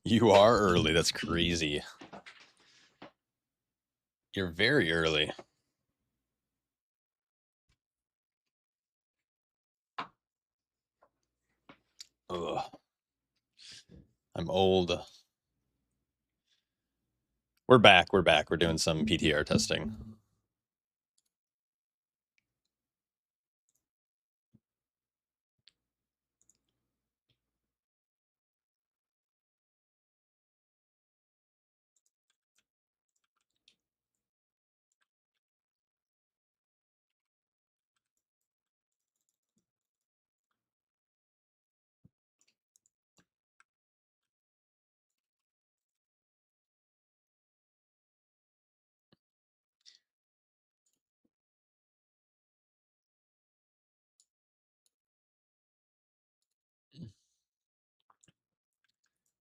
You are early. That's crazy. You're very early. Ugh. I'm old. We're back. We're back. We're doing some PTR testing.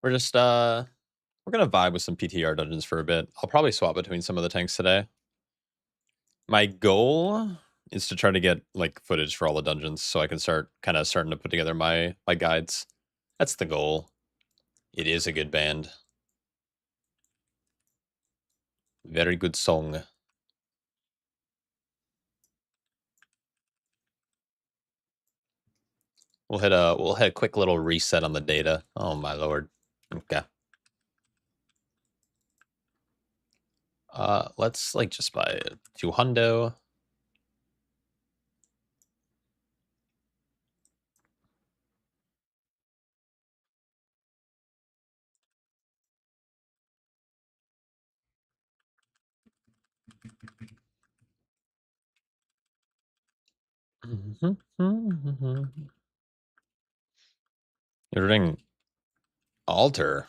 We're just we're gonna vibe with some PTR dungeons for a bit. I'll probably swap between some of the tanks today. My goal is to try to get like footage for all the dungeons so I can start starting to put together my guides. That's the goal. It is a good band. Very good song. We'll hit a quick little reset on the data. Oh my lord. Okay. Let's like just buy 200. You're doing altar.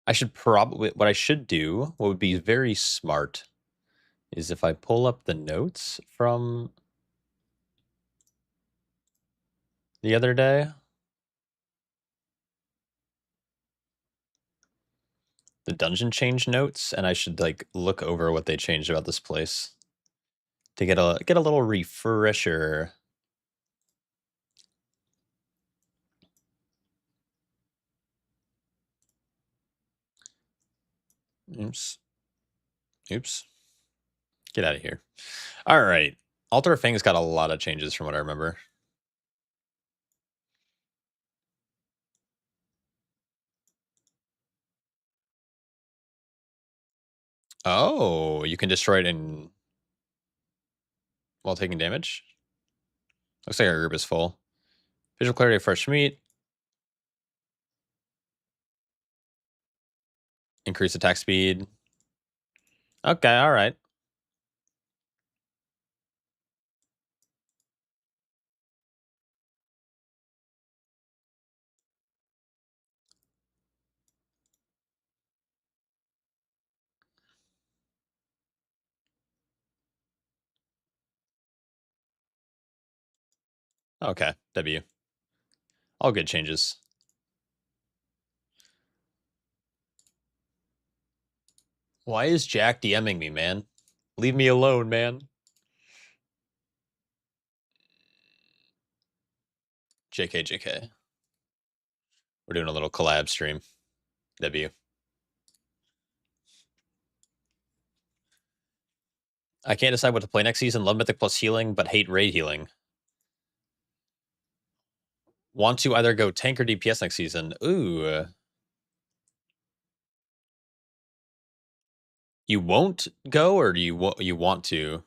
I should probably, what I should do, what would be very smart, is if I pull up the notes from the other day. The dungeon change notes, and I should like look over what they changed about this place to get a little refresher. Oops. Oops. Get out of here. All right. Altar of Fang's got a lot of changes from what I remember. Oh, you can destroy it while taking damage? Looks like our group is full. Visual clarity of fresh meat. Increase attack speed. Okay, all right. Okay, W. All good changes. Why is Jack DMing me, man? Leave me alone, man. JK, JK. We're doing a little collab stream. W. I can't decide what to play next season. Love Mythic plus healing, but hate raid healing. Want to either go tank or DPS next season. Ooh. You won't go, or do you want to?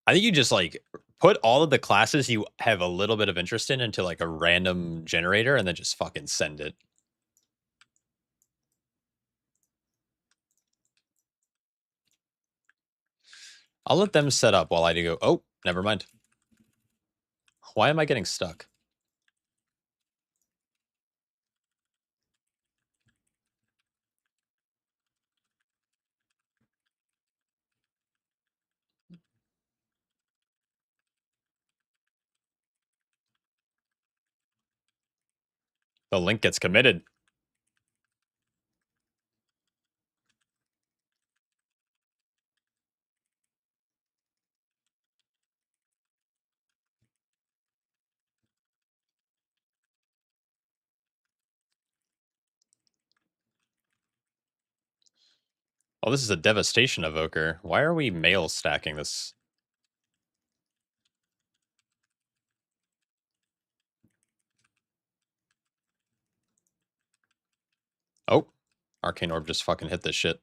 I think you just like Put all of the classes you have a little bit of interest in into like a random generator and then just fucking send it. I'll let them set up while I do go. Oh, never mind. Why am I getting stuck? The link gets committed. Oh, this is a devastation evoker. Why are we male stacking this? Oh, Arcane Orb just fucking hit this shit.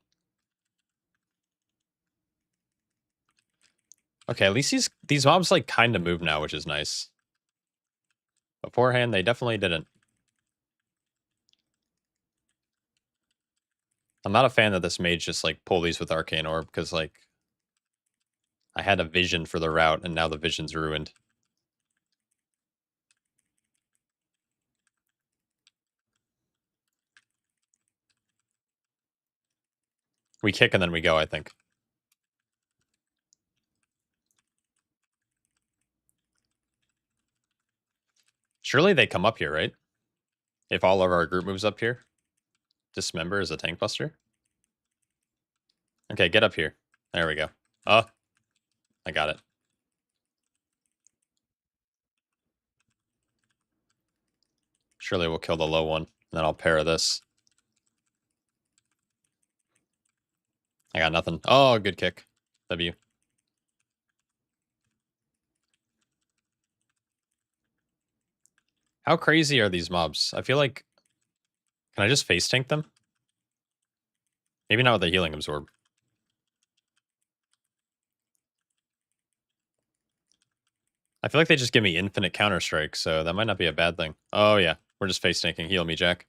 Okay, at least these mobs like kind of move now, which is nice. Beforehand, they definitely didn't. I'm not a fan that this mage just like pull these with Arcane Orb because like I had a vision for the route and now the vision's ruined. We kick and then we go, I think. Surely they come up here, right? If all of our group moves up here. Dismember is a tank buster. Okay, get up here. There we go. Oh, I got it. Surely we'll kill the low one. And then I'll pair this. I got nothing. Oh, good kick. W. How crazy are these mobs? I feel like... Can I just face tank them? Maybe not with the healing absorb. I feel like they just give me infinite counter strike, so that might not be a bad thing. Oh yeah, we're just face tanking. Heal me, Jack.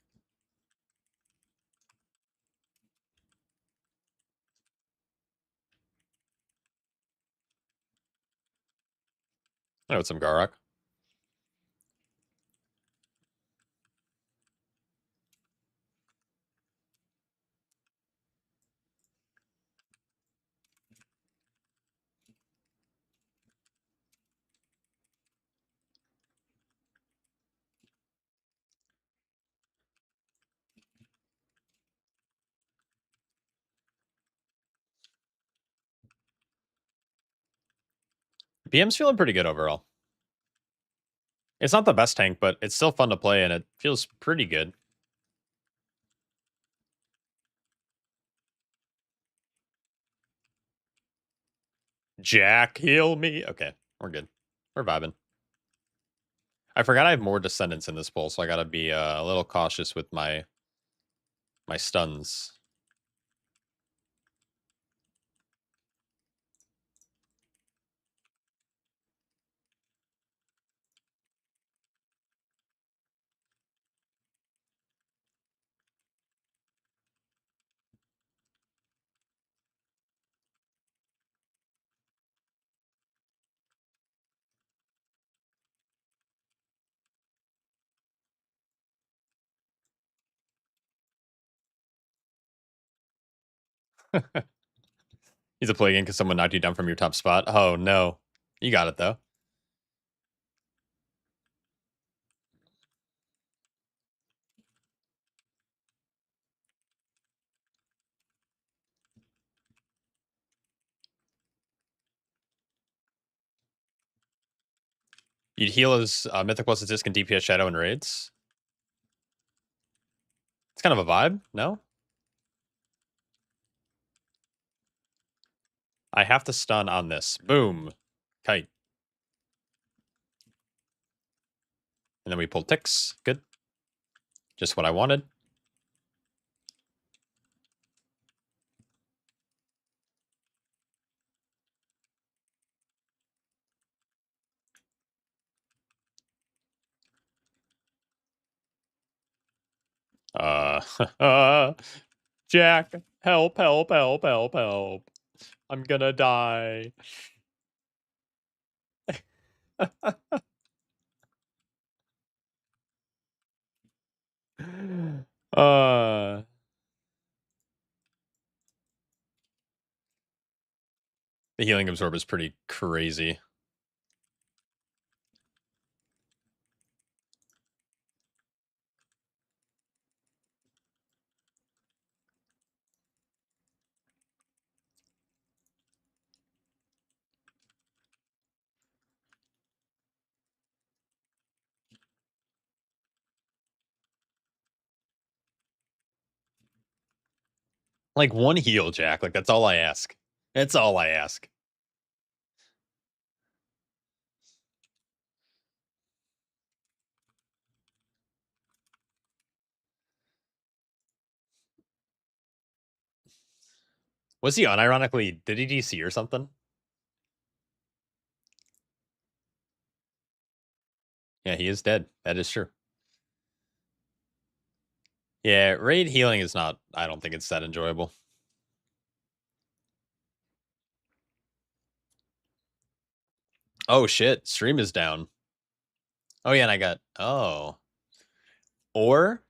Oh, with some Garrock. BM's feeling pretty good overall. It's not the best tank, but it's still fun to play, and it feels pretty good. Jack, heal me. Okay, we're good. We're vibing. I forgot I have more descendants in this pool, so I gotta be a little cautious with my stuns. He's a play again because someone knocked you down from your top spot. Oh no. You got it though. You'd heal his Mythic plus his disc and DPS Shadow and Raids. It's kind of a vibe, no? I have to stun on this. Boom. Kite. And then we pull ticks. Good. Just what I wanted. Jack, help, help, help, help, help. I'm gonna die. uh the healing absorb is pretty crazy. Like one heal, Jack. Like that's all I ask. That's all I ask. Was he unironically, did he DC or something? Yeah, he is dead. That is true. Yeah, raid healing is not, I don't think it's that enjoyable. Oh shit, stream is down. Oh yeah, and I got, oh. Or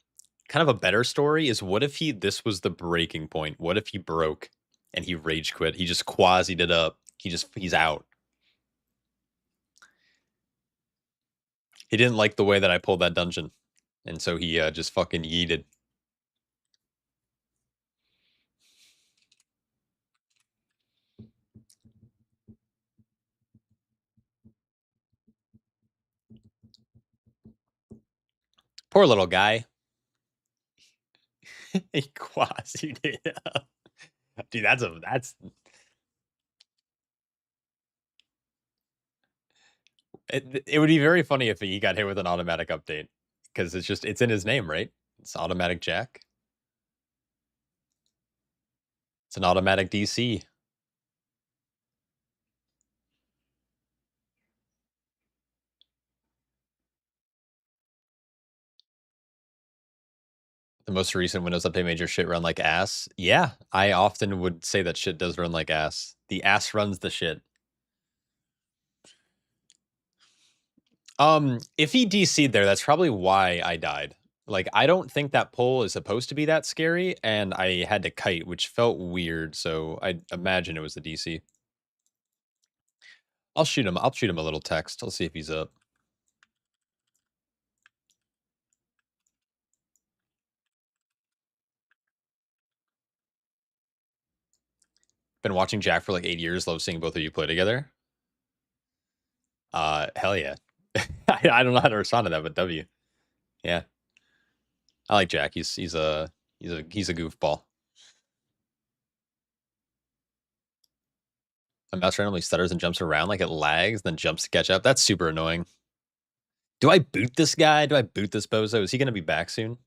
kind of a better story is what if this was the breaking point? What if he broke and he rage quit? He just quasied it up. He's out. He didn't like the way that I pulled that dungeon. And so he just fucking yeeted. Poor little guy. He quasied it up. Dude, that's it would be very funny if he got hit with an automatic update. Because it's in his name, right? It's automatic Jack. It's an automatic DC. The most recent Windows update made your shit run like ass. Yeah, I often would say that shit does run like ass. The ass runs the shit. If he DC'd there, that's probably why I died. Like, I don't think that pull is supposed to be that scary, and I had to kite, which felt weird, so I imagine it was the DC. I'll shoot him. I'll shoot him a little text. I'll see if he's up. Been watching Jack for like 8 years. Love seeing both of you play together. Hell yeah. I don't know how to respond to that, but W. Yeah. I like Jack. He's a goofball. A mouse randomly stutters and jumps around like it lags, then jumps to catch up. That's super annoying. Do I boot this guy? Do I boot this bozo? Is he going to be back soon?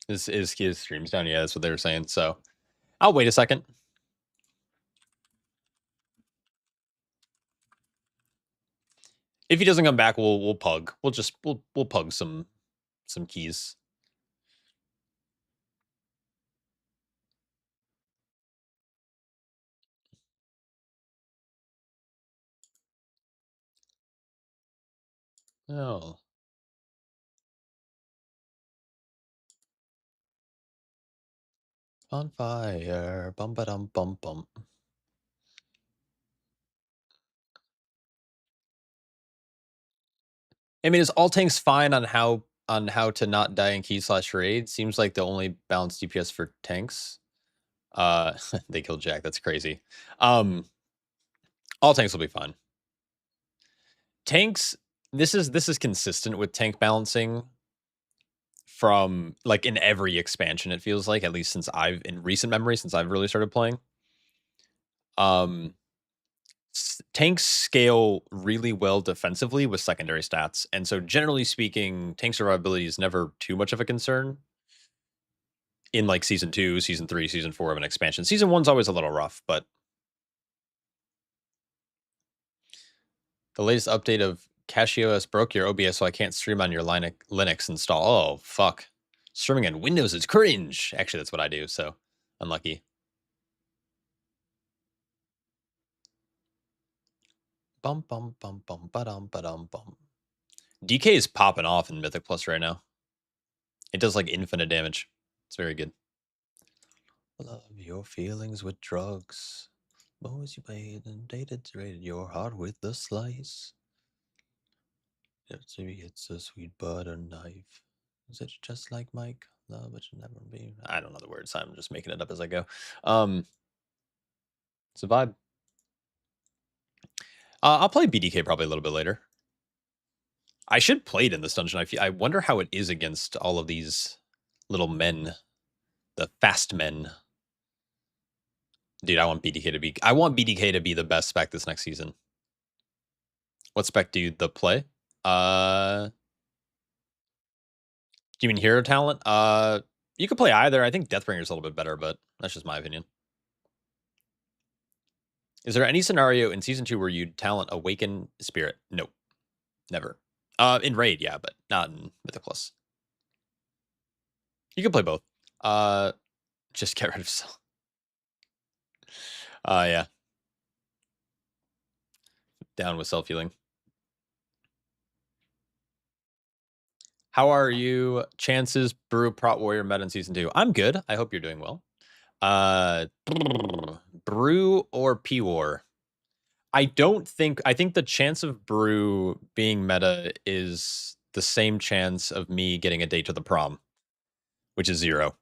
His stream's down? Yeah, that's what they were saying. So I'll wait a second. If he doesn't come back, we'll pug. We'll pug some keys. Oh. On fire. Bum ba dum bum bum. I mean, is all tanks fine on how to not die in key / raid? Seems like the only balanced DPS for tanks. They killed Jack. That's crazy. All tanks will be fine. Tanks. This is consistent with tank balancing from like in every expansion. It feels like, at least since in recent memory, since I've really started playing. tanks scale really well defensively with secondary stats, and so generally speaking, tank survivability is never too much of a concern in like season 2, season 3, season 4 of an expansion. Season 1's always a little rough, but the latest update of CashOS broke your OBS, so I can't stream on your Linux install. Oh, fuck. Streaming on Windows is cringe. Actually, that's what I do, so unlucky. Bum bum bum bum ba-dum ba-dum bum. DK is popping off in Mythic Plus right now. It does like infinite damage. It's very good. Love your feelings with drugs. Boys you paid and dated, rated your heart with the slice. It's a sweet butter knife. Is it just like Mike? Love it should never be. I don't know the words. I'm just making it up as I go. It's a vibe. I'll play BDK probably a little bit later. I should play it in this dungeon. I wonder how it is against all of these little men, the fast men. Dude, I want BDK to be the best spec this next season. What spec do you play? Do you mean hero talent? You could play either. I think Deathbringer's a little bit better, but that's just my opinion. Is there any scenario in season 2 where you'd talent Awaken Spirit? Nope. Never. In Raid, yeah, but not in Mythic Plus. You can play both. Just get rid of Cell. Yeah. Down with self-healing. How are you? Chances, Brew, Prot Warrior, Meta in Season 2. I'm good. I hope you're doing well. Brew or P-War? I think the chance of Brew being meta is the same chance of me getting a date to the prom, which is 0.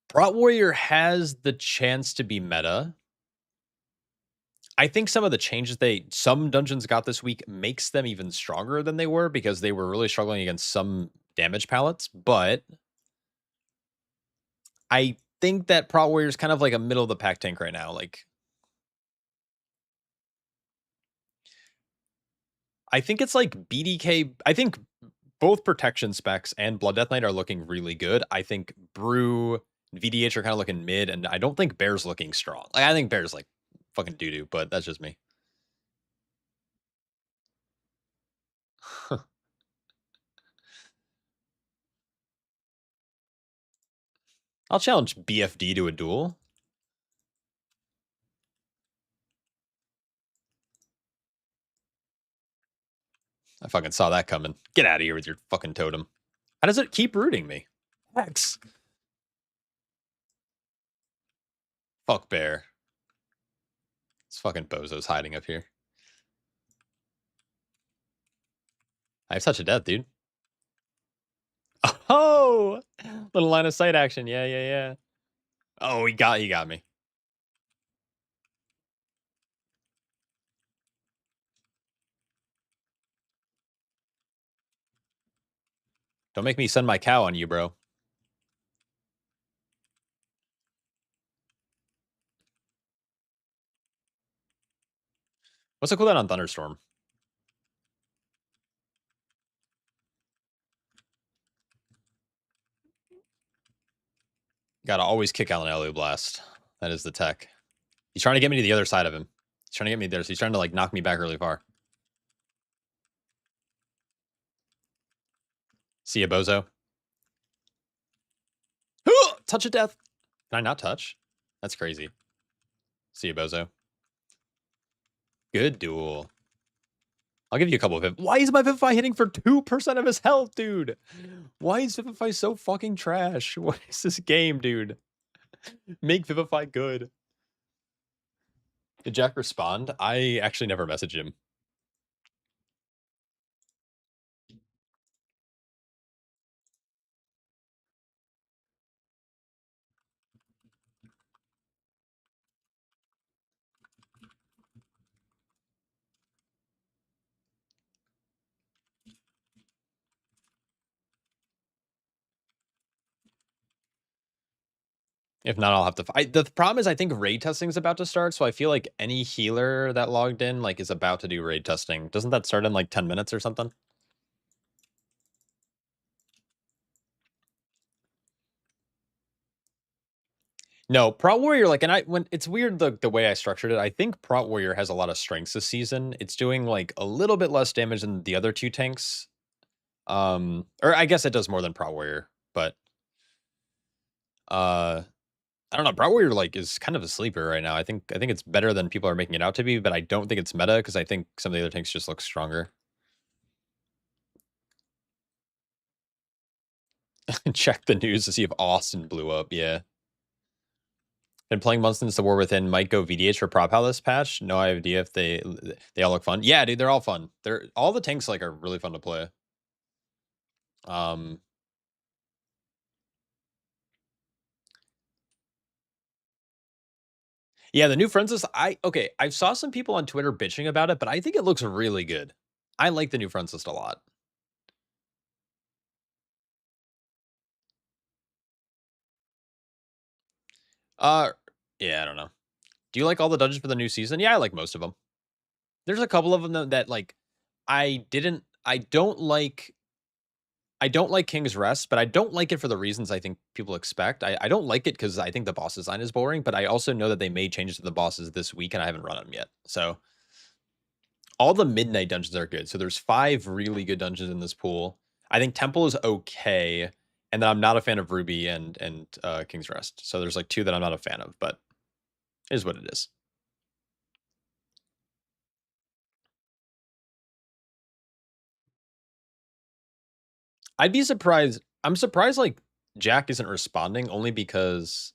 Prot Warrior has the chance to be meta. I think some of the changes some dungeons got this week makes them even stronger than they were because they were really struggling against some damage palettes, but I think that Prot Warrior is kind of like a middle of the pack tank right now. Like, I think it's like BDK. I think both protection specs and Blood Death Knight are looking really good. I think Brew and VDH are kind of looking mid, and I don't think Bear's looking strong. Like, I think Bear's like fucking doo-doo, but that's just me. I'll challenge BFD to a duel. I fucking saw that coming. Get out of here with your fucking totem. How does it keep rooting me? X. Fuck Bear. This fucking bozo's hiding up here. I have such a death, dude. Oh! Little line of sight action. Yeah, yeah, yeah. Oh, he got me. Don't make me send my cow on you, bro. What's the cooldown on Thunderstorm? Gotta always kick out an LA Blast. That is the tech. He's trying to get me to the other side of him. He's trying to get me there, so he's trying to like knock me back really far. See ya, bozo. Touch of death. Can I not touch? That's crazy. See ya, bozo. Good duel. I'll give you a couple of Vivify. Why is my Vivify hitting for 2% of his health, dude? Why is Vivify so fucking trash? What is this game, dude? Make Vivify good. Did Jack respond? I actually never messaged him. If not, I'll have to. The problem is, I think raid testing is about to start, so I feel like any healer that logged in like is about to do raid testing. Doesn't that start in like 10 minutes or something? No, Prot Warrior, like, and when it's weird the way I structured it. I think Prot Warrior has a lot of strengths this season. It's doing like a little bit less damage than the other two tanks. Or I guess it does more than Prot Warrior, but I don't know. Prot Warrior like is kind of a sleeper right now. I think it's better than people are making it out to be, but I don't think it's meta because I think some of the other tanks just look stronger. Check the news to see if Austin blew up. Yeah. Been playing months since the War Within. Might go VDH for Prop Palace patch. No idea if they all look fun. Yeah, dude, they're all fun. They're all the tanks like are really fun to play. Yeah, the new friends list. I saw some people on Twitter bitching about it, but I think it looks really good. I like the new friends list a lot. Uh, yeah, I don't know. Do you like all the dungeons for the new season? Yeah, I like most of them. There's a couple of them that like I don't like King's Rest, but I don't like it for the reasons I think people expect. I don't like it because I think the boss design is boring, but I also know that they made changes to the bosses this week and I haven't run them yet. So all the midnight dungeons are good. So there's 5 really good dungeons in this pool. I think Temple is okay, and then I'm not a fan of Ruby and King's Rest. So there's like 2 that I'm not a fan of, but it is what it is. I'd be surprised. I'm surprised like Jack isn't responding only because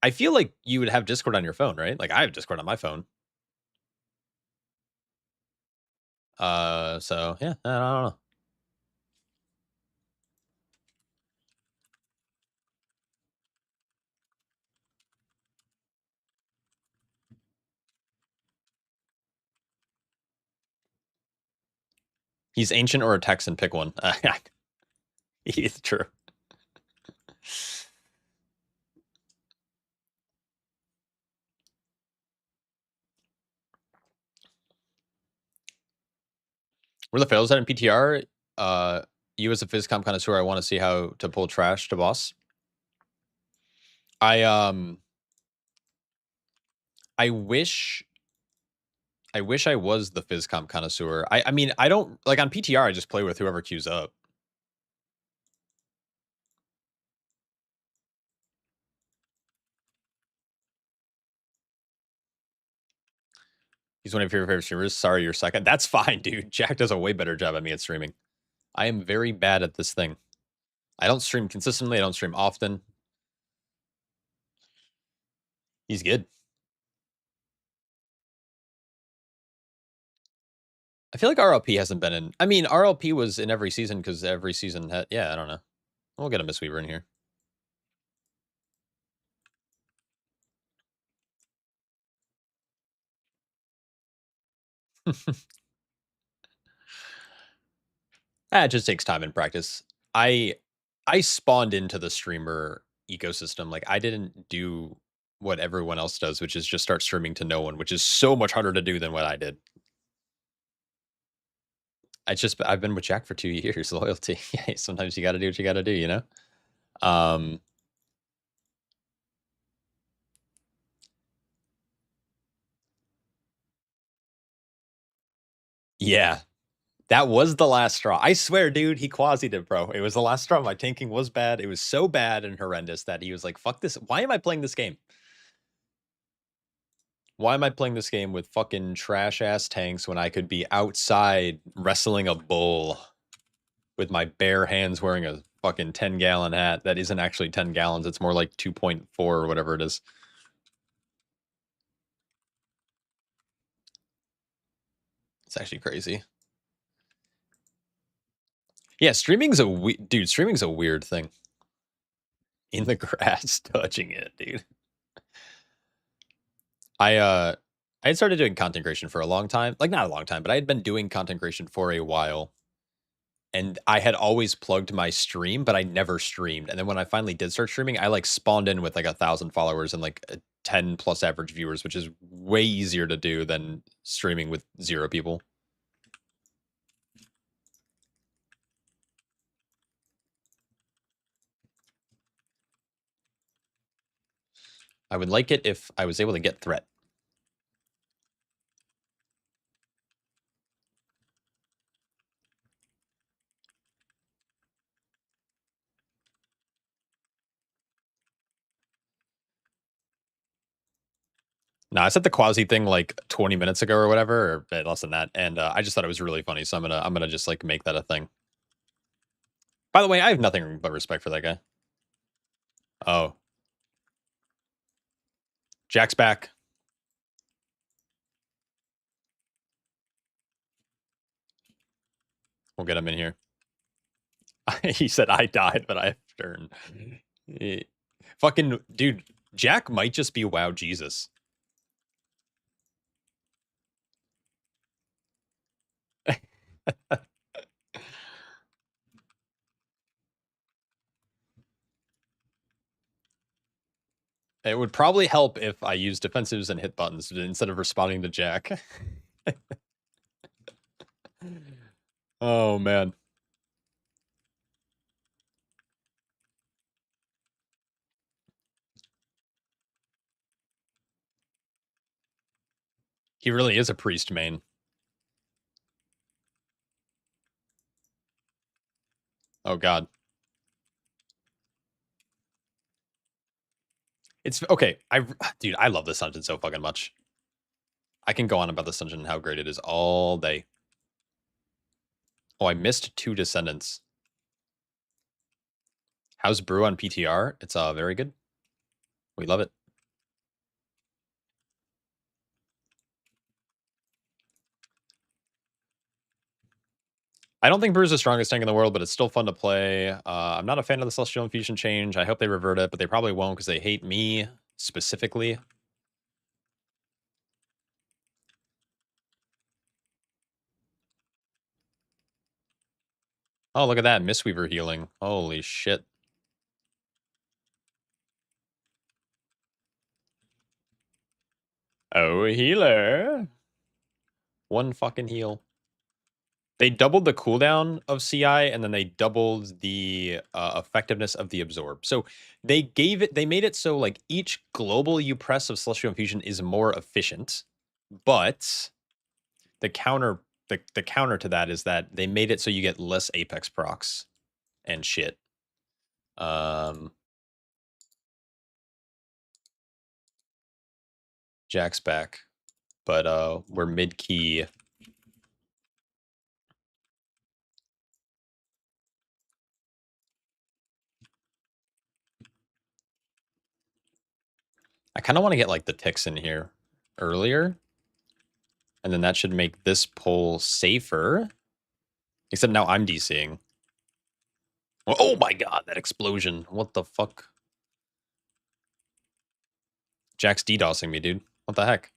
I feel like you would have Discord on your phone, right? Like I have Discord on my phone. So yeah, I don't know. He's ancient or a Texan. Pick one. It's true. Where the fails at in PTR? You as a Physcom connoisseur, I want to see how to pull trash to boss. I wish I was the Physcom connoisseur. I mean, I don't like on PTR. I just play with whoever queues up. He's one of your favorite streamers. Sorry, you're second. That's fine, dude. Jack does a way better job at me at streaming. I am very bad at this thing. I don't stream consistently. I don't stream often. He's good. I feel like RLP hasn't been in. I mean, RLP was in every season because every season had. Yeah, I don't know. We'll get a Mistweaver in here. It just takes time and practice. I spawned into the streamer ecosystem. Like I didn't do what everyone else does, which is just start streaming to no one, which is so much harder to do than what I did. I've been with Jack for 2 years. Loyalty. Yeah, sometimes you got to do what you got to do, you know. Yeah, that was the last straw. I swear, dude, he quasied it, bro. It was the last straw. My tanking was bad. It was so bad and horrendous that he was like, fuck this. Why am I playing this game? Why am I playing this game with fucking trash ass tanks when I could be outside wrestling a bull with my bare hands wearing a fucking 10-gallon hat that isn't actually 10 gallons. It's more like 2.4 or whatever it is. It's actually crazy. Yeah, streaming's a weird thing. In the grass, touching it, dude. I had started doing content creation for a long time. Like not a long time, but I had been doing content creation for a while. and I had always plugged my stream, but I never streamed. And then when I finally did start streaming, I like spawned in with like 1,000 followers and like 10 plus average viewers, which is way easier to do than streaming with 0 people. I would like it if I was able to get threat. No, I said the quasi thing like 20 minutes ago or whatever, or a bit less than that, and I just thought it was really funny, so I'm gonna just like make that a thing. By the way, I have nothing but respect for that guy. Oh, Jack's back. We'll get him in here. He said I died, but I have turned. Fucking dude, Jack might just be WoW Jesus. It would probably help if I used defensives and hit buttons instead of responding to Jack. Oh man. He really is a priest main. Oh god. It's okay. Dude, I love this dungeon so fucking much. I can go on about this dungeon and how great it is all day. Oh, I missed 2 descendants. How's Brew on PTR? It's very good. We love it. I don't think Brew's the strongest tank in the world, but it's still fun to play. I'm not a fan of the Celestial Infusion change. I hope they revert it, but they probably won't because they hate me specifically. Oh, look at that. Mistweaver healing. Holy shit. Oh, healer. One fucking heal. They doubled the cooldown of CI and then they doubled the effectiveness of the absorb. So they made it so like each global you press of Celestial Infusion is more efficient, but the counter the counter to that is that they made it so you get less Apex procs and shit. Jack's back, but we're mid key. I kind of want to get like the ticks in here earlier, and then that should make this pull safer. Except now I'm DCing. Oh my god, that explosion! What the fuck? Jack's DDoSing me, dude. What the heck?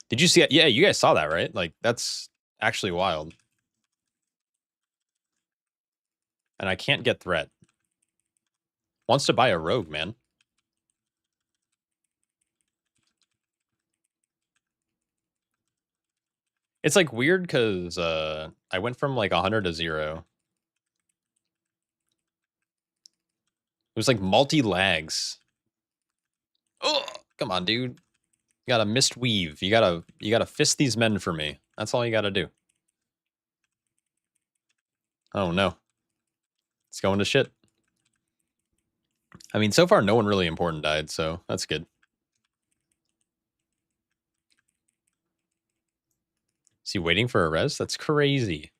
Did you see it? Yeah, you guys saw that, right? Like, that's actually wild. And I can't get threat. Wants to buy a rogue, man. It's like weird because I went from like 100 to 0. It was like multi lags. Oh, come on, dude. You gotta mist weave. You gotta fist these men for me. That's all you gotta do. Oh no. It's going to shit. I mean, so far no one really important died, so that's good. Is he waiting for a res? That's crazy.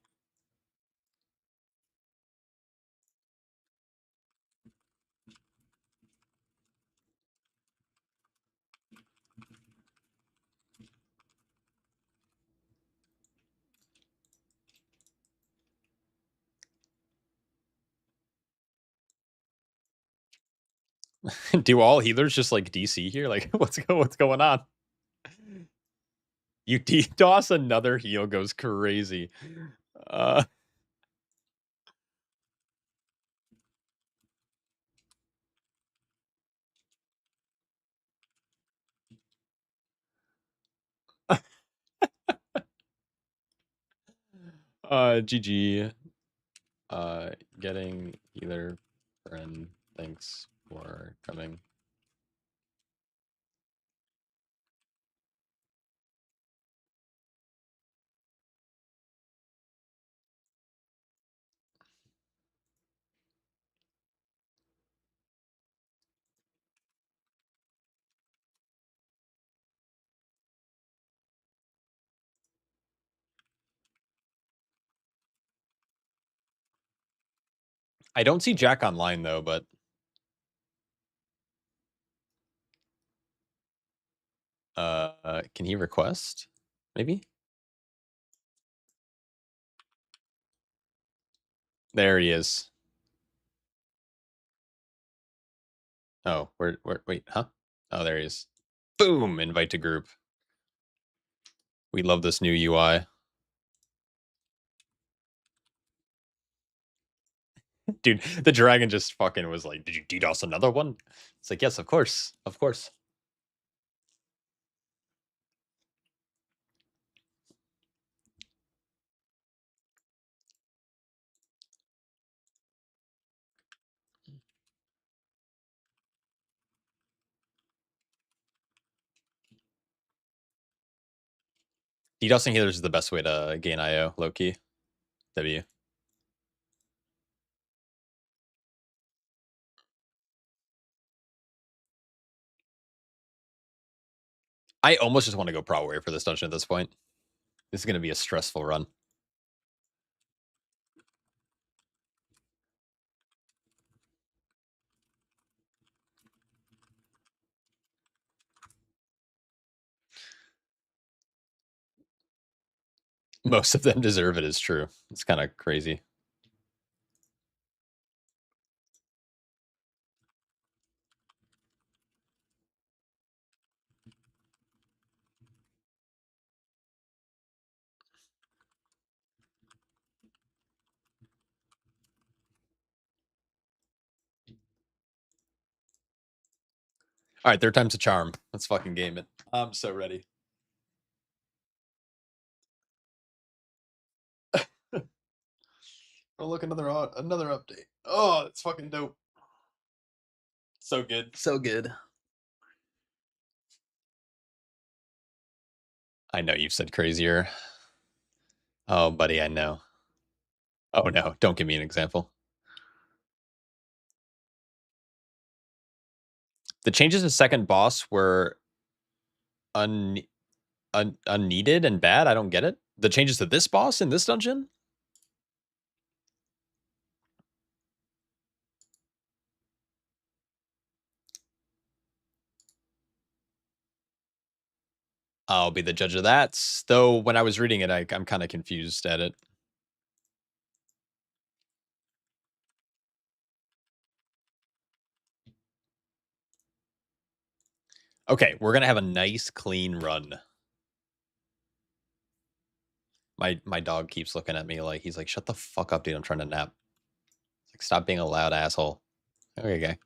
Do all healers just like DC here? Like, what's going on? You DDoS another heal goes crazy. GG. Getting healer friend. Thanks for coming. I don't see Jack online though, but can he request? Maybe? There he is. Oh, wait, huh? Oh, there he is. Boom! Invite to group. We love this new UI. Dude, the dragon just fucking was like, did you DDoS another one? It's like, yes, of course. Of course. DDoSing healers is the best way to gain IO, low key. W. I almost just want to go Pro Warrior for this dungeon at this point. This is going to be a stressful run. Most of them deserve it, is true. It's kind of crazy. All right, third time's a charm. Let's fucking game it. I'm so ready. Oh, look, another update. Oh, it's fucking dope. So good. So good. I know you've said crazier. Oh, buddy, I know. Oh, no. Don't give me an example. The changes to second boss were unneeded and bad. I don't get it. The changes to this boss in this dungeon? I'll be the judge of that. Though when I was reading it, I'm kind of confused at it. Okay, we're gonna have a nice clean run. My dog keeps looking at me like he's like, shut the fuck up, dude. I'm trying to nap. Like, stop being a loud asshole. Okay.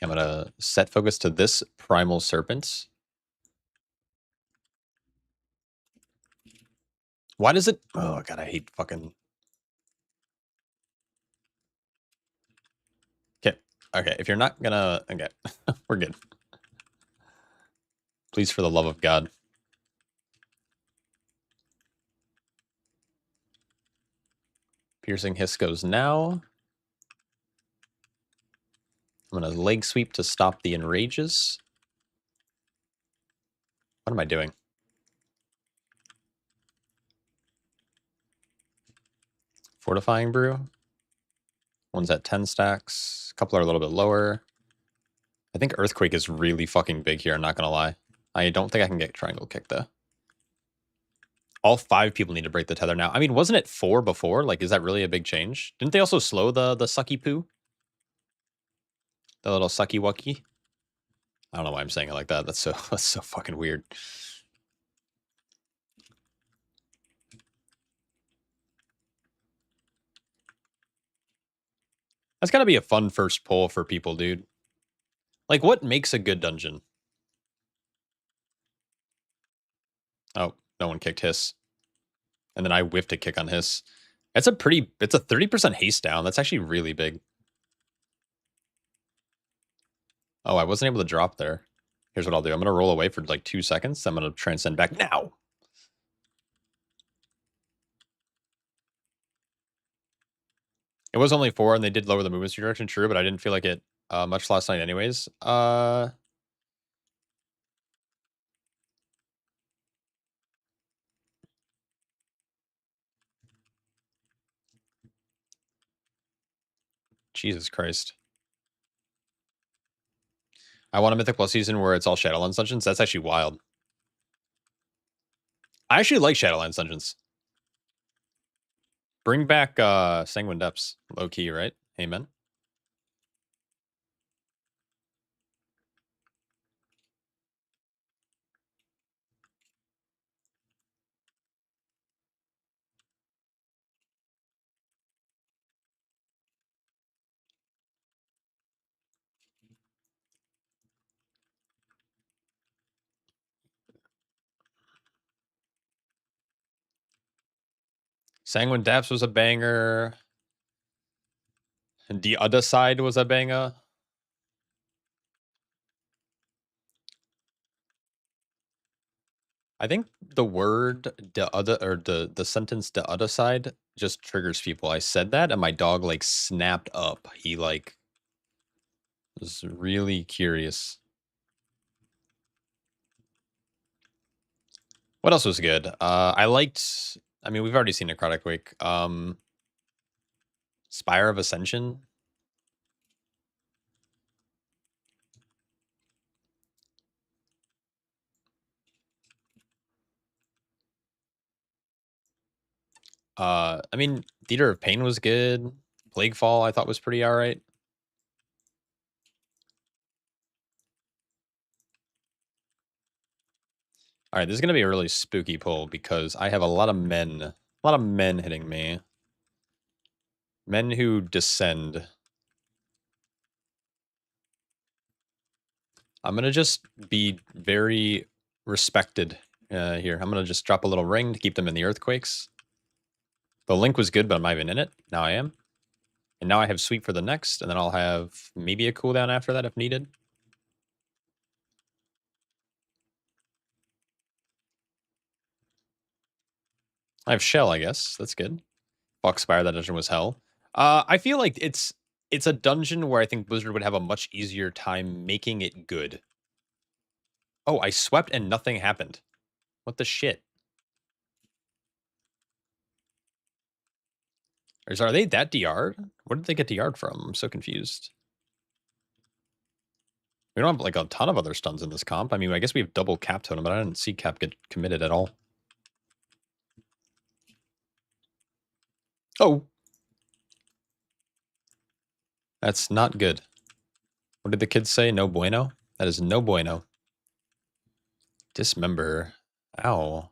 I'm gonna set focus to this primal serpent. Why does it? Oh god, I hate fucking. Okay. If you're not gonna, okay, we're good. Please, for the love of God. Piercing hiss goes now. I'm gonna leg sweep to stop the enrages. What am I doing? Fortifying brew. One's at 10 stacks. A couple are a little bit lower. I think Earthquake is really fucking big here, I'm not gonna lie. I don't think I can get Triangle Kick, though. All 5 people need to break the tether now. I mean, wasn't it 4 before? Like, is that really a big change? Didn't they also slow the sucky poo? The little sucky wucky. I don't know why I'm saying it like that. That's so fucking weird. That's gotta be a fun first pull for people, dude. Like, what makes a good dungeon? Oh, no one kicked hiss. And then I whiffed a kick on hiss. It's a 30% haste down. That's actually really big. Oh, I wasn't able to drop there. Here's what I'll do. I'm going to roll away for like 2 seconds. I'm going to transcend back now. It was only 4, and they did lower the movement speed direction, true, but I didn't feel like it much last night anyways. Jesus Christ. I want a Mythic Plus season where it's all Shadowlands dungeons. That's actually wild. I actually like Shadowlands dungeons. Bring back Sanguine Depths. Low key, right? Amen. Sanguine Depths was a banger. And the other side was a banger. I think the word the other or the sentence the other side just triggers people. I said that and my dog like snapped up. He like was really curious. What else was good? I liked I mean we've already seen Necrotic Wake. Spire of Ascension. I mean Theater of Pain was good. Plaguefall I thought was pretty alright. Alright, this is gonna be a really spooky pull because I have a lot of men hitting me. Men who descend. I'm going to just be very respected here. I'm going to just drop a little ring to keep them in the earthquakes. The link was good, but I'm not even in it. Now I am. And now I have sweep for the next, and then I'll have maybe a cooldown after that if needed. I have shell, I guess. That's good. Fuck Spire, that dungeon was hell. I feel like it's a dungeon where I think Blizzard would have a much easier time making it good. Oh, I swept and nothing happened. What the shit? Are they that DR'd? Where did they get DR'd from? I'm so confused. We don't have like a ton of other stuns in this comp. I mean, I guess we have double Cap Totem, but I didn't see Cap get committed at all. Oh. That's not good. What did the kids say? No bueno? That is no bueno. Dismember. Ow.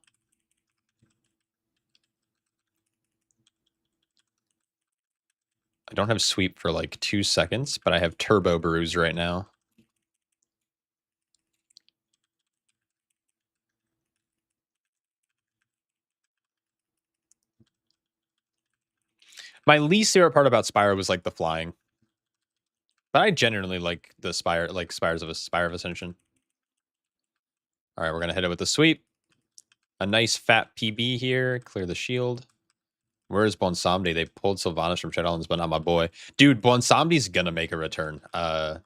I don't have sweep for like 2 seconds, but I have turbo bruise right now. My least favorite part about Spire was like the flying. But I genuinely like the Spire, like Spire of Ascension. All right, we're gonna hit it with the sweep. A nice fat PB here. Clear the shield. Where is Bonsamdi? They pulled Sylvanas from Shadowlands, but not my boy. Dude, Bonsamdi's gonna make a return. And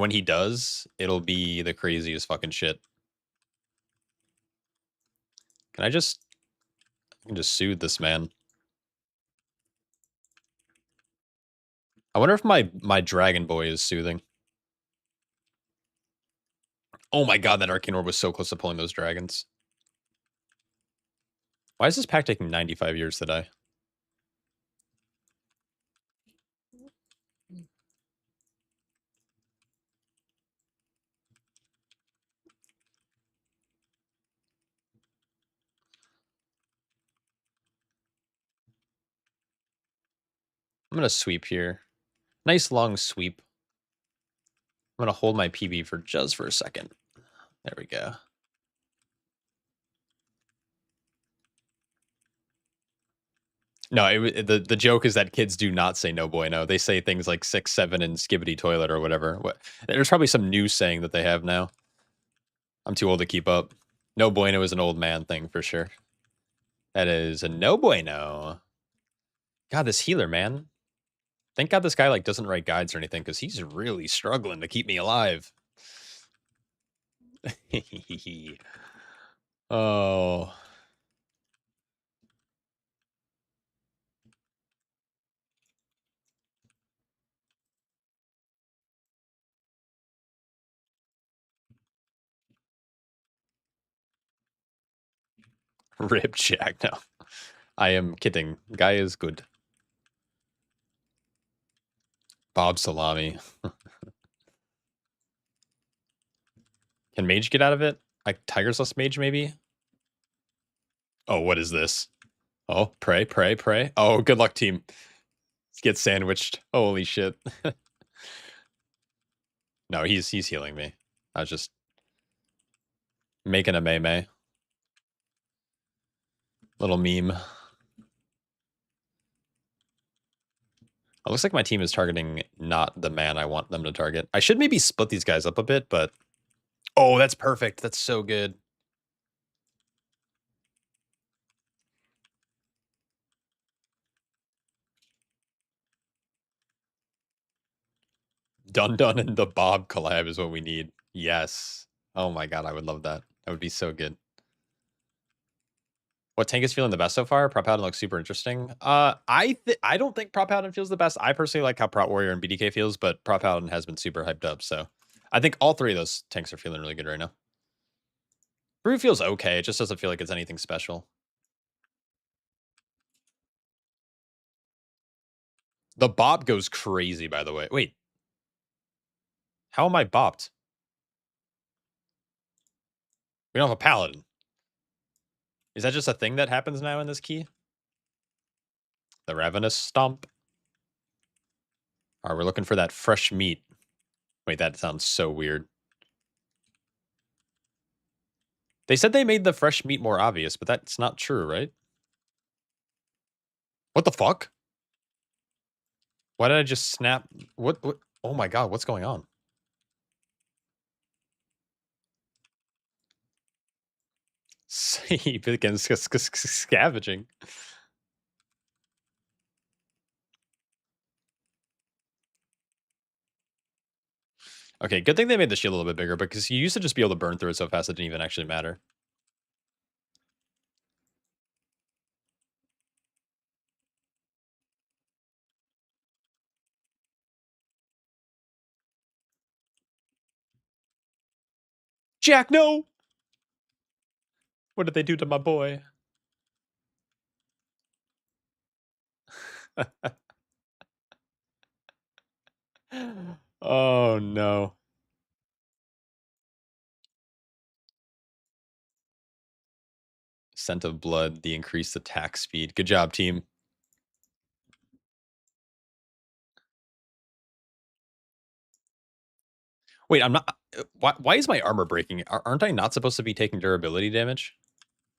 when he does, it'll be the craziest fucking shit. Can I can just soothe this man. I wonder if my Dragon Boy is soothing. Oh my god, that Arcane Orb was so close to pulling those dragons. Why is this pack taking 95 years to die? I'm gonna sweep here. Nice long sweep. I'm gonna hold my PB for just for a second. There we go. No, the joke is that kids do not say no bueno. They say things like 6, 7, and skibbity toilet or whatever. There's probably some new saying that they have now. I'm too old to keep up. No bueno is an old man thing for sure. That is a no bueno. God, this healer, man. Thank God this guy like doesn't write guides or anything because he's really struggling to keep me alive. Oh, rip Jack. No, I am kidding. Guy is good. Bob Salami. Can Mage get out of it? Like Tiger's Lust Mage, maybe? Oh, what is this? Oh, pray, pray, pray. Oh, good luck, team. Get sandwiched. Holy shit. No, he's healing me. I was just making a May. Little meme. It looks like my team is targeting not the man I want them to target. I should maybe split these guys up a bit, but... Oh, that's perfect. That's so good. Dun Dun and the Bob collab is what we need. Yes. Oh my god, I would love that. That would be so good. What tank is feeling the best so far? Prop Paladin looks super interesting. I don't think Prop Paladin feels the best. I personally like how Prop Warrior and BDK feels, but Prop Paladin has been super hyped up, so I think all three of those tanks are feeling really good right now. Brew feels okay. It just doesn't feel like it's anything special. The bop goes crazy, by the way. Wait. How am I bopped? We don't have a paladin. Is that just a thing that happens now in this key? The Ravenous Stomp. Alright, we're looking for that fresh meat. Wait, that sounds so weird. They said they made the fresh meat more obvious, but that's not true, right? What the fuck? Why did I just snap? What? Oh my god, what's going on? Save against scavenging. Okay, good thing they made the shield a little bit bigger because you used to just be able to burn through it so fast it didn't even actually matter. Jack, no! What did they do to my boy? Oh no. Scent of blood, the increased attack speed. Good job, team. Wait, I'm not. Why is my armor breaking? Aren't I not supposed to be taking durability damage?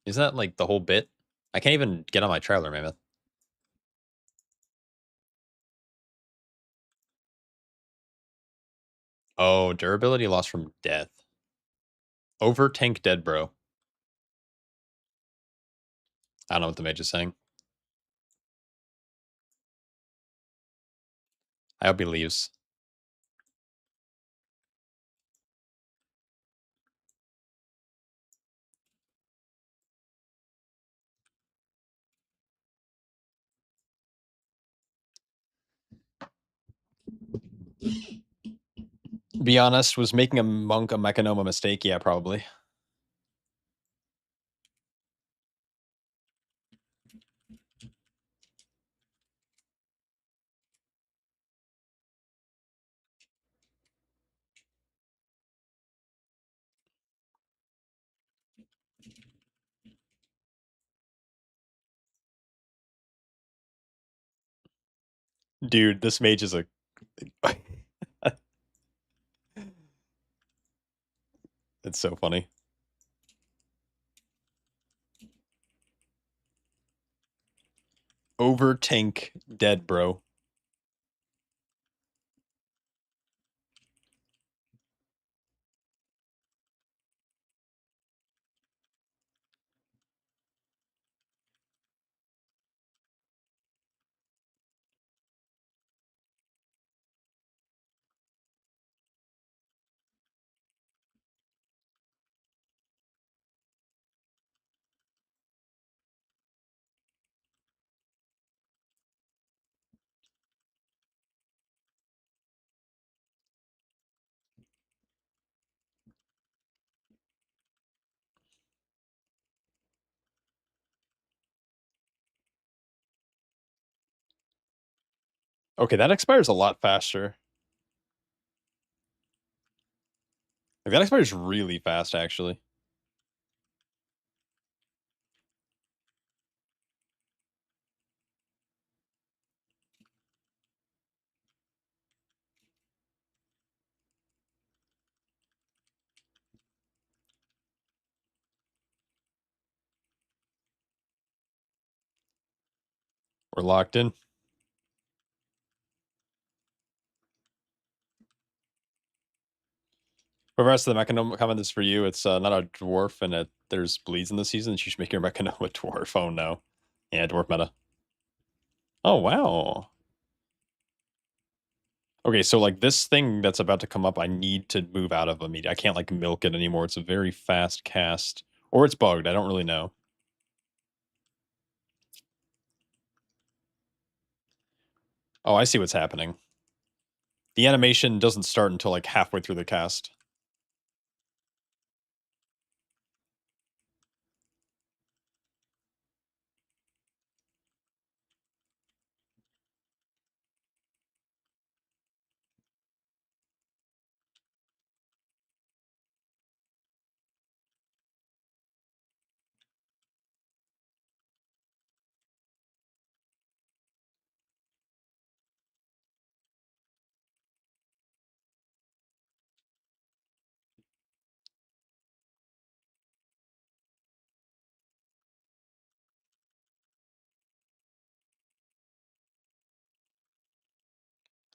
Isn't that like the whole bit? I can't even get on my Traveler Mammoth. Oh, durability lost from death. Over tank dead, bro. I don't know what the mage is saying. I hope he leaves. Be honest, was making a monk a Mechanoma mistake? Yeah, probably. Dude, this mage is a... It's so funny. Over tank dead, bro. Okay, that expires a lot faster. Like, that expires really fast, actually. We're locked in. For the rest of the Mechanoma comment is for you. It's not a dwarf, and there's bleeds in the season. You should make your Mechanoma dwarf. Oh, no. Yeah, dwarf meta. Oh, wow. Okay, so, like, this thing that's about to come up, I need to move out of immediately. I can't, like, milk it anymore. It's a very fast cast. Or it's bugged. I don't really know. Oh, I see what's happening. The animation doesn't start until, like, halfway through the cast.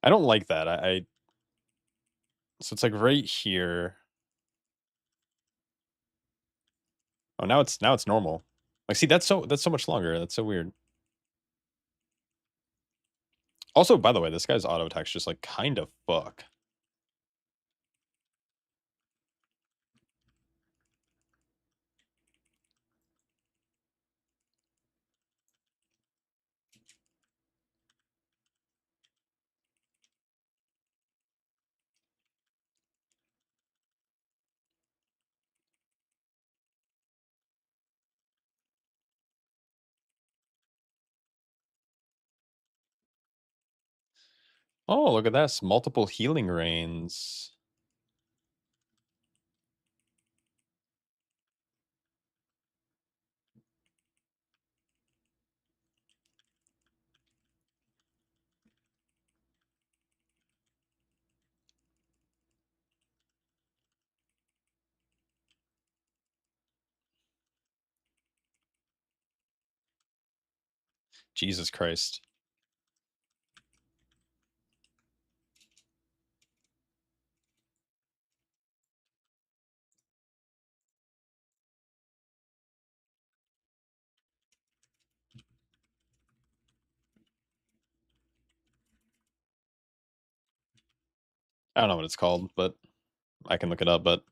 I don't like that. So it's, like, right here. Oh, now it's normal. Like, see, that's so much longer. That's so weird. Also, by the way, this guy's auto attack's just, like, kind of fuck. Oh, look at this. Multiple healing rains. Jesus Christ. I don't know what it's called, but I can look it up, but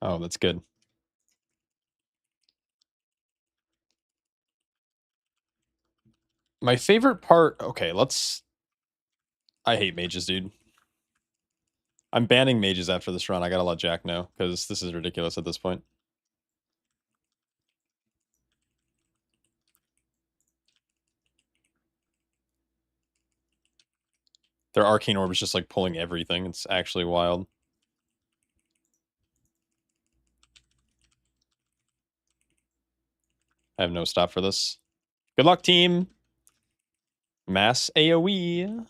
oh, that's good. My favorite part, okay, I hate mages, dude. I'm banning mages after this run. I gotta let Jack know, because this is ridiculous at this point. Their Arcane Orb is just, like, pulling everything. It's actually wild. I have no stop for this. Good luck, team! Mass AoE.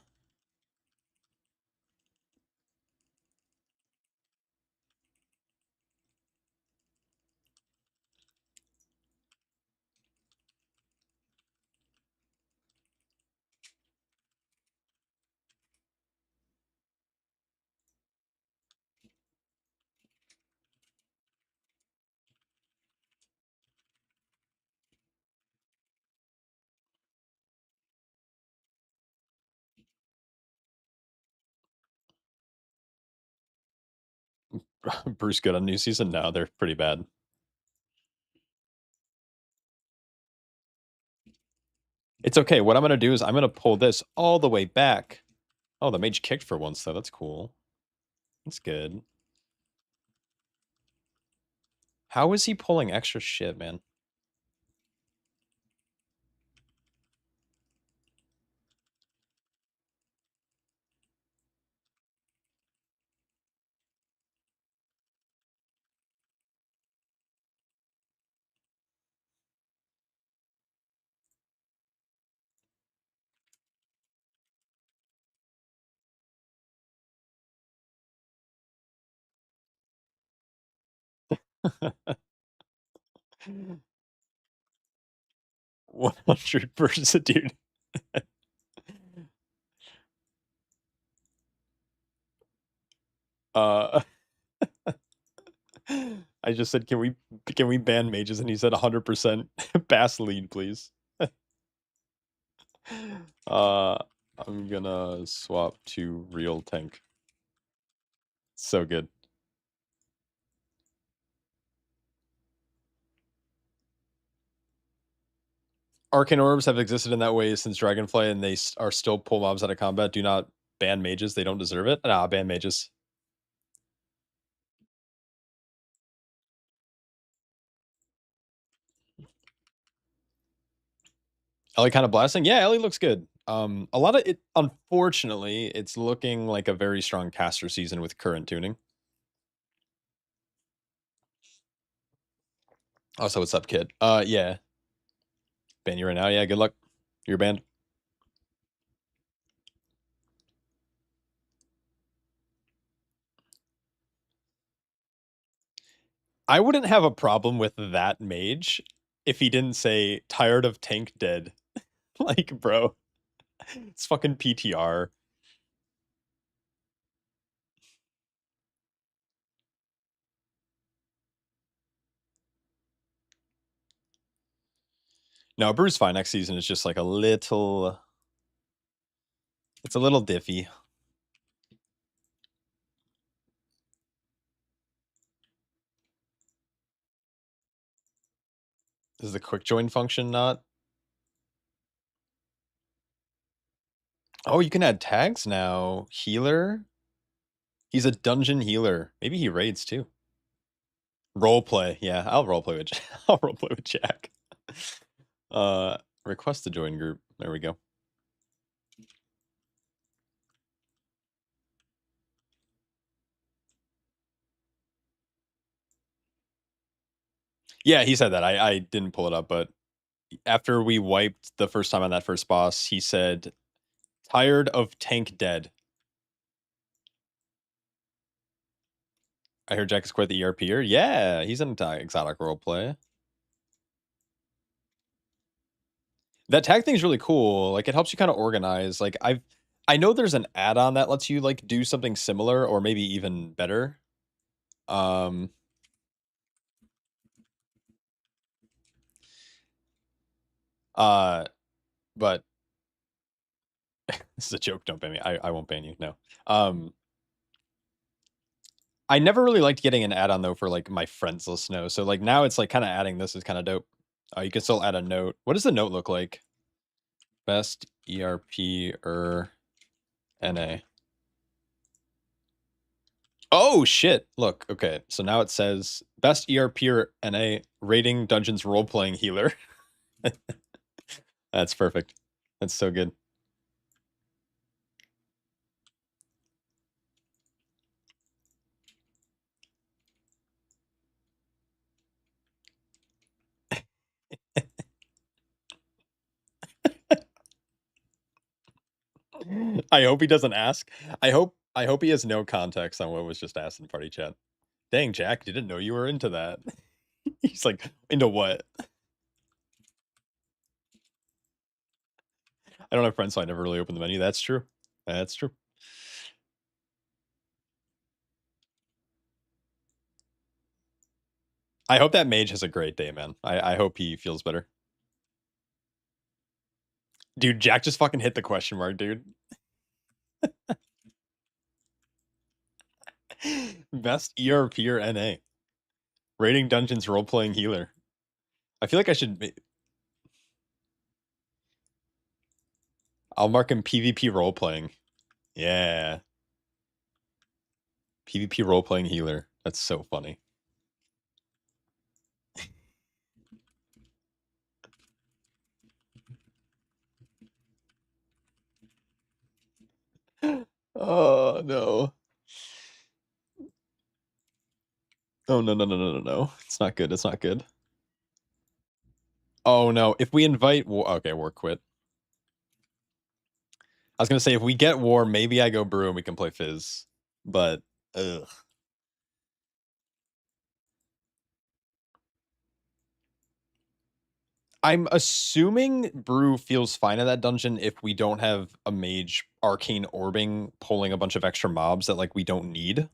Bruce good on new season? No, they're pretty bad. It's okay. What I'm gonna do is I'm gonna pull this all the way back. Oh, the mage kicked for once, though. That's cool. That's good. How is he pulling extra shit, man? Mm. 100%, dude. uh, I just said, can we ban mages? And he said 100% pass lead, please. I'm gonna swap to real tank. So good. Arcane orbs have existed in that way since Dragonflight, and they are still pull mobs out of combat. Do not ban mages; they don't deserve it. Nah, ban mages. Ellie kind of blasting. Yeah, Ellie looks good. A lot of it. Unfortunately, it's looking like a very strong caster season with current tuning. Also, what's up, kid? Yeah. Ban you right now. Yeah, good luck. You're banned. I wouldn't have a problem with that mage if he didn't say tired of tank dead. Like, bro, it's fucking PTR. No, Brew's fine. Next season is just like a little. It's a little diffy. Is the quick join function not? Oh, you can add tags now. Healer. He's a dungeon healer. Maybe he raids too. Role play. Yeah, I'll role play with. I'll role play with Jack. Request to join group. There we go. Yeah, he said that. I didn't pull it up, but after we wiped the first time on that first boss, he said, "Tired of tank dead." I heard Jack is quite the ERPer. Yeah, he's an exotic roleplay. That tag thing is really cool. Like, it helps you kind of organize. Like, I know there's an add-on that lets you like do something similar or maybe even better. Um, but this is a joke. Don't ban me. I won't ban you. No. I never really liked getting an add-on though for like my friends list know. So like now it's like kind of adding this is kind of dope. You can still add a note. What does the note look like? Best ERP NA. Oh shit! Look, okay. So now it says best ERP or NA rating dungeons role playing healer. That's perfect. That's so good. I hope he doesn't ask. I hope he has no context on what was just asked in party chat. Dang, Jack, didn't know you were into that. He's like, into what? I don't have friends, so I never really open the menu. That's true. That's true. I hope that mage has a great day, man. I hope he feels better. Dude, Jack just fucking hit the question mark, dude. Best ERP or NA? Rating dungeons role playing healer. I feel like I should. I'll mark him PvP role playing. Yeah. PvP role playing healer. That's so funny. Oh no. Oh no no no no no no. It's not good. It's not good. Oh no. If we invite war, okay, war quit. I was gonna say if we get war, maybe I go brew and we can play fizz. But ugh. I'm assuming brew feels fine in that dungeon if we don't have a mage arcane orbing pulling a bunch of extra mobs that like we don't need.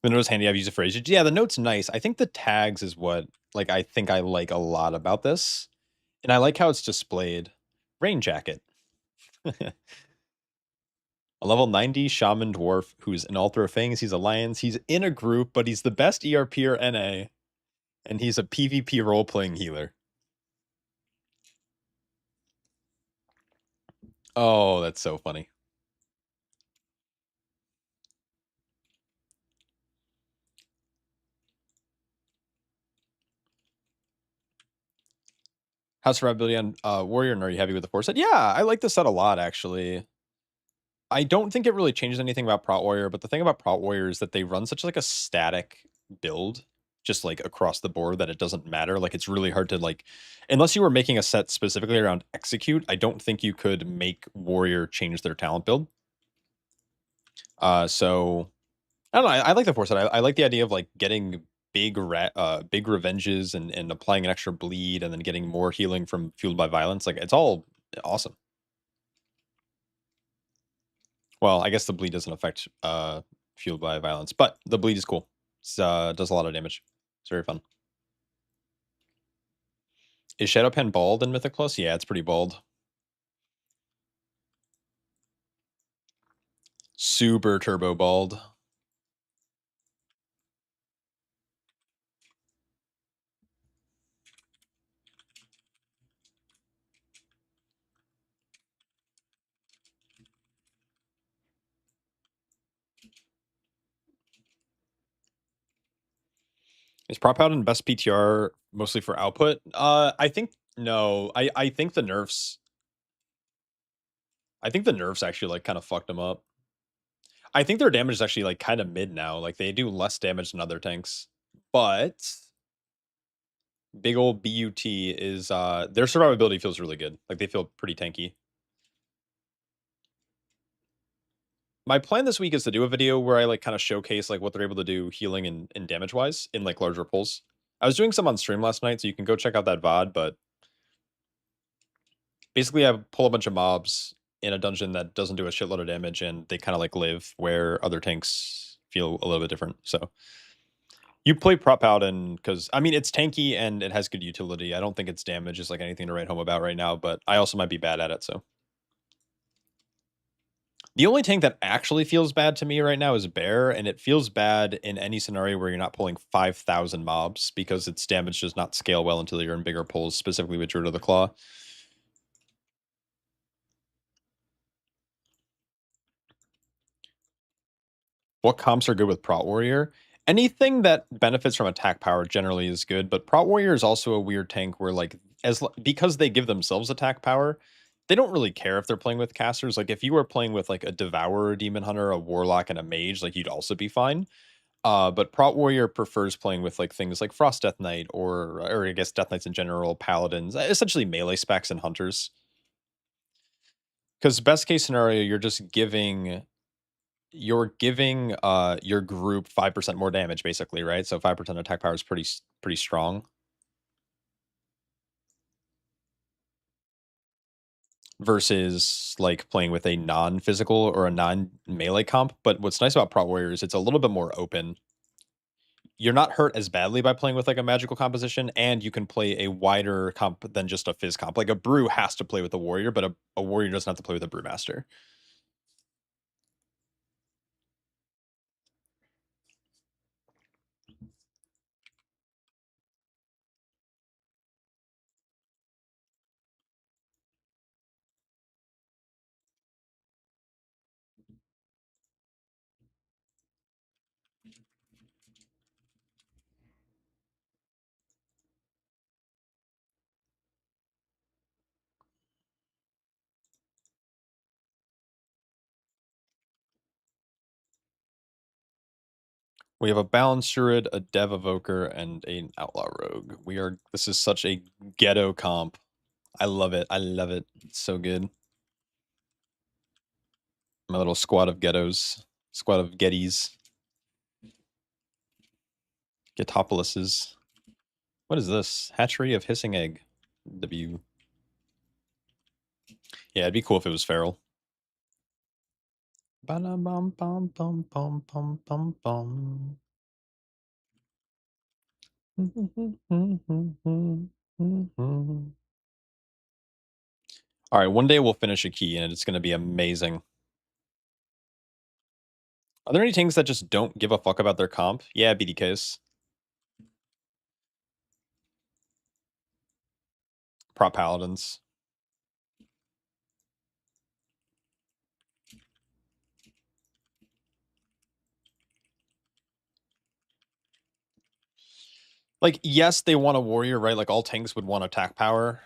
The note's handy. I've used it for ages. Yeah, the note's nice. I think the tags is what like I think I like a lot about this. And I like how it's displayed. Rain jacket. A level 90 shaman dwarf who's an altar of fangs. He's a lions. He's in a group, but he's the best ERP or NA. And he's a PvP role-playing healer. Oh, that's so funny. House survivability on warrior, and are you heavy with the force set? Yeah, I like this set a lot, actually. I don't think it really changes anything about Prot Warrior, but the thing about Prot Warrior is that they run such like a static build, just like across the board, that it doesn't matter. Like it's really hard to like, unless you were making a set specifically around execute, I don't think you could make Warrior change their talent build. So I don't know. I like the force set. I like the idea of like getting big revenges and applying an extra bleed and then getting more healing from fueled by violence. Like it's all awesome. Well, I guess the bleed doesn't affect fueled by violence, but the bleed is cool. It does a lot of damage. It's very fun. Is Shadowpen bald in Mythic Plus? Yeah, it's pretty bald. Super turbo bald. Is Prop out in best PTR mostly for output? I think no. I think the nerfs. I think the nerfs actually like kind of fucked them up. I think their damage is actually like kind of mid now. Like they do less damage than other tanks, but big old BUT is their survivability feels really good. Like they feel pretty tanky. My plan this week is to do a video where I like kind of showcase like what they're able to do healing and damage wise in like larger pulls. I was doing some on stream last night, so you can go check out that VOD, but basically I pull a bunch of mobs in a dungeon that doesn't do a shitload of damage and they kind of like live where other tanks feel a little bit different. So you play prop out and because I mean it's tanky and it has good utility. I don't think its damage is like anything to write home about right now, but I also might be bad at it, so. The only tank that actually feels bad to me right now is Bear, and it feels bad in any scenario where you're not pulling 5,000 mobs because its damage does not scale well until you're in bigger pulls, specifically with Druid of the Claw. What comps are good with Prot Warrior? Anything that benefits from attack power generally is good, but Prot Warrior is also a weird tank where like because they give themselves attack power, they don't really care if they're playing with casters. Like if you were playing with like a Devourer, Demon Hunter, a Warlock, and a Mage, like you'd also be fine. But Prot Warrior prefers playing with like things like Frost Death Knight or I guess Death Knights in general, Paladins, essentially melee specs and Hunters. Because best case scenario, you're giving your group 5% more damage basically, right? So 5% attack power is pretty strong. Versus like playing with a non-physical or a non-melee comp. But what's nice about Prot Warrior is it's a little bit more open. You're not hurt as badly by playing with like a magical composition, and you can play a wider comp than just a phys comp. Like a brew has to play with a warrior, but a warrior doesn't have to play with a brewmaster. We have a Balanced Druid, a Dev Evoker, and an Outlaw Rogue. This is such a ghetto comp. I love it. I love it. It's so good. My little squad of ghettos. Squad of Gettys. Getopolises. What is this? Hatchery of Hissing Egg. W. Yeah, it'd be cool if it was feral. Ba-dum-bum, bum, bum, bum, bum, bum, bum. All right, one day we'll finish a key and it's going to be amazing. Are there any tanks that just don't give a fuck about their comp? Yeah, BDKs. Prop Paladins. Like, yes, they want a warrior, right? Like, all tanks would want attack power.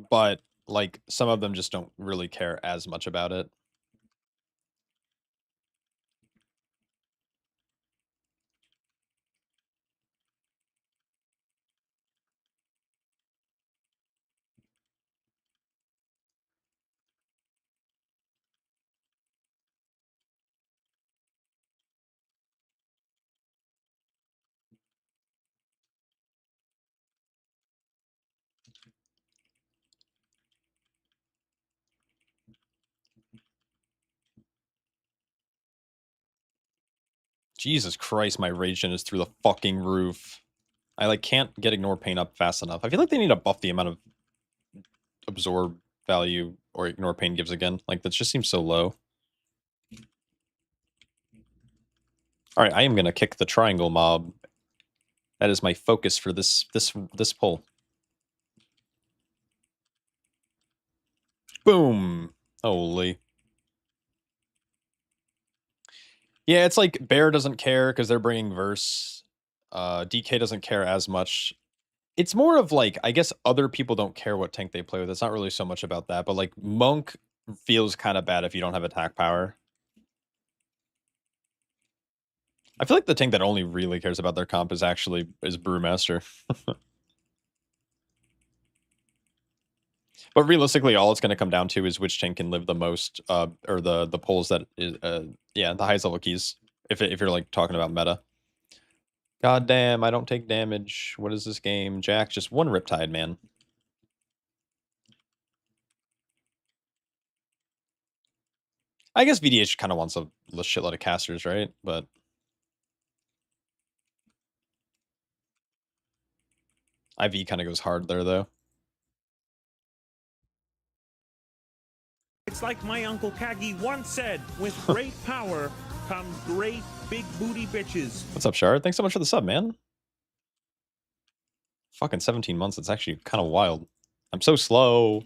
But, like, some of them just don't really care as much about it. Jesus Christ, my rage gen is through the fucking roof. I, like, can't get Ignore Pain up fast enough. I feel like they need to buff the amount of absorb value or Ignore Pain gives again. Like, that just seems so low. All right, I am gonna kick the triangle mob. That is my focus for this pull. Boom! Holy. Yeah, it's like Bear doesn't care because they're bringing Verse. DK doesn't care as much. It's more of like, I guess other people don't care what tank they play with. It's not really so much about that, but like Monk feels kind of bad if you don't have attack power. I feel like the tank that only really cares about their comp is Brewmaster. But realistically, all it's going to come down to is which tank can live the most, or the pulls that is, yeah, the highest level keys. If you're like talking about meta. God damn, I don't take damage. What is this game? Jack, just one Riptide, man. I guess VDH kind of wants a shitload of casters, right? But IV kind of goes hard there, though. It's like my Uncle Kagi once said, with great power comes great big booty bitches. What's up, Shard? Thanks so much for the sub, man. Fucking 17 months. It's actually kind of wild. I'm so slow.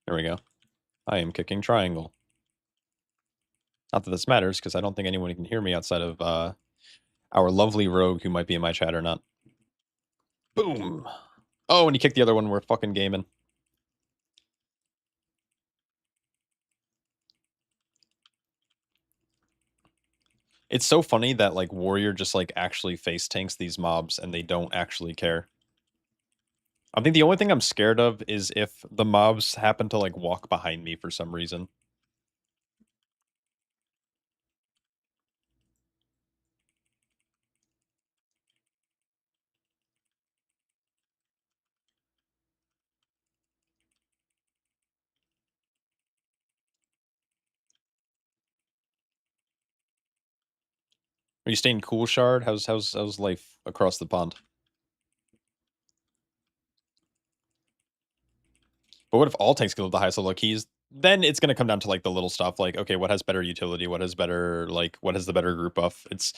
There we go. I am kicking triangle. Not that this matters, because I don't think anyone can hear me outside of our lovely rogue who might be in my chat or not. Boom! Oh, and he kicked the other one. We're fucking gaming. It's so funny that, like, Warrior just, like, actually face tanks these mobs, and they don't actually care. I think the only thing I'm scared of is if the mobs happen to, like, walk behind me for some reason. Are you staying cool, Shard? How's life across the pond? But what if all tanks can live the highest level of keys? Then it's gonna come down to, like, the little stuff, like, okay, what has better utility? What has better, like, what has the better group buff? It's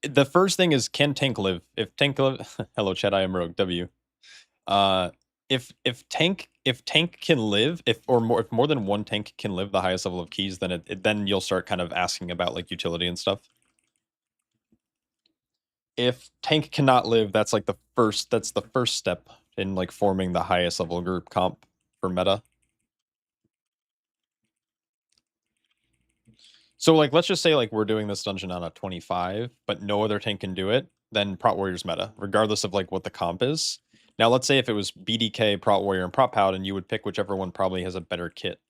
the first thing is, can tank live? If tank live, hello chat, I am Rogue W. Uh, if tank can live, if more than one tank can live the highest level of keys, then then you'll start kind of asking about, like, utility and stuff. If tank cannot live, that's like that's the first step in, like, forming the highest level group comp for meta. So, like, let's just say, like, we're doing this dungeon on a 25, but no other tank can do it, then Prot Warrior's meta, regardless of, like, what the comp is. Now, let's say if it was BDK, Prot Warrior, and Prot Paladin, you would pick whichever one probably has a better kit.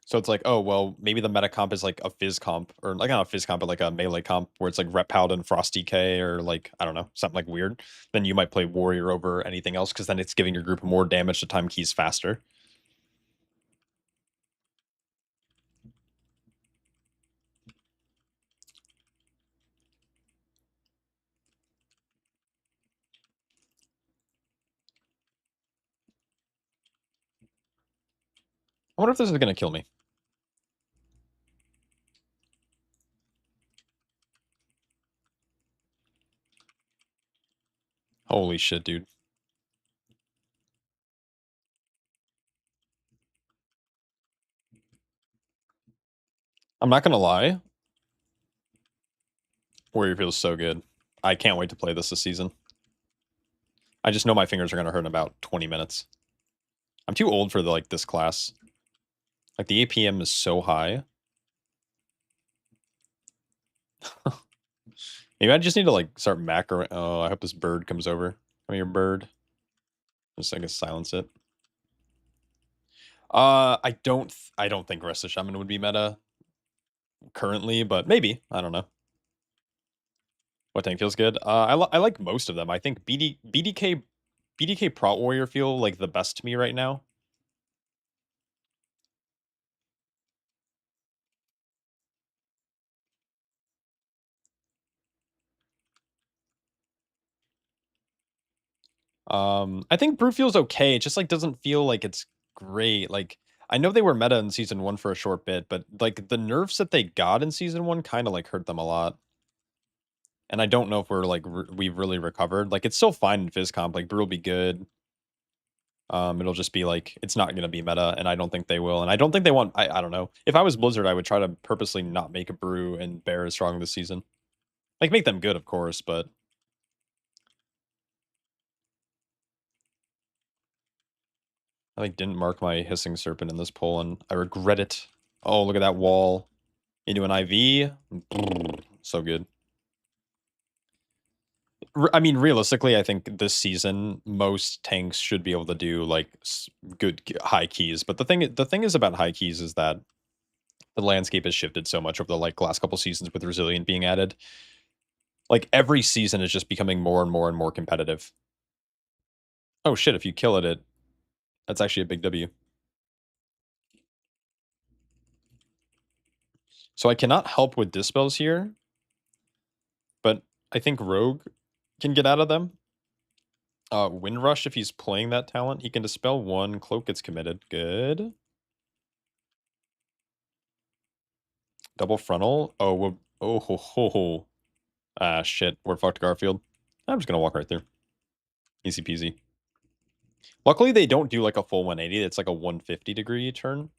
So it's like, oh, well, maybe the meta comp is like a fizz comp, or like not a fizz comp, but like a melee comp where it's like Rep Paladin, Frost DK, or like, I don't know, something like weird. Then you might play Warrior over anything else because then it's giving your group more damage to time keys faster. I wonder if this is going to kill me. Holy shit, dude. I'm not going to lie. Warrior feels so good. I can't wait to play this season. I just know my fingers are going to hurt in about 20 minutes. I'm too old for like this class. Like, the APM is so high. Maybe I just need to, like, start macro. Oh, I hope this bird comes over. Come here, bird. Just, I guess, silence it. I don't think Rest of Shaman would be meta currently, but maybe. I don't know. What tank feels good? I like most of them. I think BDK Prot Warrior feel like the best to me right now. I think Brew feels okay. It just, like, doesn't feel like it's great. Like, I know they were meta in season 1 for a short bit, but, like, the nerfs that they got in season 1 kind of, like, hurt them a lot. And I don't know if we're, like, we've really recovered. Like, it's still fine in Fizz comp. Like, Brew will be good. It'll just be like, it's not going to be meta, and I don't think they will. And I don't think they want, I don't know. If I was Blizzard, I would try to purposely not make a Brew and Bear as strong this season. Like, make them good, of course, but I like didn't mark my Hissing Serpent in this poll, and I regret it. Oh, look at that wall. Into an IV. So good. I mean, realistically, I think this season most tanks should be able to do, like, good high keys. But the thing is about high keys is that the landscape has shifted so much over the, like, last couple seasons with Resilient being added. Like, every season is just becoming more and more and more competitive. Oh shit, if you kill it, that's actually a big W. So I cannot help with dispels here, but I think Rogue can get out of them. Windrush, if he's playing that talent, he can dispel one. Cloak gets committed. Good. Double frontal. Oh, oh ho ho. Ah, shit. We're fucked, Garfield. I'm just gonna walk right through. Easy peasy. Luckily, they don't do, like, a full 180. It's like a 150 degree turn.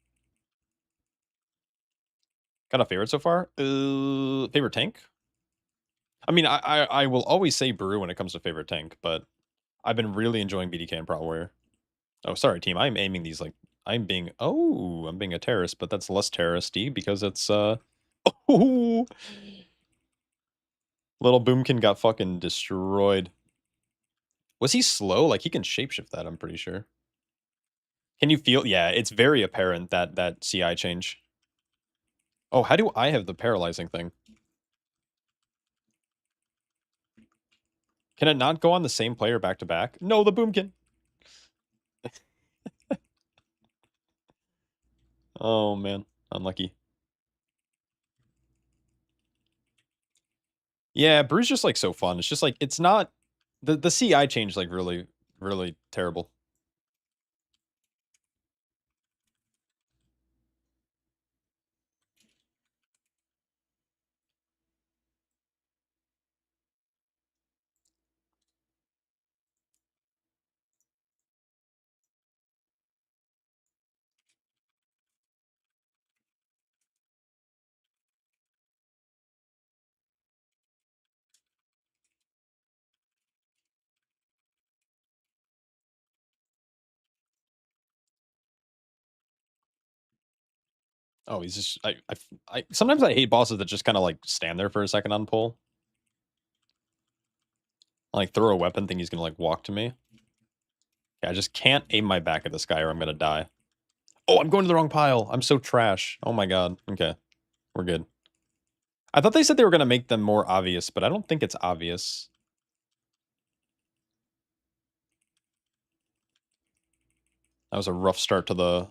Got a favorite so far? Favorite tank? I mean, I will always say Brew when it comes to favorite tank, but I've been really enjoying BDK and Prot Warrior. Oh, sorry, team. I'm aiming these like I'm being I'm being a terrorist, but that's less terroristy because it's oh, little Boomkin got fucking destroyed. Was he slow? Like he can shapeshift that, I'm pretty sure. Can you feel? Yeah, it's very apparent that CI change. Oh, how do I have the paralyzing thing? Can it not go on the same player back to back? No, the Boomkin. Oh man, unlucky. Yeah, Brew's just like so fun. It's just like it's not the CI change like really terrible. Oh, he's just I sometimes I hate bosses that just kind of like stand there for a second on pull. Like throw a weapon, think he's gonna like walk to me. Yeah, I just can't aim my back at this guy or I'm gonna die. Oh, I'm going to the wrong pile. I'm so trash. Oh my god. Okay, we're good. I thought they said they were gonna make them more obvious, but I don't think it's obvious. That was a rough start to the.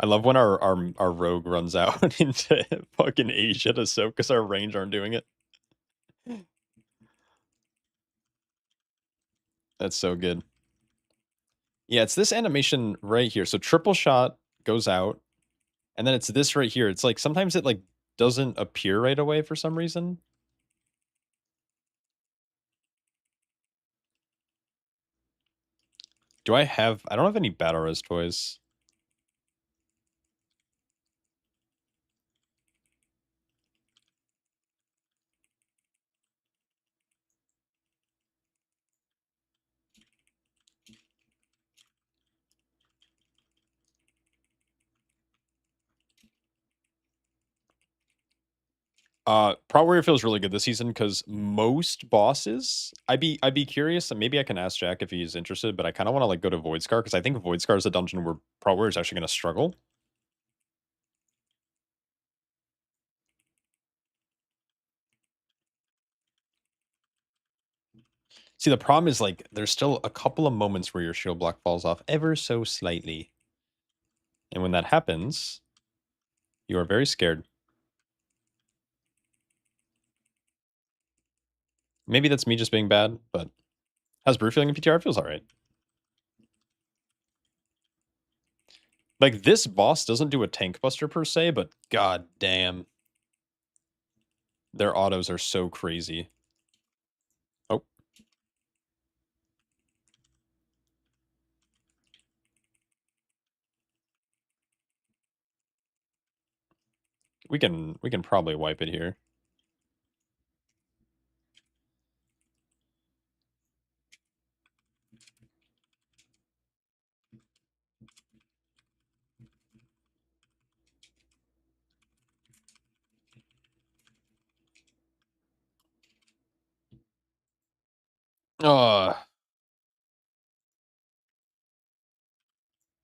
I love when our rogue runs out into fucking Asia to soak because our range aren't doing it. That's so good. Yeah, it's this animation right here. So triple shot goes out, and then it's this right here. It's like sometimes it like doesn't appear right away for some reason. I don't have any battle res toys. Pro Warrior feels really good this season because most bosses, I'd be curious, and maybe I can ask Jack if he's interested, but I kind of want to like go to Voidscar because I think Voidscar is a dungeon where Pro Warrior is actually going to struggle. See, the problem is like there's still a couple of moments where your shield block falls off ever so slightly, and when that happens, you are very scared. Maybe that's me just being bad, but how's Brew feeling in PTR? It feels all right. Like this boss doesn't do a tank buster per se, but god damn, their autos are so crazy. Oh, we can probably wipe it here. Uh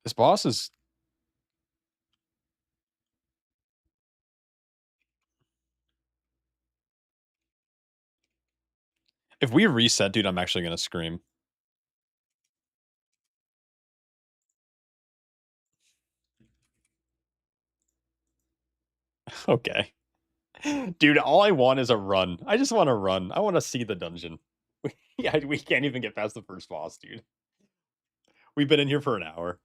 this boss is if we reset, dude, I'm actually gonna scream. Okay. Dude, all I want is a run. I just want to run. I want to see the dungeon. Yeah, we can't even get past the first boss, dude. We've been in here for an hour.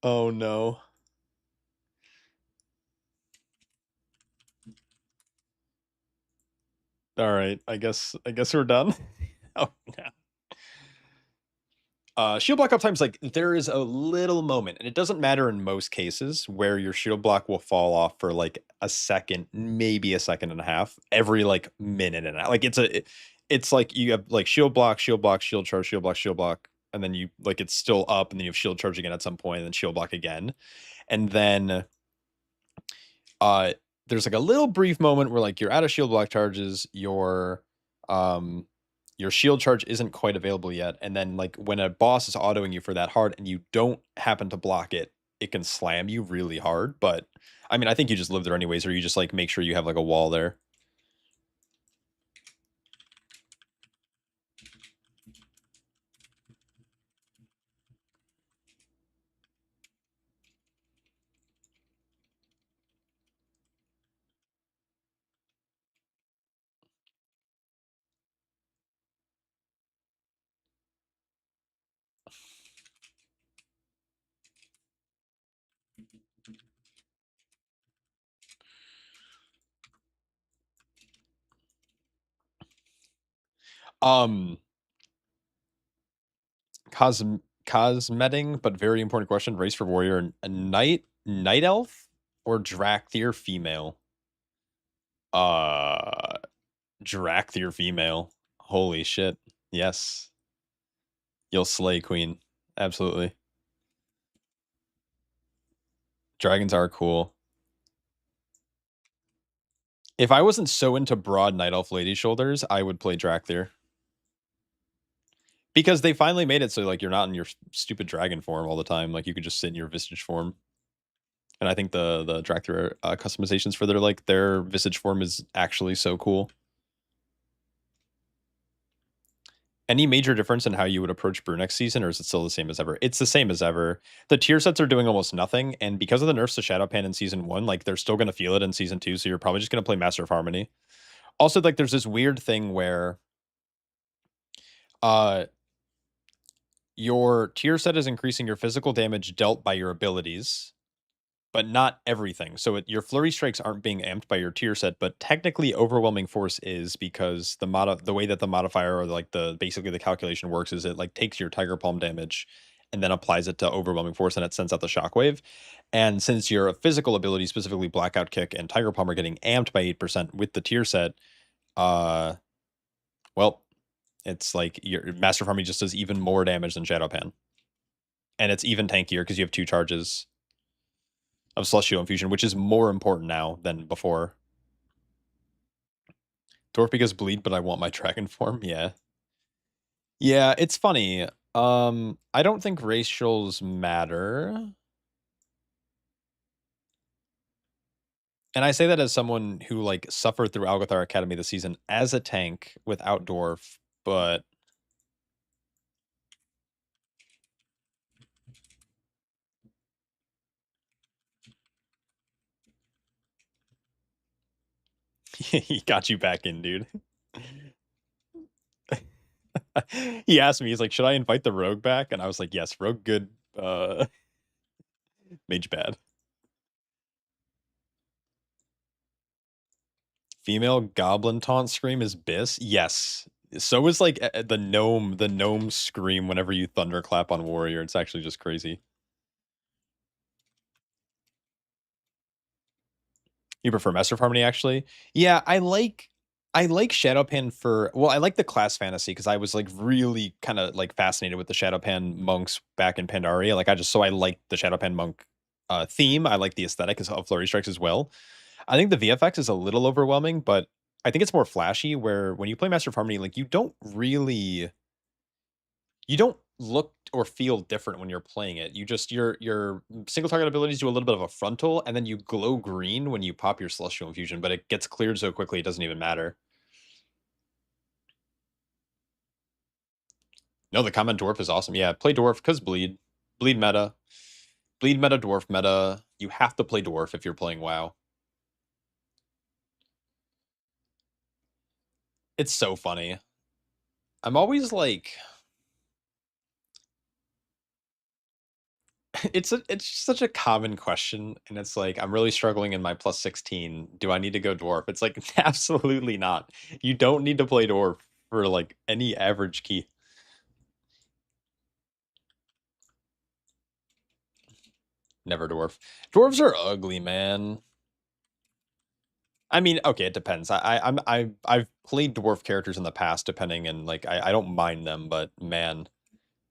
Oh no. All right. I guess we're done. Oh no. Shield block uptime's like there is a little moment, and it doesn't matter in most cases where your shield block will fall off for like a second, maybe a second and a half every like minute and a half. Like it's like you have like shield block, shield charge, shield block, and then you like it's still up, and then you have shield charge again at some point, and then shield block again, and then uh there's like a little brief moment where like you're out of shield block charges, um your shield charge isn't quite available yet, and then like when a boss is autoing you for that hard and you don't happen to block it, it can slam you really hard. But I mean, I think you just live there anyways, or you just like make sure you have like a wall there. um Cosmeting, but very important question. Race for warrior, a night elf or Drakthir female? uh Drakthir female. Holy shit. Yes. You'll slay, queen. Absolutely. Dragons are cool. If I wasn't so into broad Night Elf Lady Shoulders, I would play Drakthir. Because they finally made it so like you're not in your stupid dragon form all the time. Like you could just sit in your Visage form. And I think the Drakthir customizations for their Visage form is actually so cool. Any major difference in how you would approach brew next season, or is it still the same as ever? It's the same as ever. The tier sets are doing almost nothing, and because of the nerfs to Shadowpan in season 1, like they're still gonna feel it in season 2, so you're probably just gonna play Master of Harmony. Also, like there's this weird thing where uh your tier set is increasing your physical damage dealt by your abilities, but not everything. So your flurry strikes aren't being amped by your tier set, but technically overwhelming force is, because the way that the modifier or like basically the calculation works is it like takes your tiger palm damage and then applies it to overwhelming force, and it sends out the shockwave. And since your physical ability, specifically blackout kick and tiger palm, are getting amped by 8% with the tier set, well, it's like your Master of Harmony just does even more damage than Shadowpan. And it's even tankier because you have 2 charges of Celestial Infusion, which is more important now than before. Dwarf because bleed, but I want my dragon form. Yeah. Yeah, it's funny. I don't think racials matter. And I say that as someone who like suffered through Algothar Academy this season as a tank without dwarf, but he got you back in, dude. He asked me, he's like, should I invite the rogue back? And I was like, yes, rogue good, mage bad. Female goblin taunt scream is Biss? Yes. So is like the gnome scream whenever you thunderclap on warrior. It's actually just crazy. You prefer Master of Harmony, actually? Yeah, I like Shadowpan for, well, I like the class fantasy because I was like really kind of like fascinated with the Shadowpan monks back in Pandaria. Like I like the Shadowpan monk theme. I like the aesthetic of Flurry Strikes as well. I think the VFX is a little overwhelming, but I think it's more flashy, where when you play Master of Harmony, like you don't look or feel different when you're playing it. You just your single target abilities do a little bit of a frontal, and then you glow green when you pop your Celestial Infusion, but it gets cleared so quickly it doesn't even matter. No, the comment dwarf is awesome. Yeah, play dwarf because bleed. Bleed meta. Bleed meta, dwarf meta. You have to play dwarf if you're playing WoW. It's so funny. I'm always like, it's such a common question, and it's like, I'm really struggling in my plus 16. Do I need to go dwarf? It's like, absolutely not. You don't need to play dwarf for like any average key. Never dwarf. Dwarves are ugly, man. I mean, okay, it depends. I've played dwarf characters in the past, depending, and like I don't mind them, but man,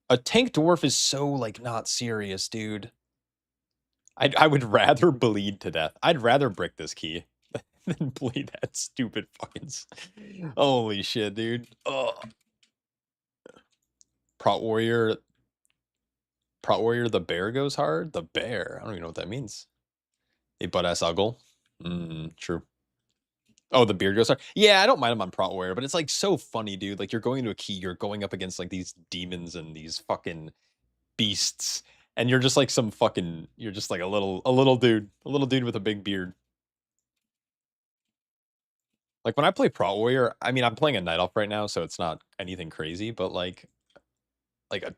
a tank dwarf is so like not serious, dude. I would rather bleed to death. I'd rather brick this key than bleed that stupid fucking. Holy shit, dude. Oh, Prot Warrior. Prot Warrior, the bear goes hard. The bear. I don't even know what that means. A butt ass uggle. True. Oh, the beard goes hard. Yeah, I don't mind him on Prot Warrior, but it's like so funny, dude. Like you're going into a key, you're going up against like these demons and these fucking beasts, and you're just like some fucking. You're just like a little dude with a big beard. Like when I play Prot Warrior, I mean I'm playing a Night Elf right now, so it's not anything crazy, but like a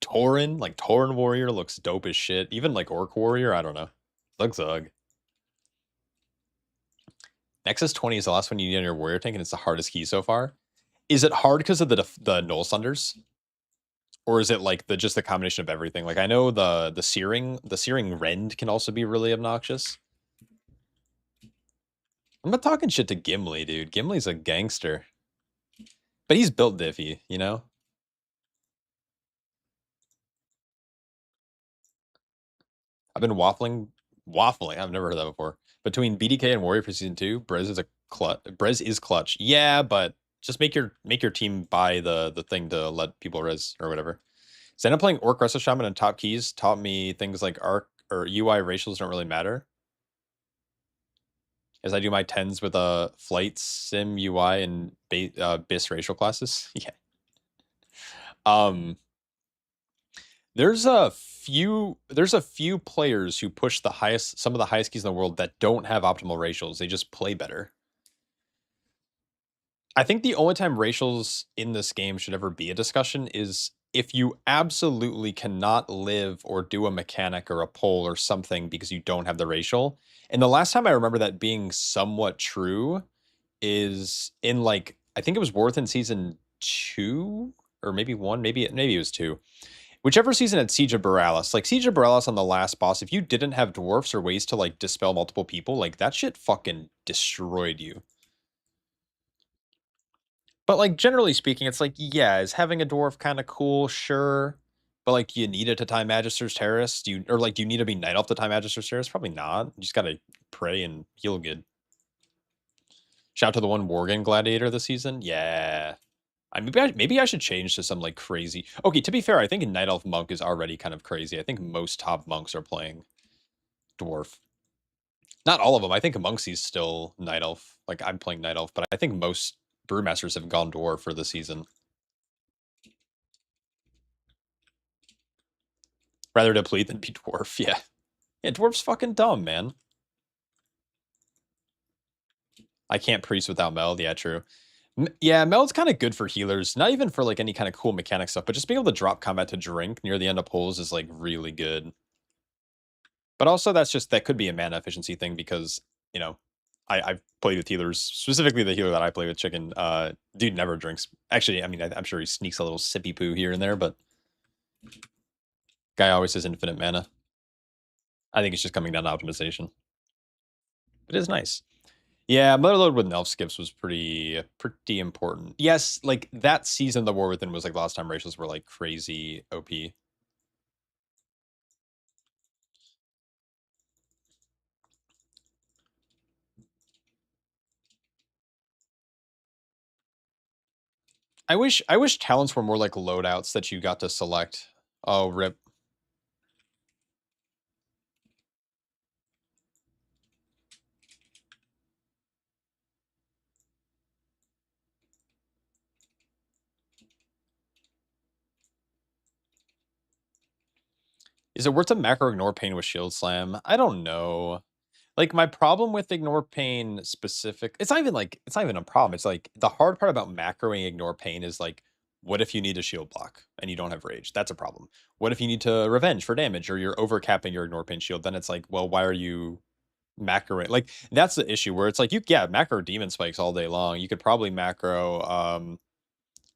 Tauren Warrior looks dope as shit. Even like Orc Warrior, I don't know. Looks ugly. Nexus 20 is the last one you need on your Warrior tank, and it's the hardest key so far. Is it hard because of the Null Sunders? Or is it like just the combination of everything? Like I know the searing rend can also be really obnoxious. I'm not talking shit to Gimli, dude. Gimli's a gangster. But he's built diffy, you know? I've been waffling. I've never heard that before. Between BDK and Warrior for season 2, Brez is a clutch. Brez is clutch. Yeah, but just make your team buy the thing to let people res or whatever. So I ended up playing Orc Wrestle Shaman and Top Keys taught me things like arc or UI ratios don't really matter. As I do my 10s with a flight sim UI and BIS racial classes. Yeah. There's a few players who push some of the highest keys in the world that don't have optimal racials. They just play better. I think the only time racials in this game should ever be a discussion is if you absolutely cannot live or do a mechanic or a pull or something because you don't have the racial. And the last time I remember that being somewhat true is in like I think it was Worth in season 2 or maybe 1, maybe it was 2. Whichever season had Siege of Borealis, like Siege of Borealis on the last boss, if you didn't have dwarfs or ways to like dispel multiple people, like that shit fucking destroyed you. But like generally speaking, it's like, yeah, is having a dwarf kind of cool? Sure. But like, do you need it to time Magister's Terrace? Do you need to be Night Elf to time Magister's Terrace? Probably not. You just gotta pray and heal good. Shout out to the one Worgen Gladiator this season. Yeah. Maybe I should change to some like crazy. Okay, to be fair, I think Night Elf Monk is already kind of crazy. I think most top monks are playing dwarf. Not all of them. I think Monksy's still Night Elf. Like I'm playing Night Elf, but I think most brewmasters have gone dwarf for the season. Rather deplete than be dwarf. Yeah. Yeah, dwarf's fucking dumb, man. I can't priest without meld. Yeah, true. Yeah, meld's kind of good for healers. Not even for like any kind of cool mechanic stuff, but just being able to drop combat to drink near the end of pulls is like really good. But also that could be a mana efficiency thing because, you know, I've played with healers, specifically the healer that I play with, Chicken. Dude never drinks. Actually, I mean, I'm sure he sneaks a little sippy poo here and there, but guy always has infinite mana. I think it's just coming down to optimization. It is nice. Yeah, Motherload with Nelf skips was pretty important. Yes, like that season, the War Within was like last time ratios were like crazy OP. I wish talents were more like loadouts that you got to select. Oh, rip. Is it worth a macro ignore pain with shield slam? I don't know. Like my problem with ignore pain specific, it's not even a problem. It's like the hard part about macroing ignore pain is like, what if you need a shield block and you don't have rage? That's a problem. What if you need to revenge for damage or you're overcapping your ignore pain shield? Then it's like, well, why are you macroing? Like that's the issue where it's like macro demon spikes all day long. You could probably macro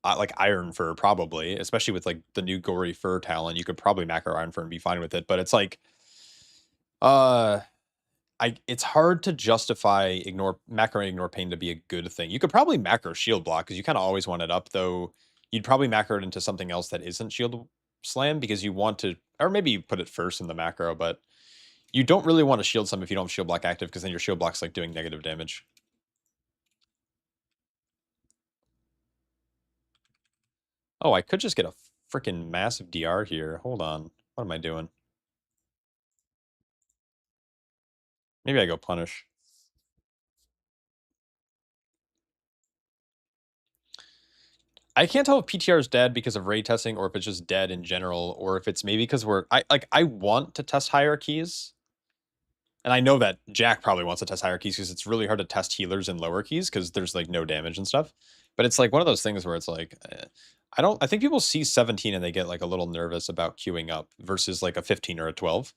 like Iron Fur probably, especially with like the new gory fur talent. You could probably macro Iron Fur and be fine with it. But it's like It's hard to justify macro ignore pain to be a good thing. You could probably macro shield block because you kind of always want it up, though you'd probably macro it into something else that isn't shield slam because you want to, or maybe you put it first in the macro, but you don't really want to shield slam if you don't have shield block active because then your shield block's like doing negative damage. Oh, I could just get a freaking massive DR here. Hold on. What am I doing? Maybe I go punish. I can't tell if PTR is dead because of raid testing or if it's just dead in general, or if it's maybe because I want to test hierarchies. And I know that Jack probably wants to test hierarchies because it's really hard to test healers in lower keys because there's like no damage and stuff. But it's like one of those things where it's like, I think people see 17 and they get like a little nervous about queuing up versus like a 15 or a 12.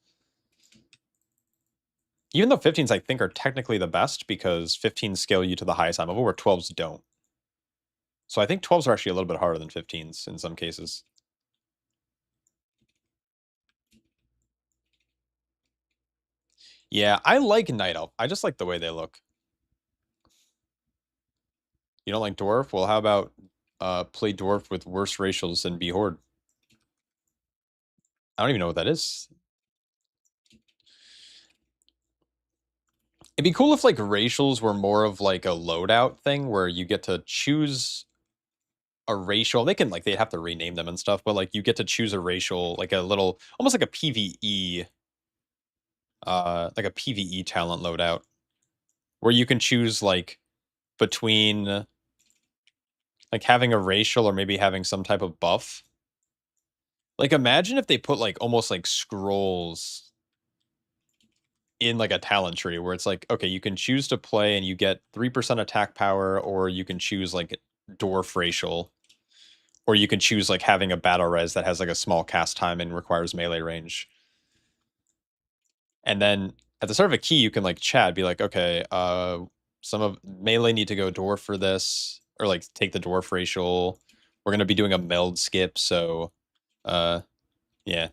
Even though 15s I think are technically the best because 15s scale you to the highest time level where 12s don't. So I think 12s are actually a little bit harder than 15s in some cases. Yeah, I like Night Elf. I just like the way they look. You don't like Dwarf? Well, how about play Dwarf with worse racials and be Horde? I don't even know what that is. It'd be cool if like racials were more of like a loadout thing where you get to choose a racial. They can like they'd have to rename them and stuff, but like you get to choose a racial, like a little almost like a PvE like a PvE talent loadout where you can choose like between like having a racial or maybe having some type of buff. Like imagine if they put like almost like scrolls in like a talent tree where it's like, okay, you can choose to play and you get 3% attack power, or you can choose like dwarf racial, or you can choose like having a battle res that has like a small cast time and requires melee range. And then at the start of a key, you can like chat, be like, okay, some of melee need to go dwarf for this, or like take the dwarf racial. We're gonna be doing a meld skip, so yeah.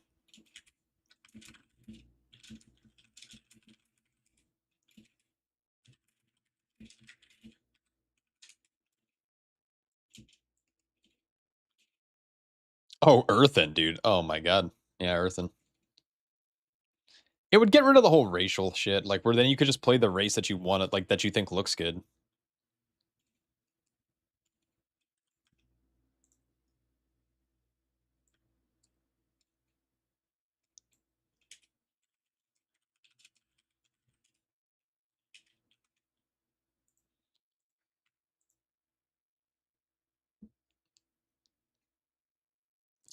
Oh, Earthen, dude. Oh my god. Yeah, Earthen. It would get rid of the whole racial shit, like where then you could just play the race that you want, like that you think looks good.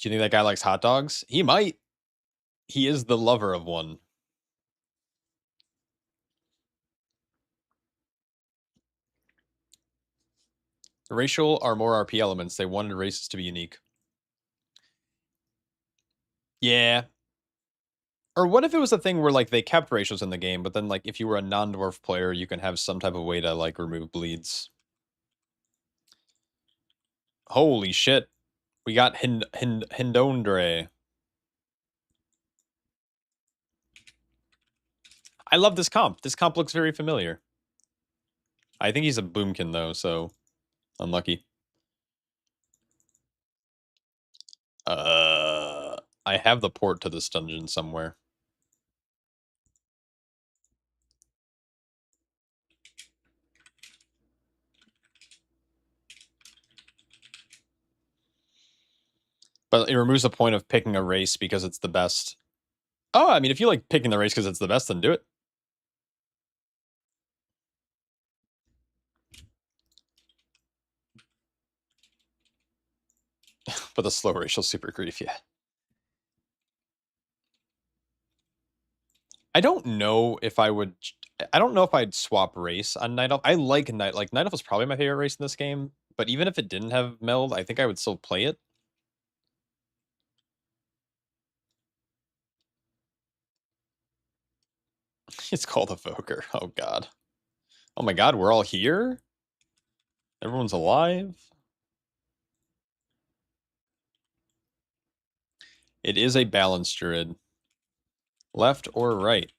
Do you think that guy likes hot dogs? He might. He is the lover of one. Racial are more RP elements. They wanted races to be unique. Yeah. Or what if it was a thing where like they kept racials in the game, but then like if you were a non-dwarf player, you can have some type of way to like remove bleeds. Holy shit. We got Hindondre. I love this comp. This comp looks very familiar. I think he's a boomkin though, so unlucky. I have the port to this dungeon somewhere. But it removes the point of picking a race because it's the best. Oh, I mean, if you like picking the race because it's the best, then do it. But the slow racial super grief, yeah. I don't know if I would. I don't know if I'd swap race on Night Elf. I like Night. Like Night Elf is probably my favorite race in this game. But even if it didn't have meld, I think I would still play it. It's called Evoker. Oh god. Oh my god, we're all here. Everyone's alive. It is a balanced druid. Left or right?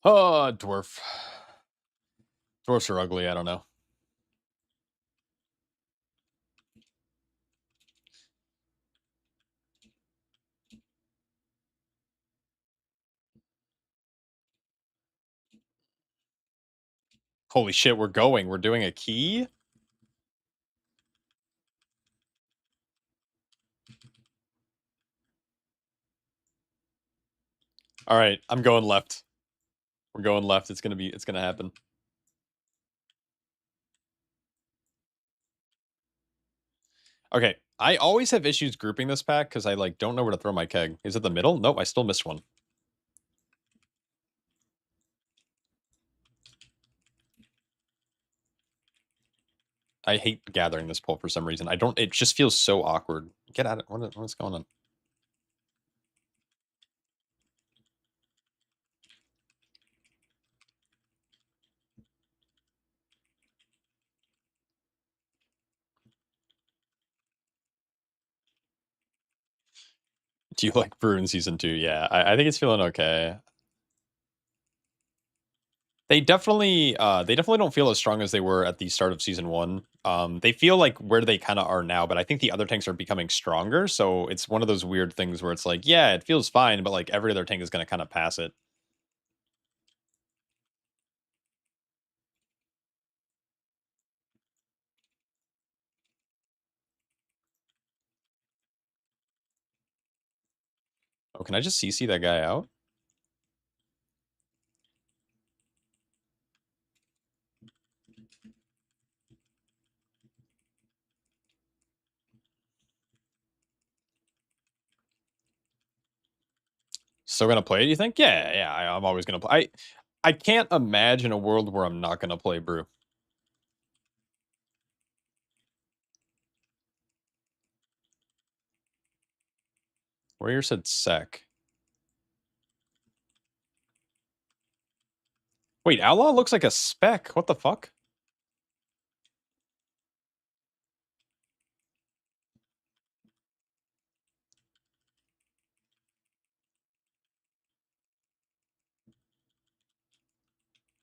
Oh, dwarf. Dwarfs are ugly, I don't know. Holy shit, we're going. We're doing a key? Alright, I'm going left. We're going left. It's gonna happen. Okay, I always have issues grouping this pack because I like don't know where to throw my keg. Is it the middle? Nope, I still missed one. I hate gathering this pull for some reason. I don't. It just feels so awkward. Get out of what's going on? Do you like Brew in Season 2? Yeah, I think it's feeling okay. They definitely don't feel as strong as they were at the start of Season 1. They feel like where they kind of are now, but I think the other tanks are becoming stronger, so it's one of those weird things where it's like, yeah, it feels fine, but like every other tank is going to kind of pass it. Oh, can I just CC that guy out? Still gonna play it, you think? Yeah, yeah, I'm always gonna play. I can't imagine a world where I'm not gonna play Brew. Warrior said sec. Wait, Outlaw looks like a spec. What the fuck?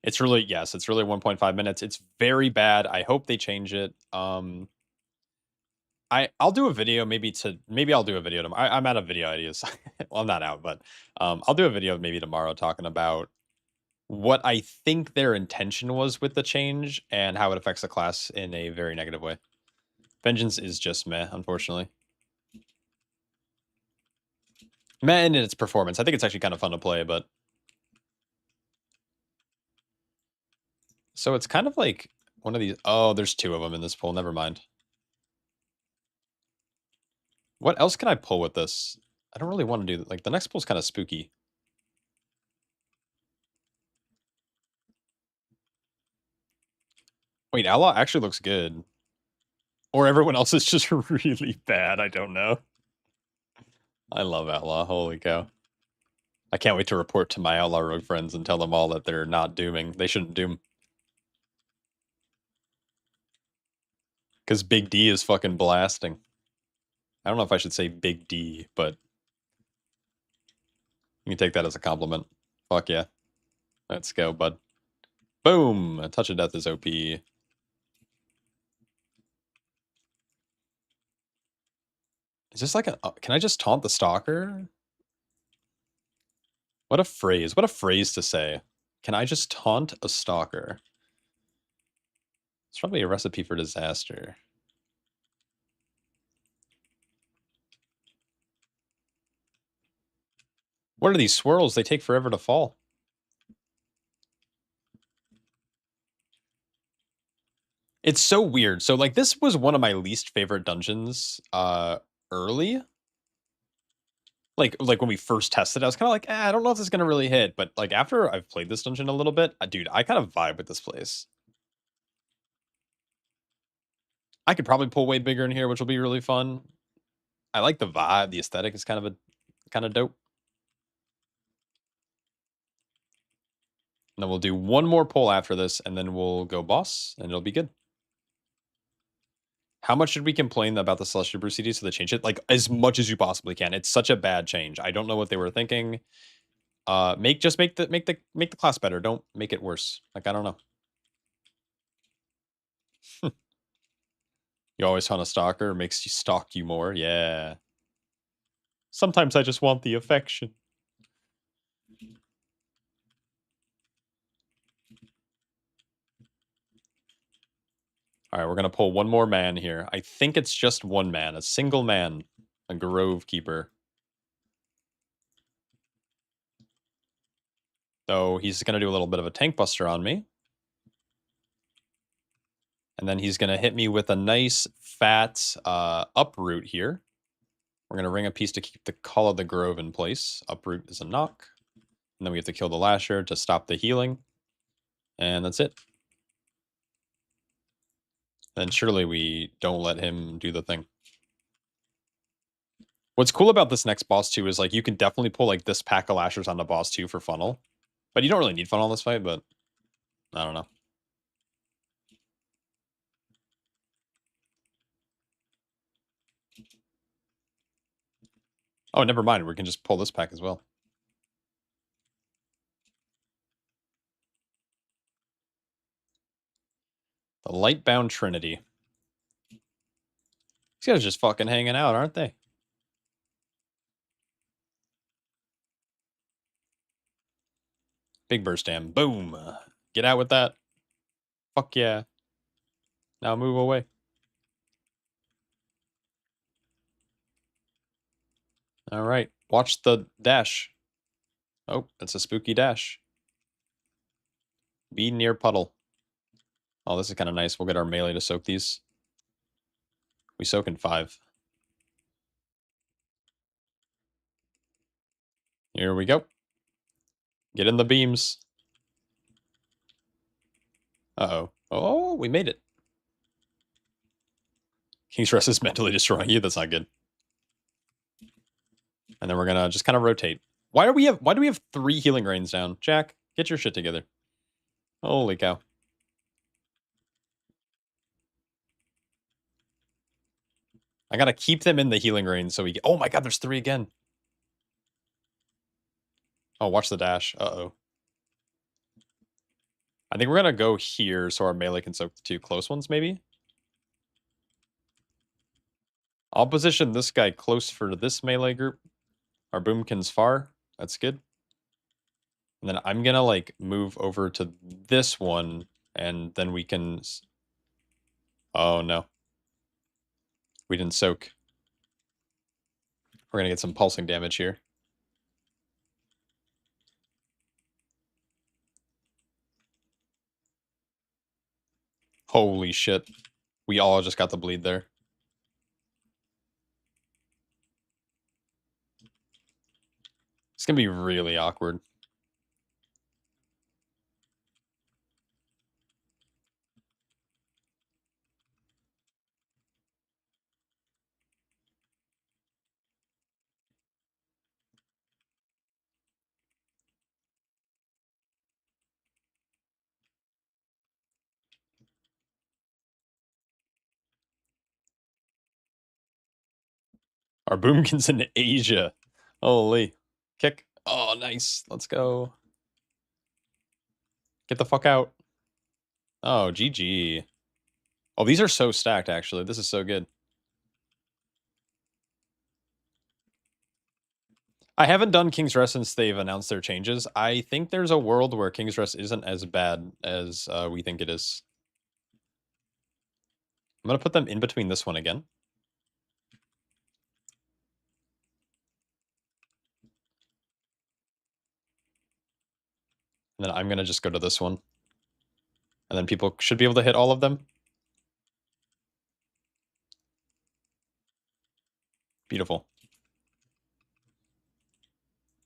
It's really, yes, it's really 1.5 minutes. It's very bad. I hope they change it. I'll do a video maybe I'll do a video tomorrow. I'm out of video ideas. Well, I'm not out, but I'll do a video maybe tomorrow talking about what I think their intention was with the change and how it affects the class in a very negative way. Vengeance is just meh, unfortunately. Meh in its performance. I think it's actually kind of fun to play, but so it's kind of like one of these. Oh, there's two of them in this pool. Never mind. What else can I pull with this? I don't really want to do like the next pool's kind of spooky. Wait, Outlaw actually looks good. Or everyone else is just really bad. I don't know. I love Outlaw. Holy cow. I can't wait to report to my Outlaw Rogue friends and tell them all that they're not dooming. They shouldn't doom. Because Big D is fucking blasting. I don't know if I should say Big D, but you can take that as a compliment. Fuck yeah. Let's go, bud. Boom! A Touch of Death is OP. Is this like a... can I just taunt the Stalker? What a phrase. What a phrase to say. Can I just taunt a Stalker? It's probably a recipe for disaster. What are these swirls? They take forever to fall. It's so weird. So, like, this was one of my least favorite dungeons early. Like when we first tested, I was kind of like, I don't know if this is gonna really hit. But like after I've played this dungeon a little bit, dude, I kind of vibe with this place. I could probably pull way bigger in here, which will be really fun. I like the vibe. The aesthetic is kind of dope. And then we'll do one more pull after this, and then we'll go boss, and it'll be good. How much should we complain about the Celestial Brew CD so they change it? Like, as much as you possibly can. It's such a bad change. I don't know what they were thinking. Just make the class better. Don't make it worse. Like, I don't know. You always hunt a stalker, makes you stalk you more. Yeah. Sometimes I just want the affection. All right, we're gonna pull one more man here. I think it's just one man, a single man, a Grove Keeper. So he's gonna do a little bit of a tank buster on me. And then he's gonna hit me with a nice fat uproot here. We're gonna ring a piece to keep the Call of the Grove in place. Uproot is a knock. And then we have to kill the Lasher to stop the healing. And that's it. Then surely we don't let him do the thing. What's cool about this next boss too is like you can definitely pull like this pack of Lashers on the boss too for funnel. But you don't really need funnel in this fight, but I don't know. Oh, never mind. We can just pull this pack as well. The Lightbound Trinity. These guys are just fucking hanging out, aren't they? Big burst dam. Boom. Get out with that. Fuck yeah. Now move away. All right. Watch the dash. Oh, it's a spooky dash. Be near puddle. Oh, this is kind of nice. We'll get our melee to soak these. We soak in 5. Here we go. Get in the beams. Uh-oh. Oh, we made it. King's Rest is mentally destroying you. That's not good. And then we're gonna just kind of rotate. Why do we have 3 healing rains down? Jack, get your shit together. Holy cow. I gotta keep them in the healing range so we get... Oh my god, there's 3 again. Oh, watch the dash. Uh-oh. I think we're gonna go here so our melee can soak the 2 close ones, maybe? I'll position this guy close for this melee group. Our boomkin's far. That's good. And then I'm gonna, like, move over to this one, and then we can... Oh, no. We didn't soak. We're gonna get some pulsing damage here. Holy shit. We all just got the bleed there. It's gonna be really awkward. Our boomkin's in Asia. Holy. Kick. Oh, nice. Let's go. Get the fuck out. Oh, GG. Oh, these are so stacked, actually. This is so good. I haven't done King's Rest since they've announced their changes. I think there's a world where King's Rest isn't as bad as we think it is. I'm going to put them in between this one again. And then I'm going to just go to this one. And then people should be able to hit all of them. Beautiful.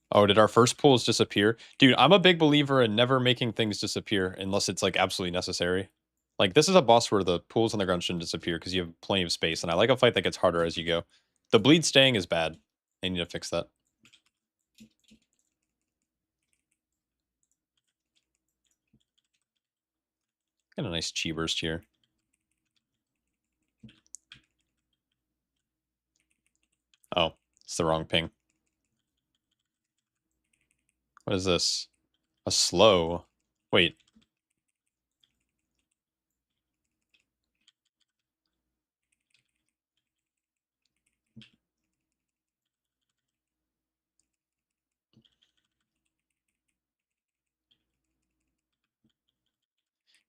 Oh, did our first pools disappear? Dude, I'm a big believer in never making things disappear unless it's, like, absolutely necessary. Like, this is a boss where the pools on the ground shouldn't disappear because you have plenty of space, and I like a fight that gets harder as you go. The bleed staying is bad. They need to fix that. Got a nice chi burst here. Oh, it's the wrong ping. What is this? A slow. Wait.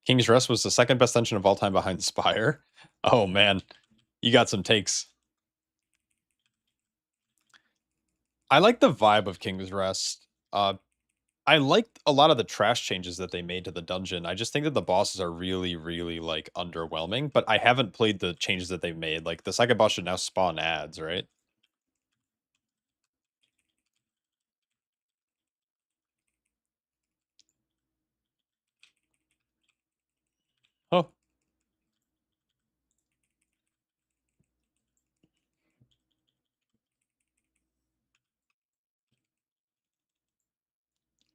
King's Rest was the second best dungeon of all time behind Spire. Oh man, you got some takes. I like the vibe of King's Rest. I liked a lot of the trash changes that they made to the dungeon. I just think that the bosses are really, really like underwhelming. But I haven't played the changes that they've made. Like the second boss should now spawn ads, right? Oh,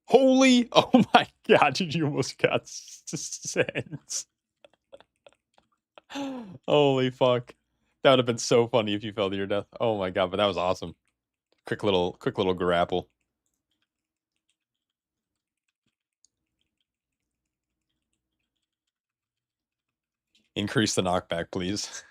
holy! Oh my god! Did you almost got sent? Holy fuck! That would have been so funny if you fell to your death. Oh my god! But that was awesome. Quick little grapple. Increase the knockback, please.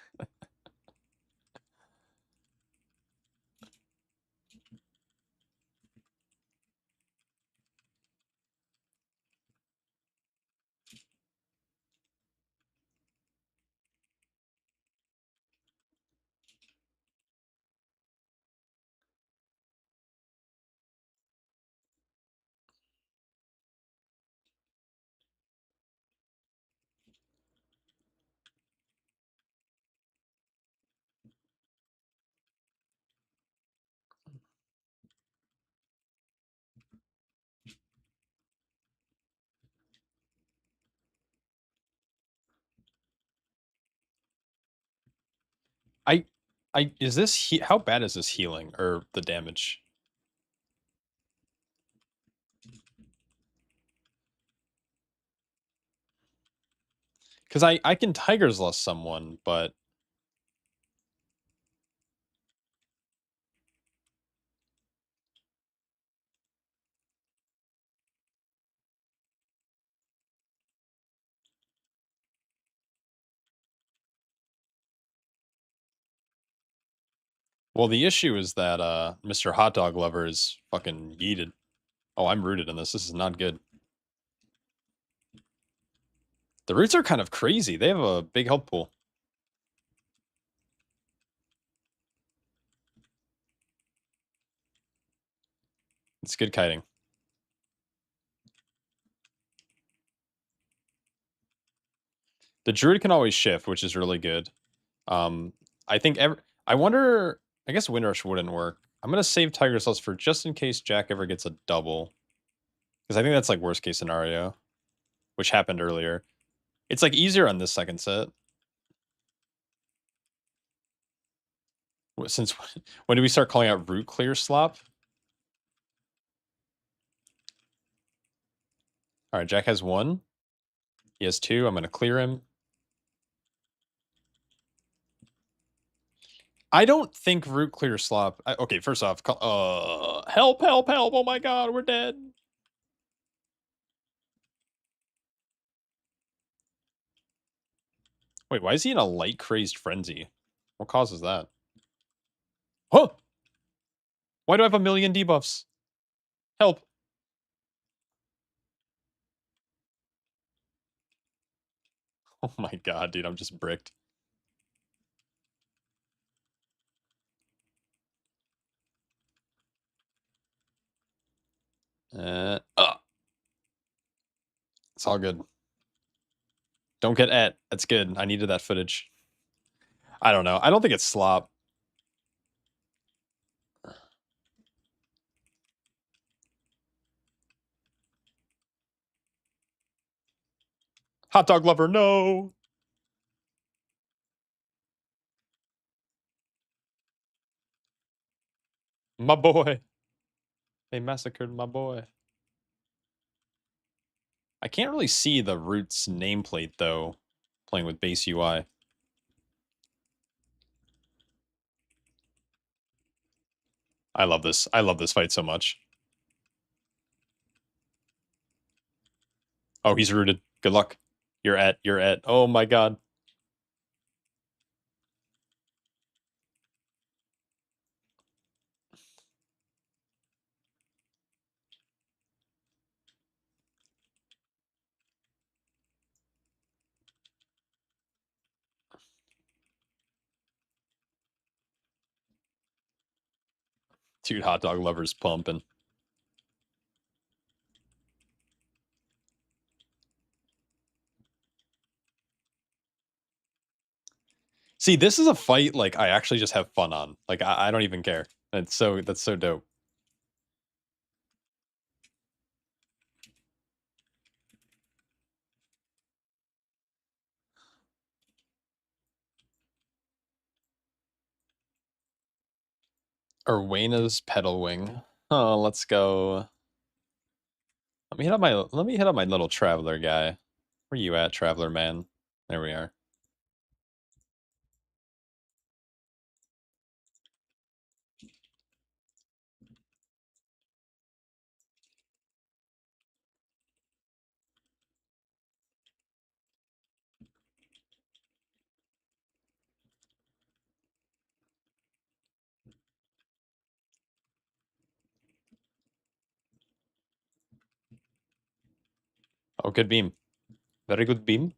I, is this how bad is this healing or the damage? Because I can Tiger's Lust someone, but well, the issue is that Mr. Hot Dog Lover is fucking yeeted. Oh, I'm rooted in this. This is not good. The roots are kind of crazy. They have a big help pool. It's good kiting. The druid can always shift, which is really good. I think I wonder. I guess Windrush wouldn't work. I'm gonna save Tiger's Lust for just in case Jack ever gets a double, because I think that's like worst case scenario, which happened earlier. It's like easier on this second set. Since when did we start calling out root clear slop? All right, Jack has one. He has two. I'm gonna clear him. I don't think root clear slop. Okay, first off, help, help, help! Oh my god, we're dead. Wait, why is he in a light crazed frenzy? What causes that? Huh? Why do I have a million debuffs? Help! Oh my god, dude, I'm just bricked. It's all good. Don't get at. That's good. I needed that footage. I don't know. I don't think it's slop. Hot dog lover, no! My boy. They massacred my boy. I can't really see the Roots nameplate, though, playing with base UI. I love this. I love this fight so much. Oh, he's rooted. Good luck. You're at. Oh my god. Dude, hot dog lovers pumping. See, this is a fight like I actually just have fun on. Like I don't even care. That's so dope. Erwena's pedal wing. Oh, let's go. Let me hit up my little traveler guy. Where you at, traveler man? There we are. Oh, good beam. Very good beam.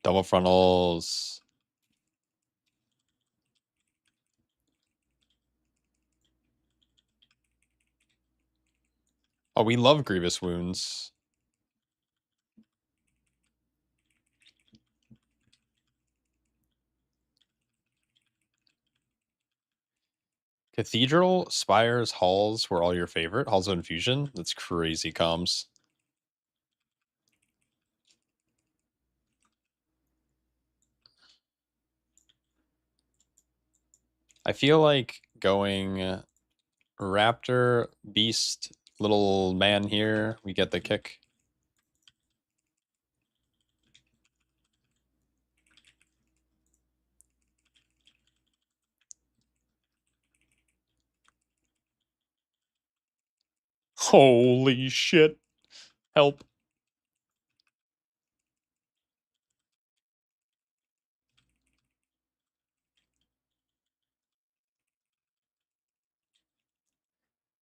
Double frontals. Oh, we love grievous wounds. Cathedral, spires, halls were all your favorite. Halls of Infusion? That's crazy comms. I feel like going Raptor, Beast, little man here. We get the kick. Holy shit. Help.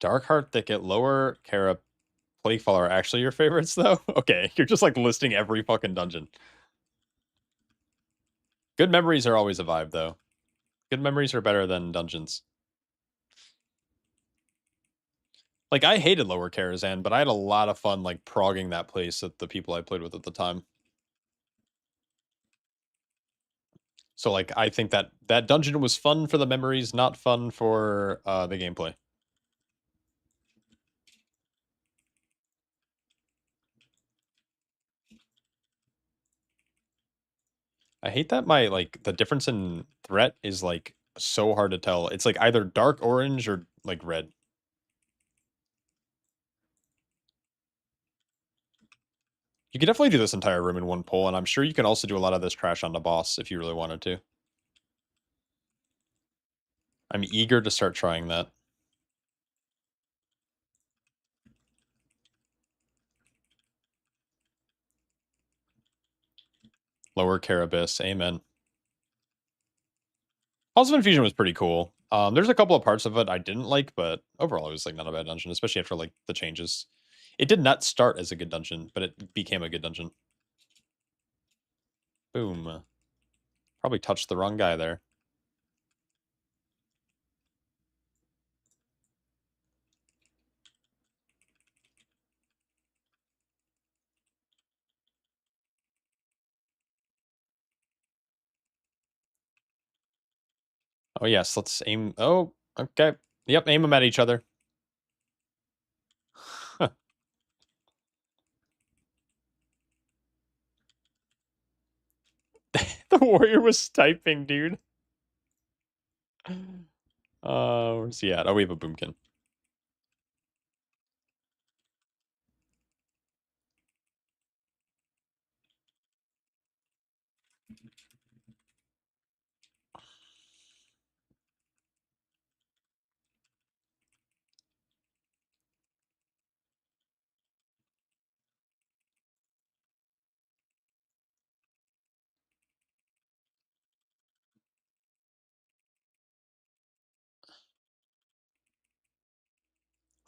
Darkheart Thicket, Lower Kara, Plaguefall are actually your favorites, though? Okay, you're just like listing every fucking dungeon. Good memories are always a vibe, though. Good memories are better than dungeons. Like, I hated Lower Karazhan, but I had a lot of fun, like, progging that place at the people I played with at the time. So, like, I think that that dungeon was fun for the memories, not fun for the gameplay. I hate that like, the difference in threat is, like, so hard to tell. It's, like, either dark orange or, like, red. You could definitely do this entire room in one pull, and I'm sure you can also do a lot of this trash on the boss if you really wanted to. I'm eager to start trying that. Lower Carabas, amen. Halls of Infusion was pretty cool. There's a couple of parts of it I didn't like, but overall it was like not a bad dungeon, especially after like the changes. It did not start as a good dungeon, but it became a good dungeon. Boom. Probably touched the wrong guy there. Oh yes, let's aim. Oh, okay. Yep, aim them at each other. The warrior was typing, dude. Where's he at? Oh, we have a boomkin.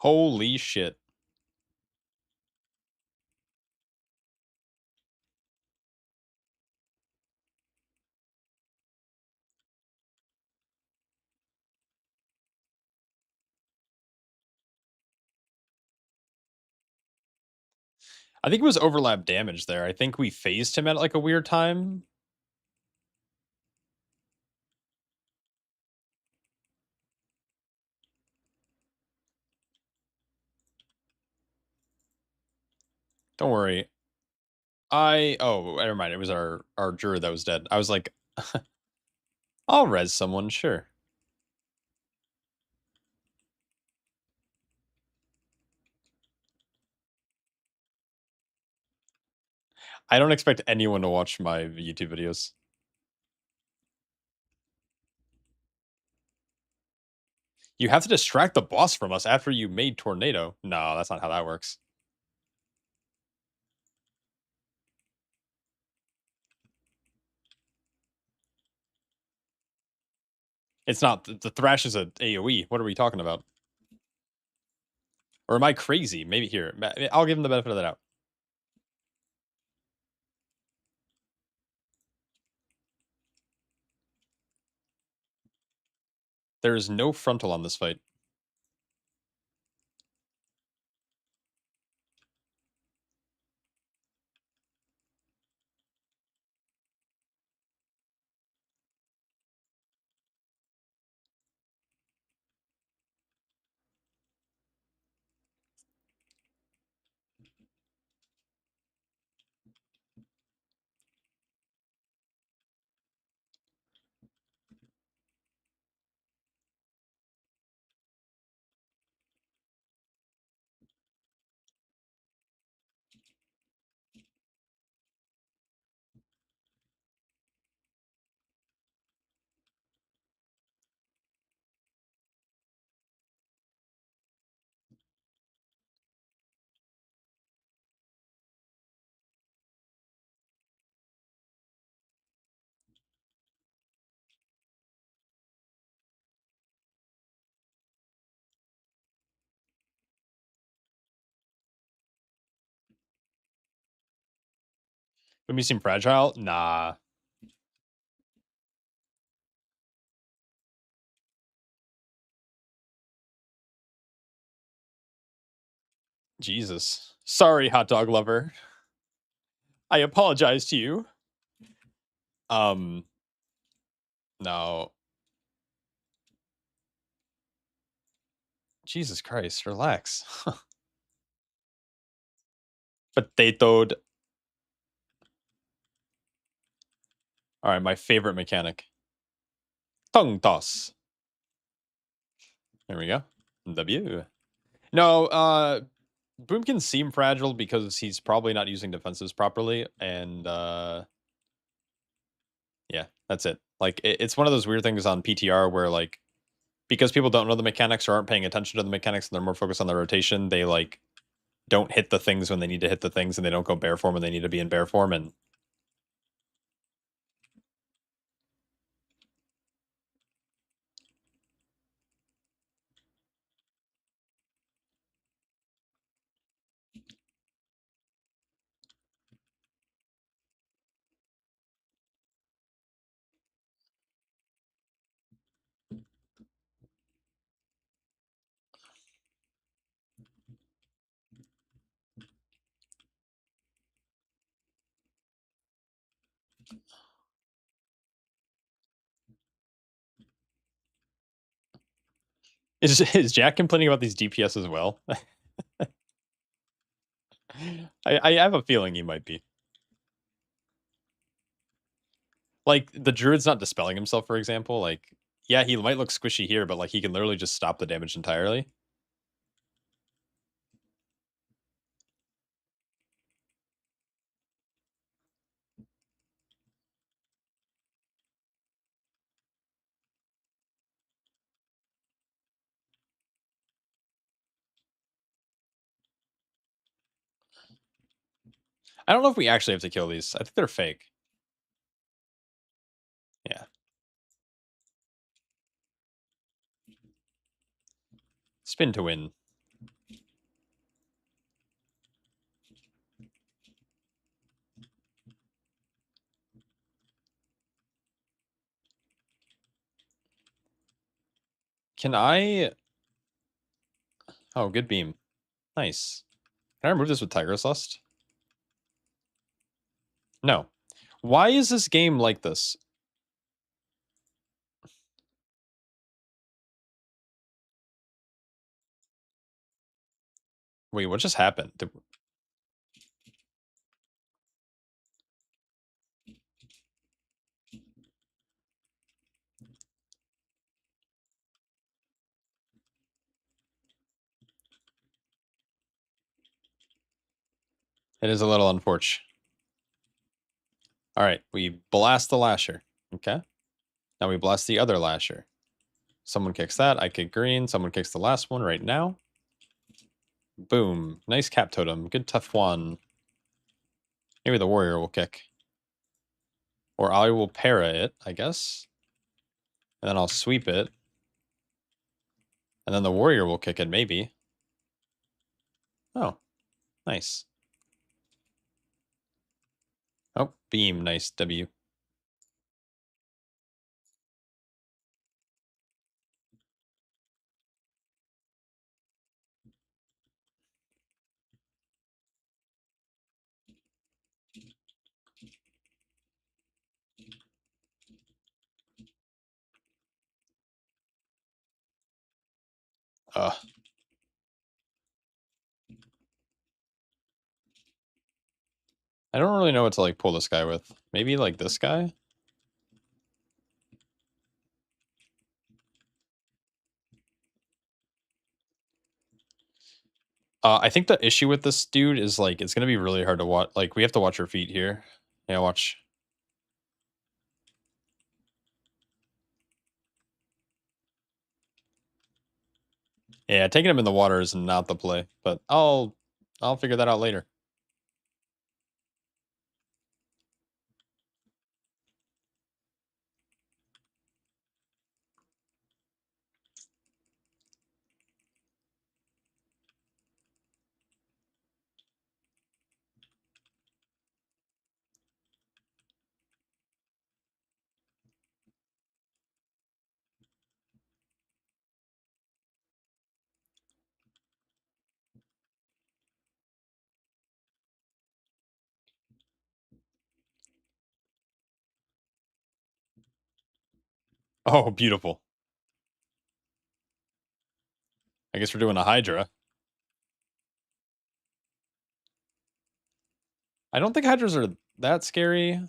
Holy shit. I think it was overlap damage there. I think we phased him at like a weird time. Don't worry. Oh, never mind. It was our druid that was dead. I was like, I'll res someone, sure. I don't expect anyone to watch my YouTube videos. You have to distract the boss from us after you made tornado. No, that's not how that works. It's not. The Thrash is a AoE. What are we talking about? Or am I crazy? Maybe here. I'll give him the benefit of the doubt. There is no frontal on this fight. Would me seem fragile? Nah. Jesus. Sorry, hot dog lover. I apologize to you. No. Jesus Christ, relax. Potatoed. All right, my favorite mechanic. Tongue toss. There we go. W. No, Boom can seem fragile because he's probably not using defensives properly, and yeah, that's it. Like it's one of those weird things on PTR where like because people don't know the mechanics or aren't paying attention to the mechanics and they're more focused on the rotation, they like don't hit the things when they need to hit the things, and they don't go bear form when they need to be in bear form, and is Jack complaining about these DPS as well? I have a feeling he might be. Like the druid's not dispelling himself, for example. Like, yeah, he might look squishy here, but like he can literally just stop the damage entirely. I don't know if we actually have to kill these. I think they're fake. Yeah. Spin to win. Can I... Oh, good beam. Nice. Can I remove this with Tiger's Lust? No. Why is this game like this? Wait, what just happened? It is a little unfortunate. All right, we blast the Lasher. Okay. Now we blast the other Lasher. Someone kicks that. I kick green. Someone kicks the last one right now. Boom. Nice cap totem. Good tough one. Maybe the warrior will kick. Or I will para it, I guess. And then I'll sweep it. And then the warrior will kick it, maybe. Oh, nice. Oh, beam. Nice. W. I don't really know what to like pull this guy with. Maybe like this guy? I think the issue with this dude is like it's gonna be really hard to watch. Like we have to watch our feet here. Yeah, watch. Yeah, taking him in the water is not the play, but I'll figure that out later. Oh, beautiful. I guess we're doing a Hydra. I don't think Hydras are that scary,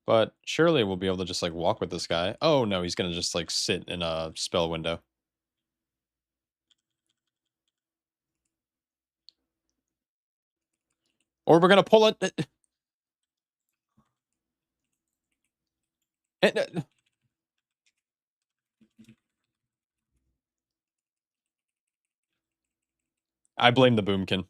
but surely we'll be able to just like walk with this guy. Oh no, he's gonna just like sit in a spell window. Or we're gonna pull it. I blame the boomkin.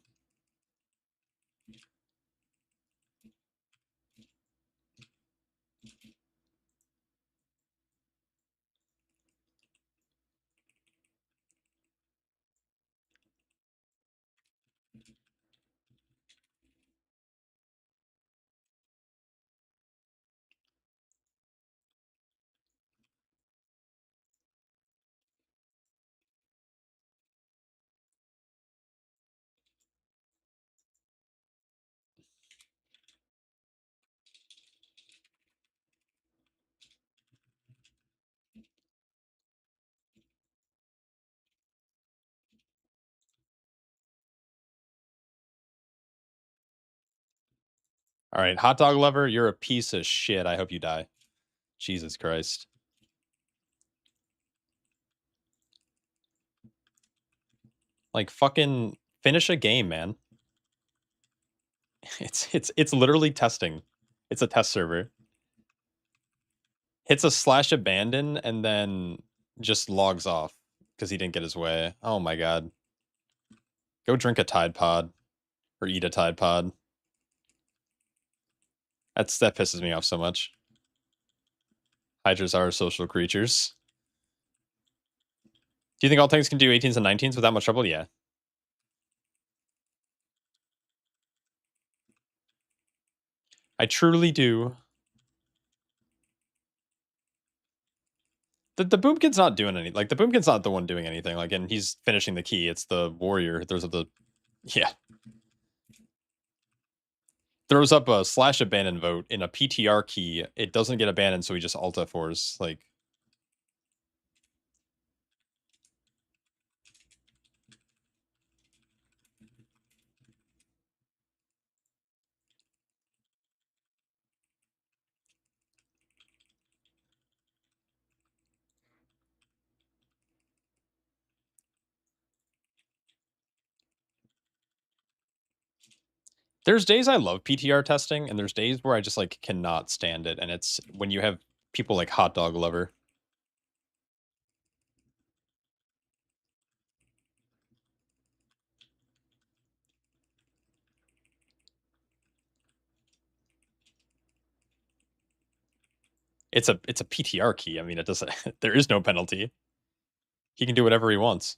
All right, hot dog lover, you're a piece of shit. I hope you die. Jesus Christ. Like fucking finish a game, man. It's literally testing. It's a test server. Hits a slash abandon and then just logs off because he didn't get his way. Oh my god. Go drink a Tide Pod or eat a Tide Pod. That pisses me off so much. Hydras are social creatures. Do you think all tanks can do 18s and 19s without much trouble? Yeah. I truly do. The Boomkin's not doing anything. Like, the Boomkin's not the one doing anything. Like, and he's finishing the key. It's the warrior. There's the... Yeah. Throws up a slash abandon vote in a PTR key. It doesn't get abandoned, so he just Alt F4s. Like... There's days I love PTR testing, and there's days where I just, like, cannot stand it, and it's when you have people like Hot Dog Lover. It's a PTR key. I mean, it doesn't... There is no penalty. He can do whatever he wants.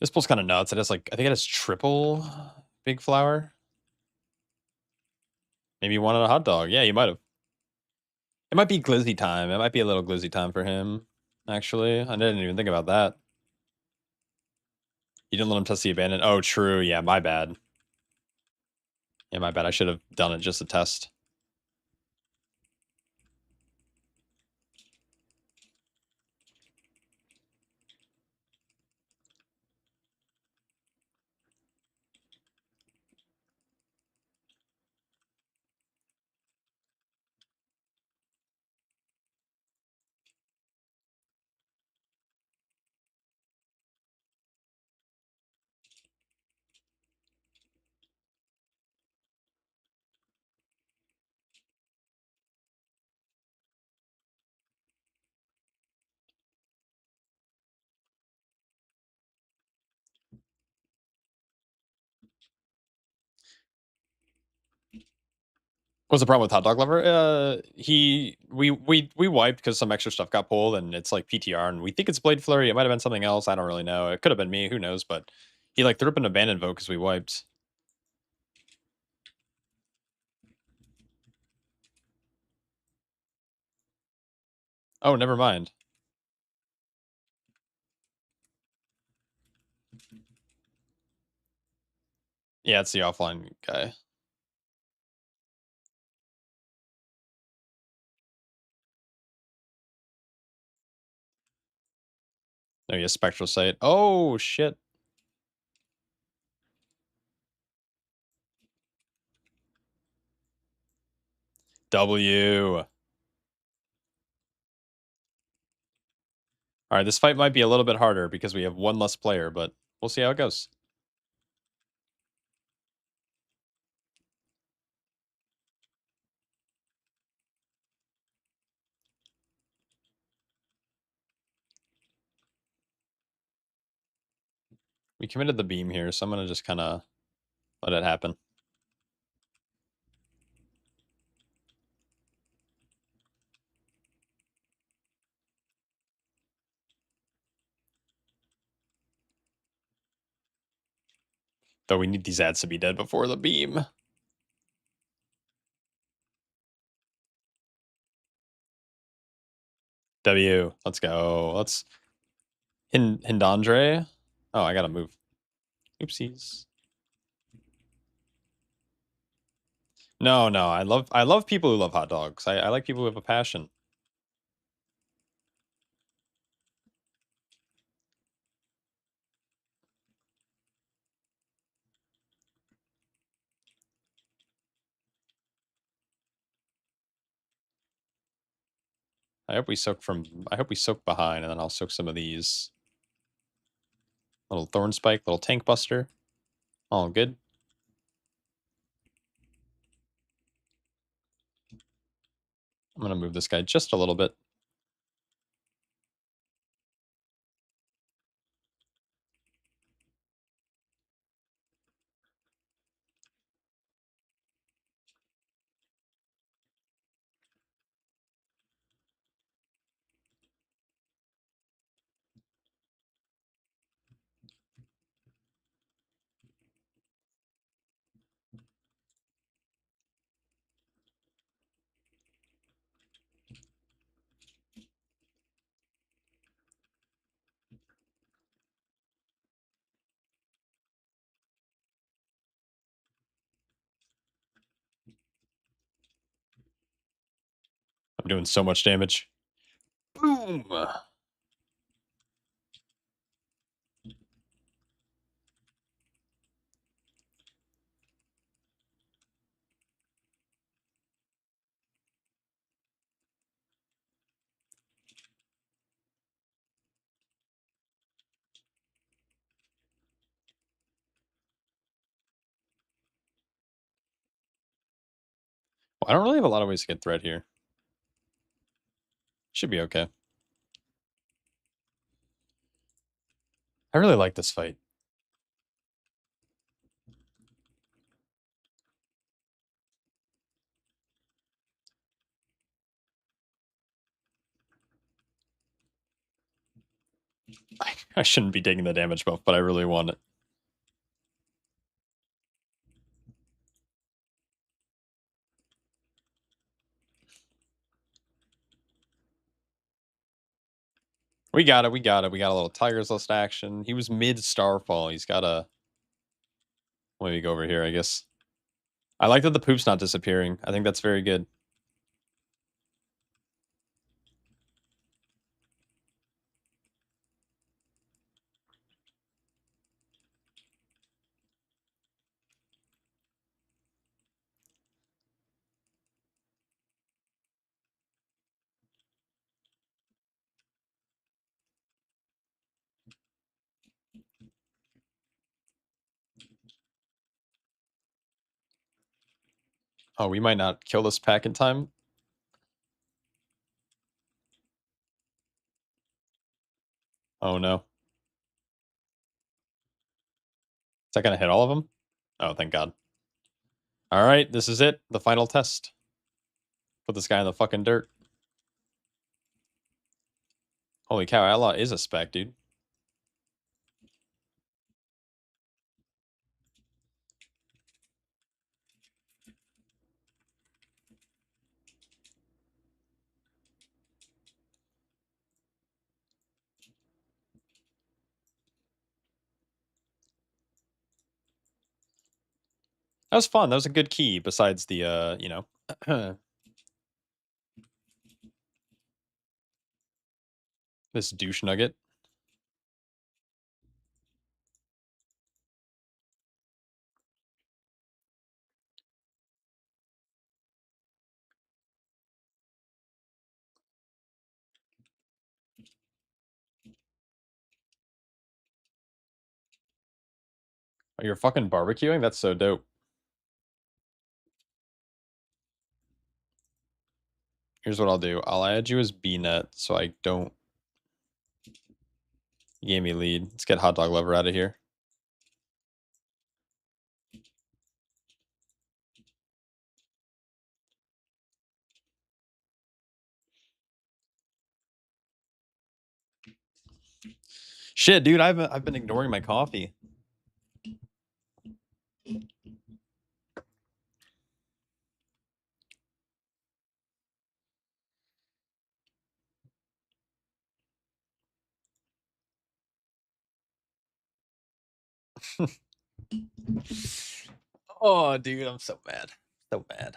This pool's kind of nuts. It has, like... I think it has triple Big Flower. Maybe you wanted a hot dog. Yeah, you might have. It might be glizzy time. It might be a little glizzy time for him, actually. I didn't even think about that. You didn't let him test the abandon. Oh, true. Yeah, my bad. Yeah, my bad. I should have done it just to test. What's the problem with Hot Dog Lover? We wiped because some extra stuff got pulled, and it's like PTR, and we think it's Blade Flurry. It might have been something else. I don't really know. It could have been me. Who knows? But he, like, threw up an abandoned vote because we wiped. Oh, never mind. Yeah, it's the offline guy. No, he has Spectral Sight. Oh, shit. W. All right, this fight might be a little bit harder because we have one less player, but we'll see how it goes. We committed the beam here, so I'm going to just kind of let it happen. Though we need these ads to be dead before the beam. W. Let's go. Let's... Hindandre. Oh, I gotta move. Oopsies. No, no. I love people who love hot dogs. I like people who have a passion. I hope we soak behind, and then I'll soak some of these. Little Thorn Spike, little Tank Buster. All good. I'm gonna move this guy just a little bit. I'm doing so much damage. Boom! Well, I don't really have a lot of ways to get thread here. Should be okay. I really like this fight. I shouldn't be taking the damage buff, but I really want it. We got it. We got it. We got a little Tiger's List action. He was mid Starfall. He's got a... Let me go over here, I guess. I like that the poop's not disappearing. I think that's very good. Oh, we might not kill this pack in time. Oh, no. Is that going to hit all of them? Oh, thank God. All right, this is it. The final test. Put this guy in the fucking dirt. Holy cow, Outlaw is a spec, dude. That was fun. That was a good key besides the, you know, this douche nugget. Oh, you're fucking barbecuing? That's so dope. Here's what I'll do. I'll add you as BNet so I don't... You gave me lead. Let's get Hot Dog Lover out of here. Shit, dude, I've been ignoring my coffee. Oh, dude, I'm so mad. So mad.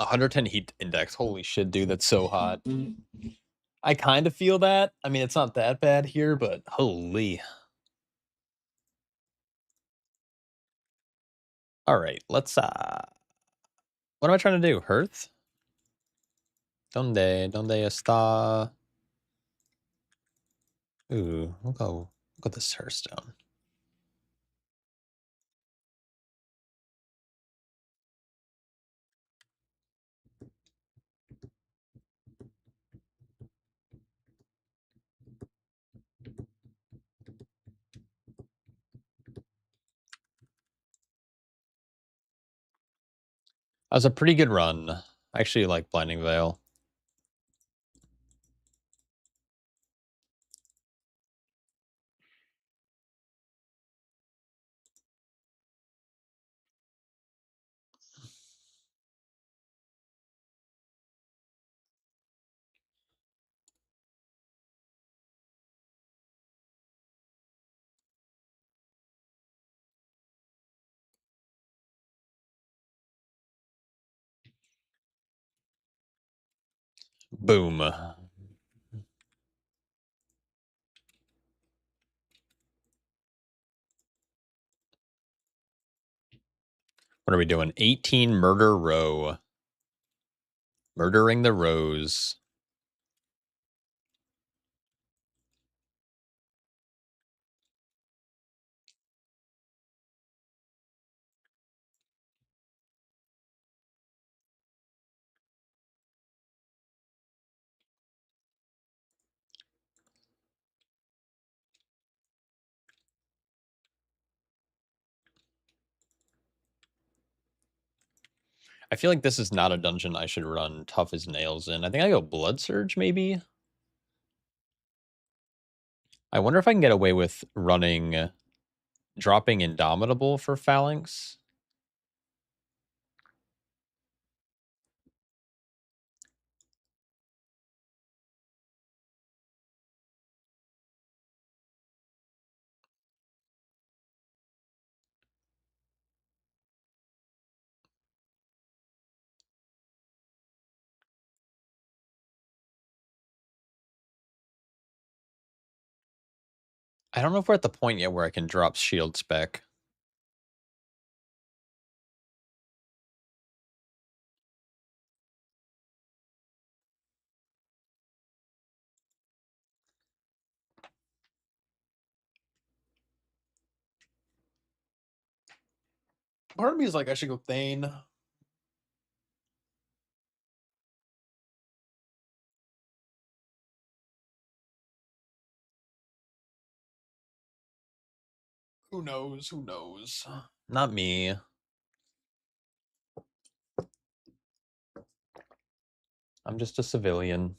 A 110 heat index. Holy shit, dude, that's so hot. I kind of feel that. I mean, it's not that bad here, but holy. All right, let's what am I trying to do? Hearth? Donde está? Ooh, we'll go this Hearthstone. That was a pretty good run. I actually like Blinding Veil. Boom. What are we doing? 18 Murder Row. Murdering the Rose. I feel like this is not a dungeon I should run Tough as Nails in. I think I go Blood Surge, maybe? I wonder if I can get away with running dropping Indomitable for Phalanx. I don't know if we're at the point yet where I can drop Shield Spec. Part of me is like, I should go Thane. Who knows? Who knows? Not me. I'm just a civilian.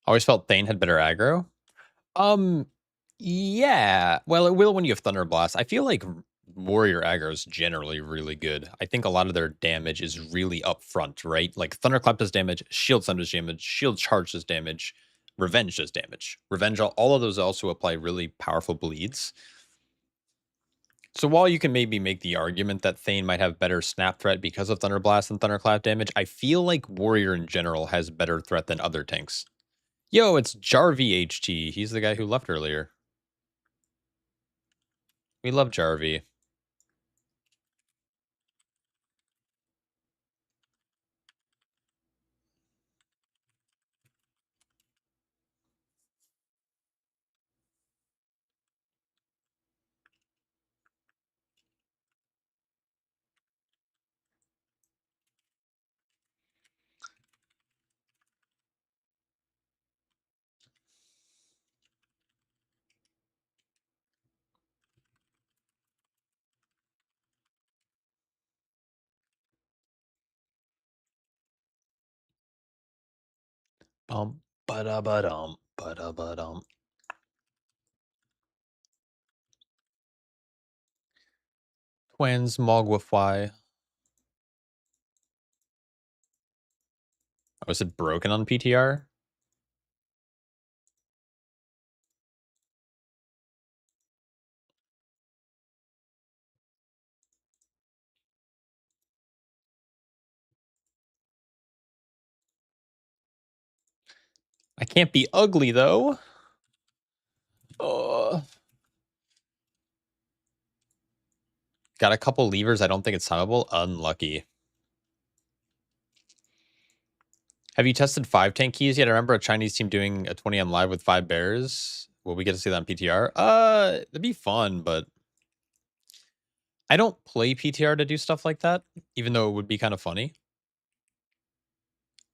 Always felt Thane had better aggro. Yeah. Well, it will when you have Thunder Blast. I feel like Warrior aggro is generally really good. I think a lot of their damage is really upfront, right? Like Thunderclap does damage, Shield Sun does damage, Shield Charge does damage, Revenge does damage. Revenge, all of those also apply really powerful bleeds. So while you can maybe make the argument that Thane might have better snap threat because of Thunder Blast and Thunderclap damage, I feel like Warrior in general has better threat than other tanks. Yo, it's Jarvie HT. He's the guy who left earlier. We love Jarvie. Bum ba ba dum ba dum. Twins Mogwafly. Was it broken on PTR? I can't be ugly though. Got a couple levers. I don't think it's timeable. Unlucky. Have you tested 5 tank keys yet? I remember a Chinese team doing a 20M live with 5 bears. Will we get to see that on PTR? It'd be fun, but I don't play PTR to do stuff like that, even though it would be kind of funny.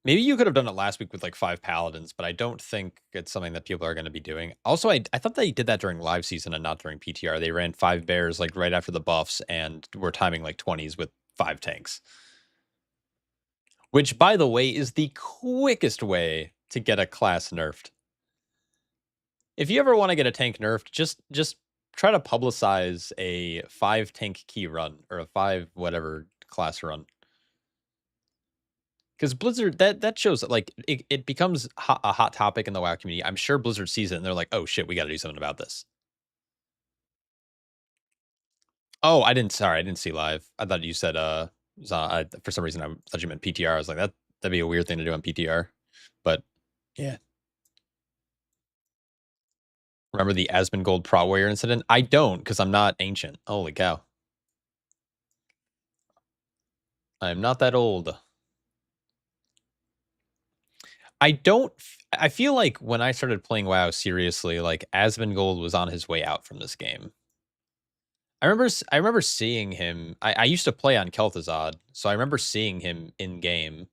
Maybe you could have done it last week with like 5 paladins, but I don't think it's something that people are going to be doing. Also, I thought they did that during live season and not during PTR. They ran 5 bears like right after the buffs and were timing like 20s with 5 tanks. Which, by the way, is the quickest way to get a class nerfed. If you ever want to get a tank nerfed, just try to publicize a 5 tank key run or a 5 whatever class run. Because Blizzard, that shows that like it becomes a hot topic in the WoW community. I'm sure Blizzard sees it and they're like, oh shit, we got to do something about this. Oh, I didn't see live. I thought you said for some reason I thought you meant PTR. I was like, that'd be a weird thing to do on PTR. But yeah. Remember the Asmongold Pro Warrior incident? I don't, because I'm not ancient. Holy cow. I'm not that old. I feel like when I started playing WoW seriously, like Asmongold was on his way out from this game. I remember seeing him. I used to play on Kel'Thuzad, so I remember seeing him in game.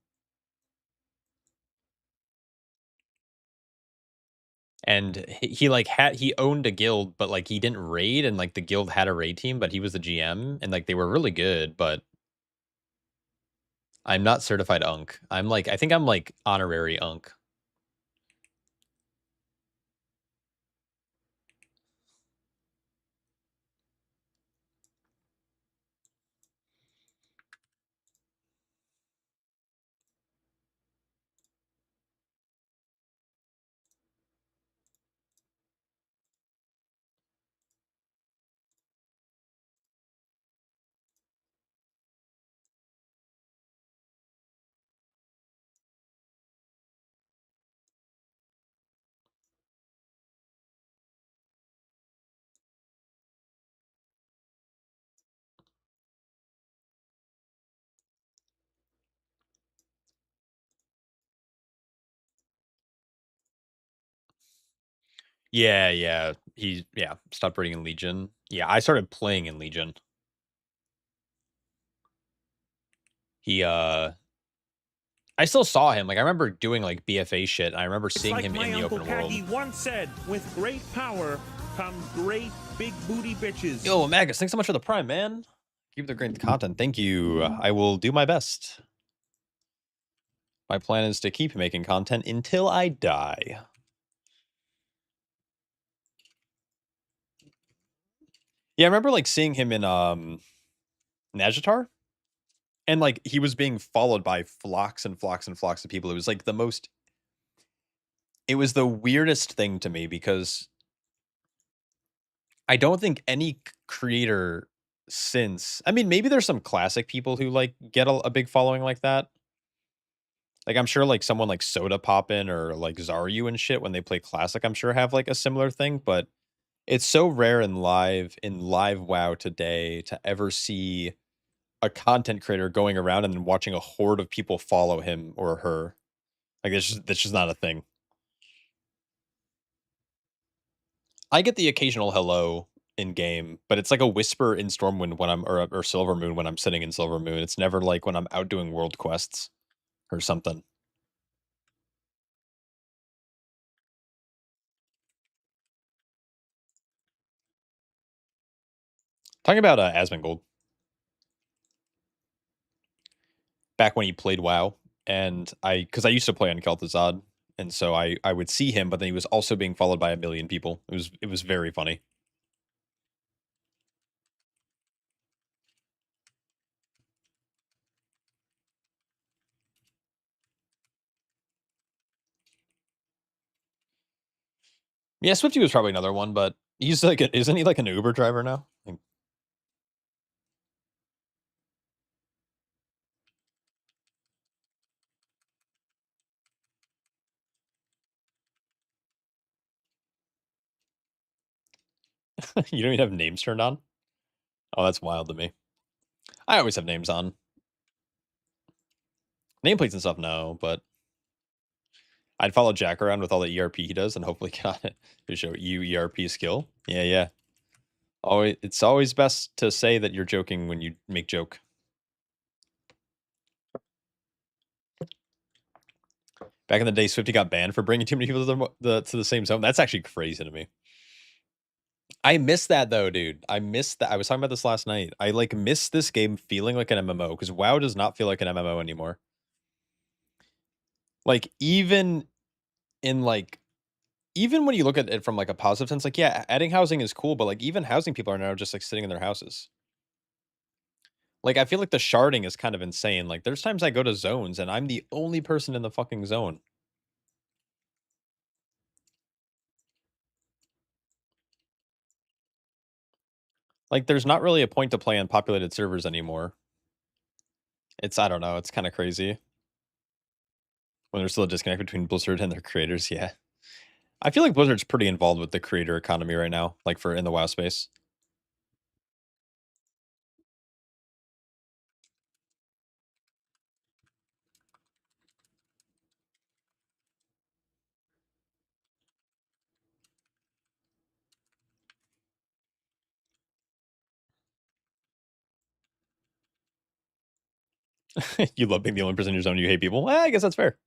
And he owned a guild, but like he didn't raid, and like the guild had a raid team, but he was the GM, and like they were really good, but I'm not certified Unk. I think I'm like honorary Unk. Yeah. Stopped raiding in Legion. Yeah, I started playing in Legion. I still saw him. Like I remember doing like BFA shit. I remember seeing like him my in the Uncle open world. Kagi once said, with great power comes great big booty bitches. Yo, Magus, thanks so much for the prime, man. Keep the great content. Thank you. I will do my best. My plan is to keep making content until I die. Yeah, I remember like seeing him in Najatar. And like he was being followed by flocks and flocks and flocks of people. It was like it was the weirdest thing to me because I don't think any creator since, I mean, maybe there's some classic people who like get a big following like that. Like I'm sure like someone like Soda Poppin or like Zaryu and shit when they play classic, I'm sure have like a similar thing, but it's so rare in live WoW today to ever see a content creator going around and then watching a horde of people follow him or her. Like that's just not a thing. I get the occasional hello in game, but it's like a whisper in Stormwind when I'm or Silvermoon when I'm sitting in Silvermoon. It's never like when I'm out doing world quests or something. Talking about Asmongold, back when he played WoW, and because I used to play on Kel'Thuzad, and so I would see him, but then he was also being followed by a million people. It was very funny. Yeah, Swifty was probably another one, but he's like, isn't he like an Uber driver now? Like, you don't even have names turned on? Oh, that's wild to me. I always have names on. Nameplates and stuff, no, but I'd follow Jack around with all the ERP he does and hopefully get on it to show you ERP skill. Yeah, yeah. Always, it's always best to say that you're joking when you make joke. Back in the day, Swifty got banned for bringing too many people to the same zone. That's actually crazy to me. I miss that though, dude. I miss that. I was talking about this last night. I like miss this game feeling like an MMO because WoW does not feel like an MMO anymore. Like in like even when you look at it from like a positive sense, like yeah, adding housing is cool, but like even housing people are now just like sitting in their houses. Like I feel like the sharding is kind of insane. Like there's times I go to zones and I'm the only person in the fucking zone. Like there's not really a point to play on populated servers anymore. I don't know, it's kind of crazy when there's still a disconnect between Blizzard and their creators. Yeah. I feel like Blizzard's pretty involved with the creator economy right now, like for in the WoW space. You love being the only person in your zone, you hate people. I guess that's fair.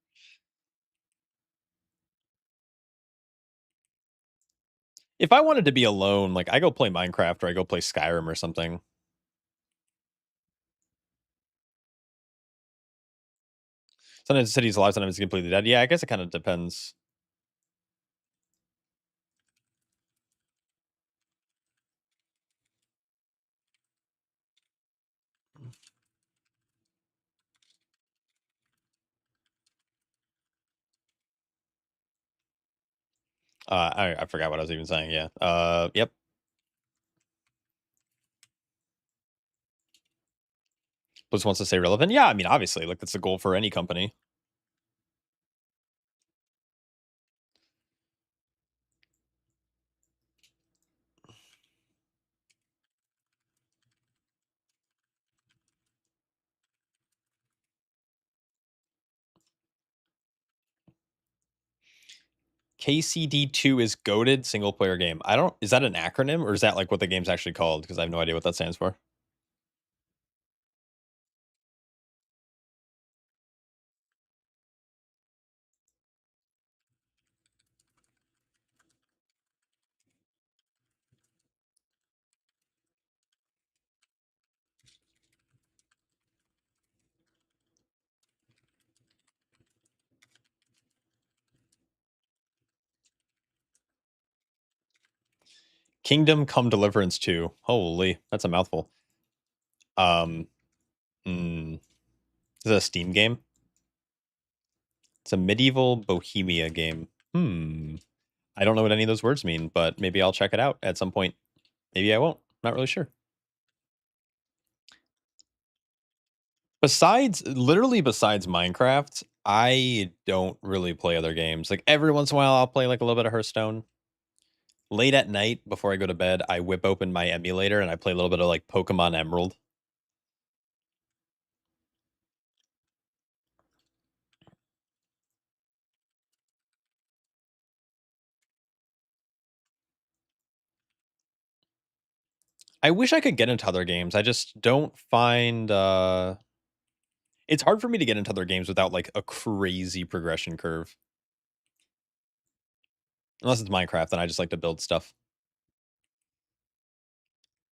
If I wanted to be alone, like I go play Minecraft or I go play Skyrim or something. Sometimes the city's alive, sometimes it's completely dead. Yeah, I guess it kind of depends. I forgot what I was even saying. Yeah. Yep. Blizzard wants to stay relevant. Yeah, I mean, obviously, like that's the goal for any company. KCD2 is goated single player game. I don't. Is that an acronym or is that like what the game's actually called? Because I have no idea what that stands for. Kingdom Come Deliverance 2. Holy, that's a mouthful. Um, is it a Steam game? It's a medieval Bohemia game. I don't know what any of those words mean, but maybe I'll check it out at some point. Maybe I won't. Not really sure. Literally besides Minecraft, I don't really play other games. Like every once in a while, I'll play like a little bit of Hearthstone. Late at night before I go to bed, I whip open my emulator and I play a little bit of like Pokemon Emerald. I wish I could get into other games. I just don't find it's hard for me to get into other games without like a crazy progression curve. Unless it's Minecraft, then I just like to build stuff.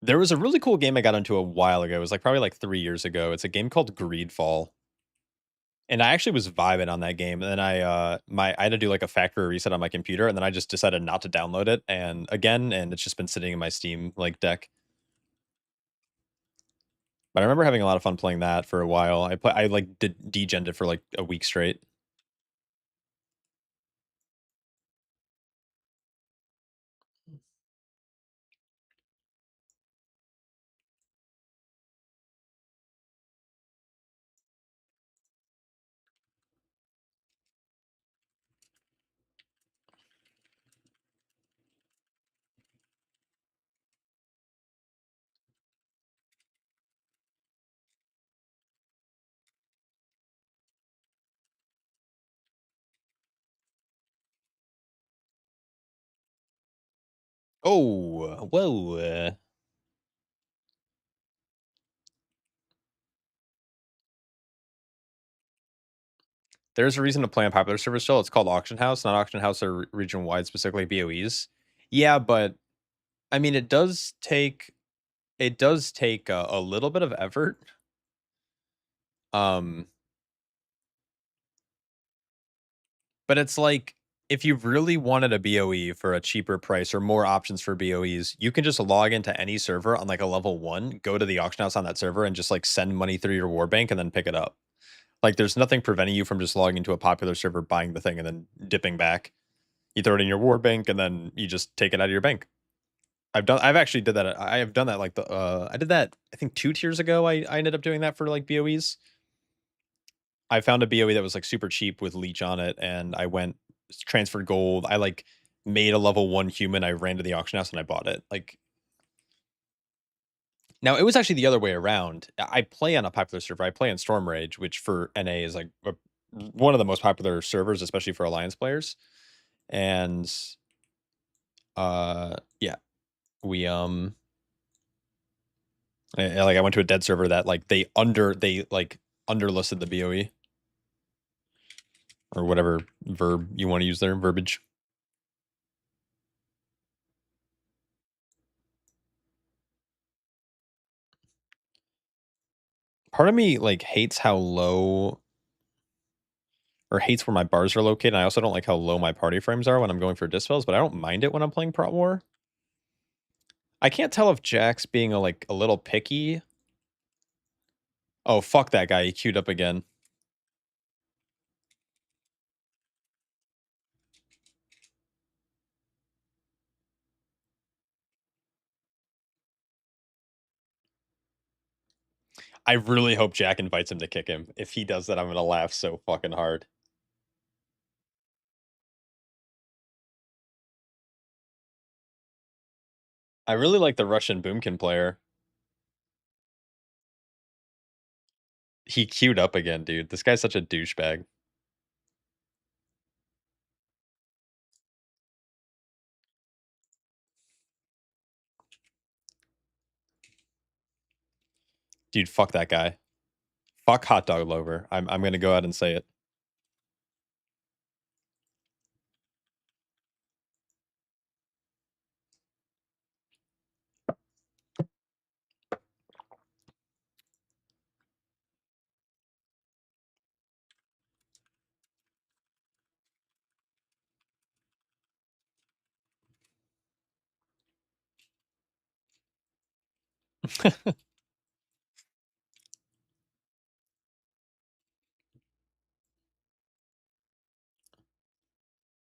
There was a really cool game I got into a while ago. It was like probably like 3 years ago. It's a game called Greedfall. And I actually was vibing on that game. And then I had to do like a factory reset on my computer, and then I just decided not to download it. And it's just been sitting in my Steam like deck. But I remember having a lot of fun playing that for a while. I like degened it for like a week straight. Oh, whoa. There's a reason to play on popular servers still. It's called Auction House, not Auction House or region wide, specifically BOEs. Yeah, but I mean, it does take a little bit of effort. Um, but it's like if you really wanted a BOE for a cheaper price or more options for BOEs, you can just log into any server on like a level 1, go to the auction house on that server and just like send money through your war bank and then pick it up. Like there's nothing preventing you from just logging into a popular server, buying the thing and then dipping back. You throw it in your war bank and then you just take it out of your bank. I've actually did that. I have done that like I did that I think 2 tiers ago. I ended up doing that for like BOEs. I found a BOE that was like super cheap with leech on it, and I went transferred gold. I like made a level 1 human. I ran to the auction house and I bought it. Like now it was actually the other way around. I play on a popular server. I play in Storm Rage, which for NA is like one of the most popular servers, especially for alliance players. And yeah, we like I went to a dead server that like they like underlisted the BOE or whatever verb you want to use there, verbiage. Part of me like hates how low or hates where my bars are located. I also don't like how low my party frames are when I'm going for dispels, but I don't mind it when I'm playing Prot War. I can't tell if Jack's being a little picky. Oh, fuck that guy. He queued up again. I really hope Jack invites him to kick him. If he does that, I'm going to laugh so fucking hard. I really like the Russian Boomkin player. He queued up again, dude. This guy's such a douchebag. Dude, fuck that guy. Fuck Hot Dog Lover. I'm going to go out and say it.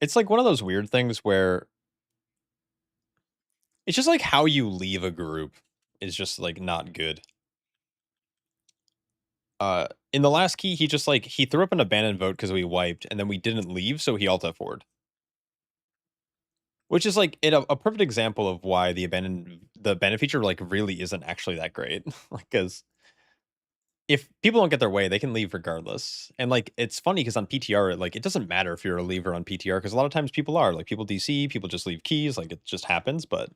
It's like one of those weird things where it's just like how you leave a group is just like not good. In the last key, he just, like, he threw up an abandoned vote because we wiped, and then we didn't leave, so he alt F4'd. Which is, like, a perfect example of why the abandoned feature, like, really isn't actually that great. Like, because if people don't get their way, they can leave regardless. And, like, it's funny because on PTR, like, it doesn't matter if you're a leaver on PTR because a lot of times people are. Like, people DC, people just leave keys, like, it just happens, but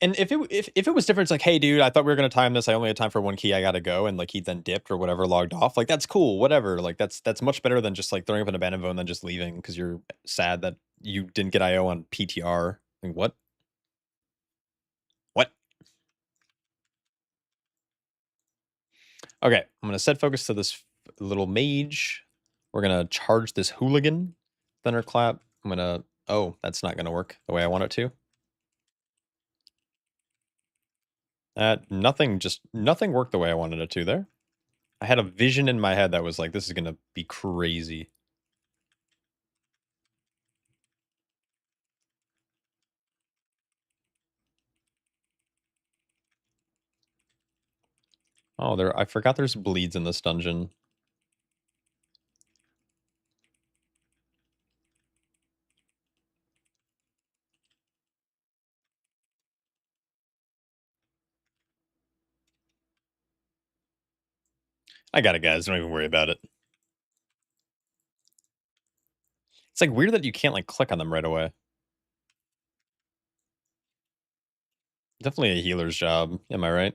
and if it was different, it's like, "Hey, dude, I thought we were gonna time this. I only had time for 1 key. I gotta go," and, like, he then dipped or whatever, logged off. Like, that's cool, whatever. Like, that's much better than just, like, throwing up an abandoned vote and then just leaving because 'cause you're sad that you didn't get IO on PTR. Like, what? What? Okay, I'm gonna set focus to this little mage. We're gonna charge this hooligan. Thunderclap. I'm gonna... Oh, that's not gonna work the way I want it to. Nothing worked the way I wanted it to there. I had a vision in my head that was like, this is gonna be crazy. Oh, I forgot there's bleeds in this dungeon. I got it, guys. Don't even worry about it. It's like weird that you can't like click on them right away. Definitely a healer's job. Am I right?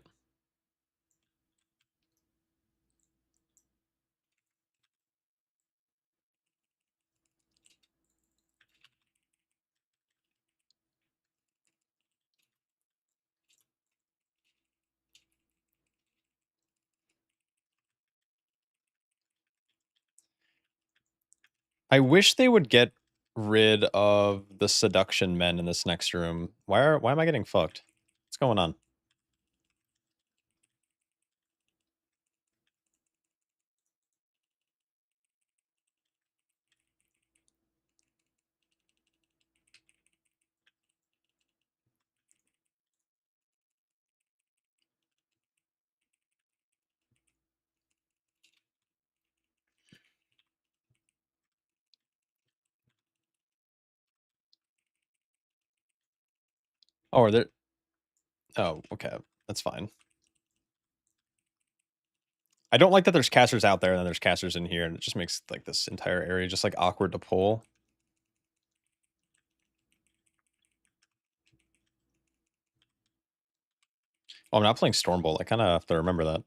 I wish they would get rid of the seduction men in this next room. Why am I getting fucked? What's going on? Oh, are there... Oh, okay. That's fine. I don't like that there's casters out there and then there's casters in here, and it just makes like this entire area just like awkward to pull. Oh, I'm not playing Stormbolt. I kind of have to remember that.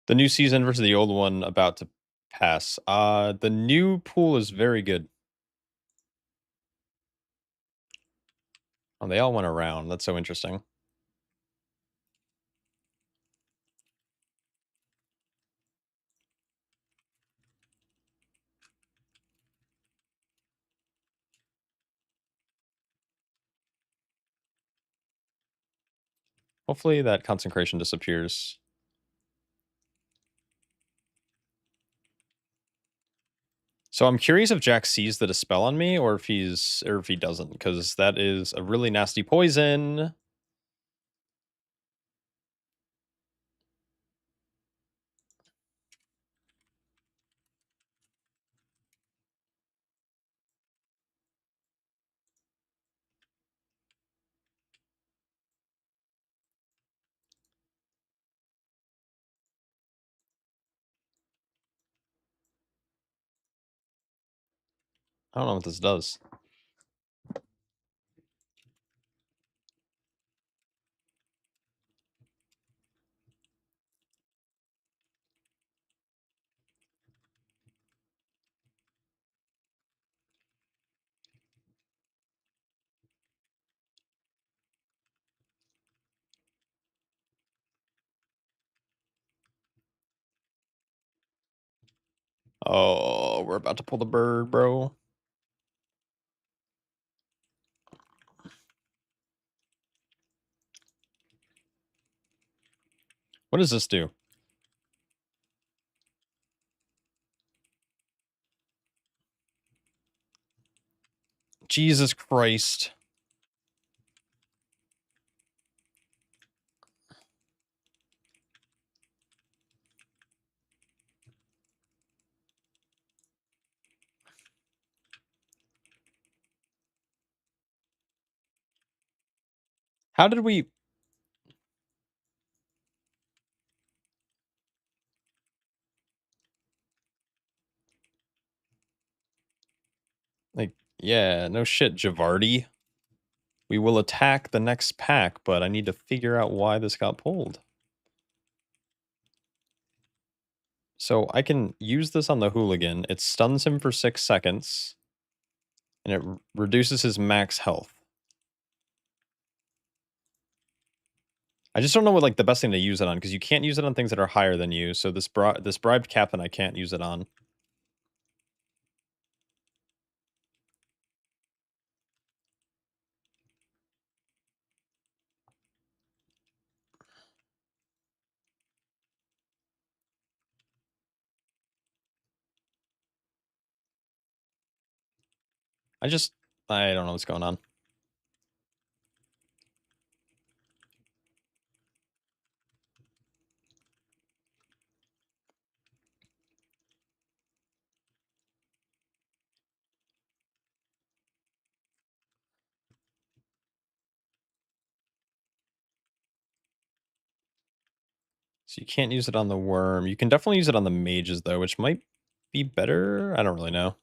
The new season versus the old one about to pass. The new pool is very good. Oh, they all went around. That's so interesting. Hopefully that consecration disappears. So I'm curious if Jack sees the dispel on me or if he doesn't, because that is a really nasty poison. I don't know what this does. Oh, we're about to pull the bird, bro. What does this do? Jesus Christ. How did we... Like, yeah, no shit, Javardi. We will attack the next pack, but I need to figure out why this got pulled. So I can use this on the hooligan. It stuns him for 6 seconds. And it reduces his max health. I just don't know what, like, the best thing to use it on, because you can't use it on things that are higher than you. So this bribed captain, I can't use it on. I don't know what's going on. So you can't use it on the worm. You can definitely use it on the mages, though, which might be better. I don't really know.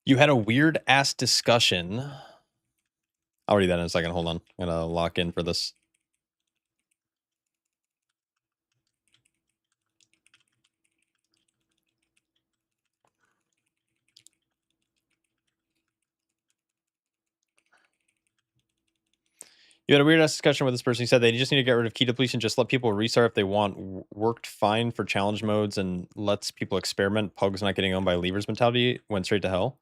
You had a weird ass discussion. I'll read that in a second. Hold on. I'm gonna lock in for this. You had a weird ass discussion with this person. He said they just need to get rid of key depletion, just let people restart if they want. Worked fine for challenge modes and lets people experiment. Pug's not getting owned by levers mentality. Went straight to hell.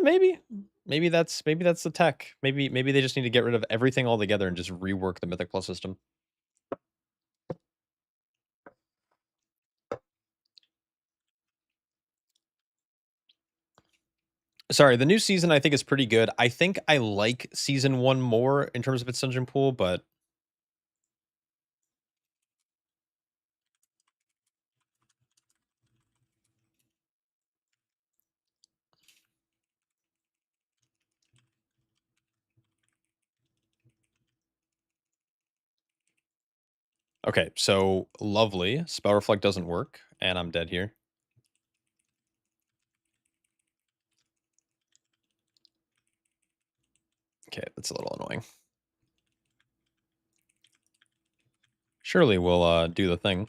Maybe. Maybe that's the tech. Maybe they just need to get rid of everything altogether and just rework the Mythic Plus system. Sorry, the new season I think is pretty good. I think I like season 1 more in terms of its dungeon pool, but okay, so lovely. Spell Reflect doesn't work, and I'm dead here. Okay, that's a little annoying. Surely we'll do the thing.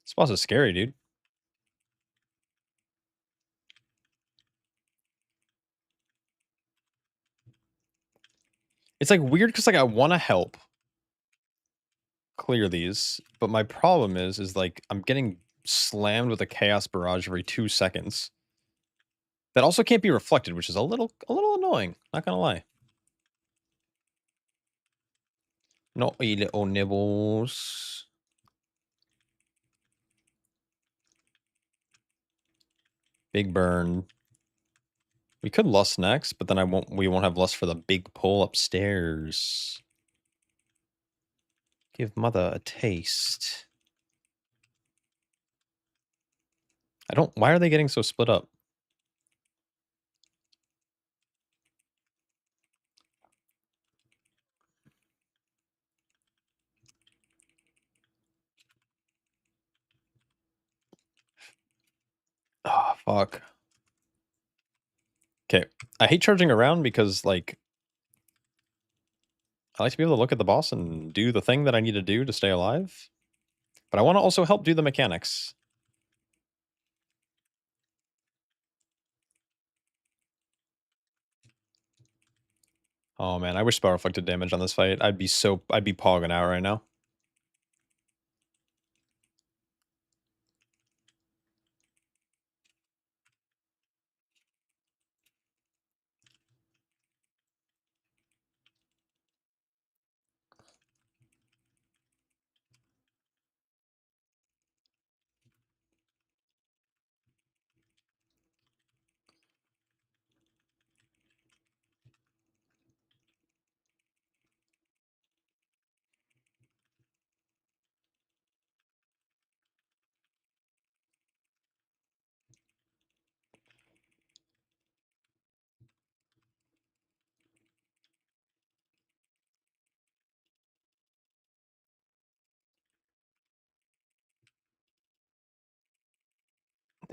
This boss is scary, dude. It's like weird because like I want to help clear these, but my problem is like I'm getting slammed with a chaos barrage every 2 seconds. That also can't be reflected, which is a little annoying, not gonna lie. Not a little nibbles. Big burn. We could lust next, but then we won't have lust for the big pull upstairs. Give mother a taste. Why are they getting so split up? Fuck. Okay, I hate charging around because, like, I like to be able to look at the boss and do the thing that I need to do to stay alive. But I want to also help do the mechanics. Oh man, I wish spell reflected damage on this fight. I'd be pogging out right now.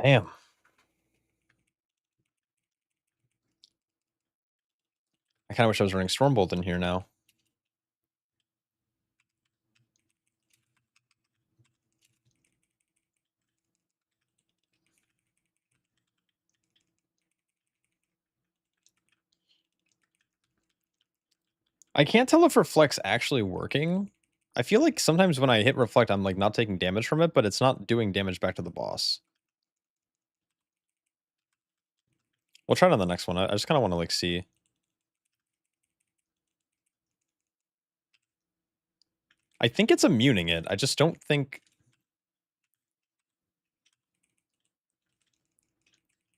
Damn. I kind of wish I was running Stormbolt in here now. I can't tell if Reflect's actually working. I feel like sometimes when I hit Reflect, I'm like not taking damage from it, but it's not doing damage back to the boss. We'll try it on the next one. I just kind of want to like see. I think it's immuning it. I just don't think.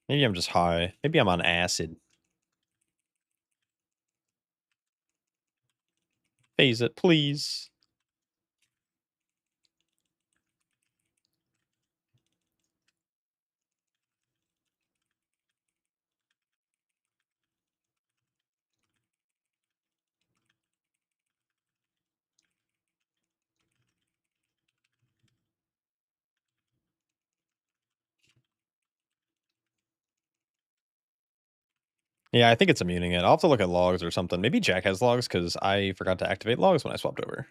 Maybe I'm just high. Maybe I'm on acid. Phase it, please. Yeah, I think it's immuning it. I'll have to look at logs or something. Maybe Jack has logs because I forgot to activate logs when I swapped over.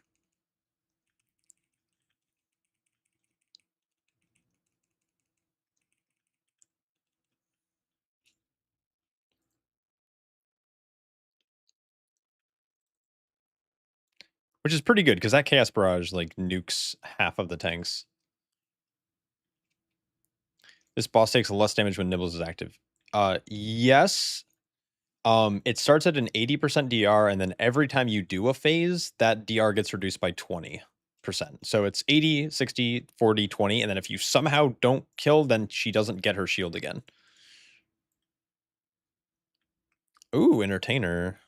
Which is pretty good because that Chaos Barrage like nukes half of the tanks. This boss takes less damage when Nibbles is active. Yes. It starts at an 80% DR, and then every time you do a phase, that DR gets reduced by 20%. So it's 80, 60, 40, 20, and then if you somehow don't kill, then she doesn't get her shield again. Ooh, Entertainer.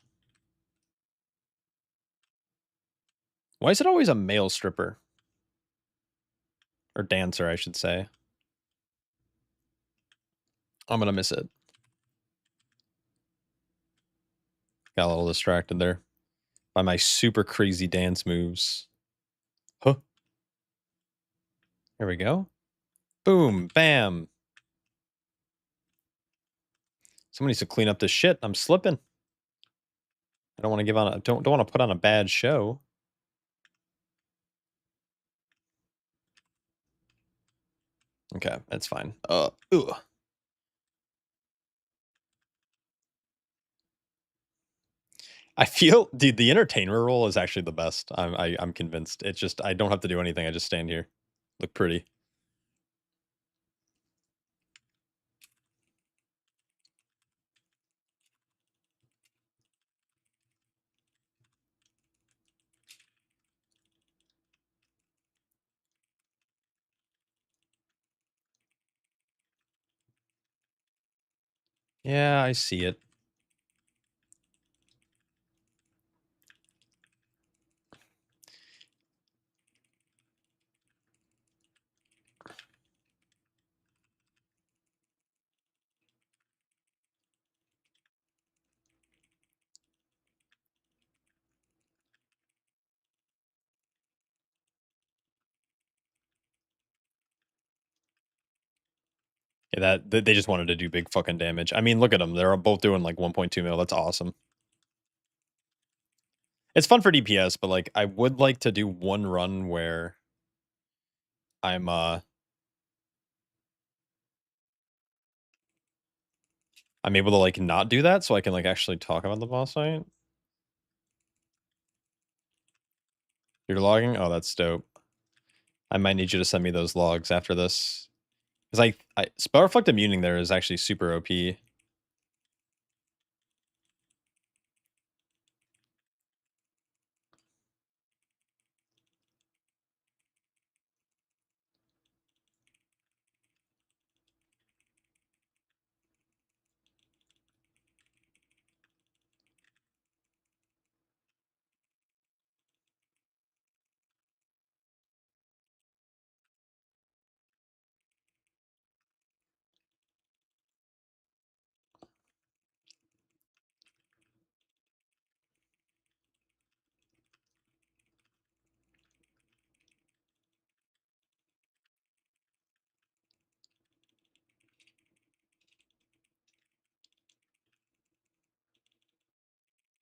Why is it always a male stripper? Or dancer, I should say. I'm gonna miss it. Got a little distracted there by my super crazy dance moves. Huh. There we go. Boom, bam. Someone needs to clean up this shit. I'm slipping. I don't want to give on a don't want to put on a bad show. Okay, that's fine. Ugh. I feel, dude, the entertainer role is actually the best. I'm convinced. It's just I don't have to do anything. I just stand here, look pretty. Yeah, I see it. Yeah, they just wanted to do big fucking damage. I mean, look at them. They're both doing like 1.2 mil. That's awesome. It's fun for DPS, but like I would like to do one run where I'm able to like not do that so I can like actually talk about the boss fight. You're logging? Oh, that's dope. I might need you to send me those logs after this. Because Spell Reflective Muting there is actually super OP.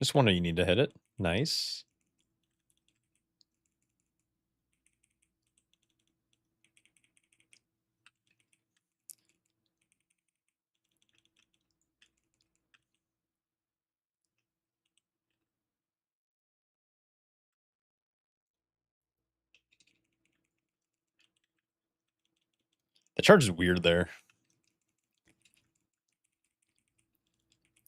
Just wonder you need to hit it. Nice. The charge is weird there.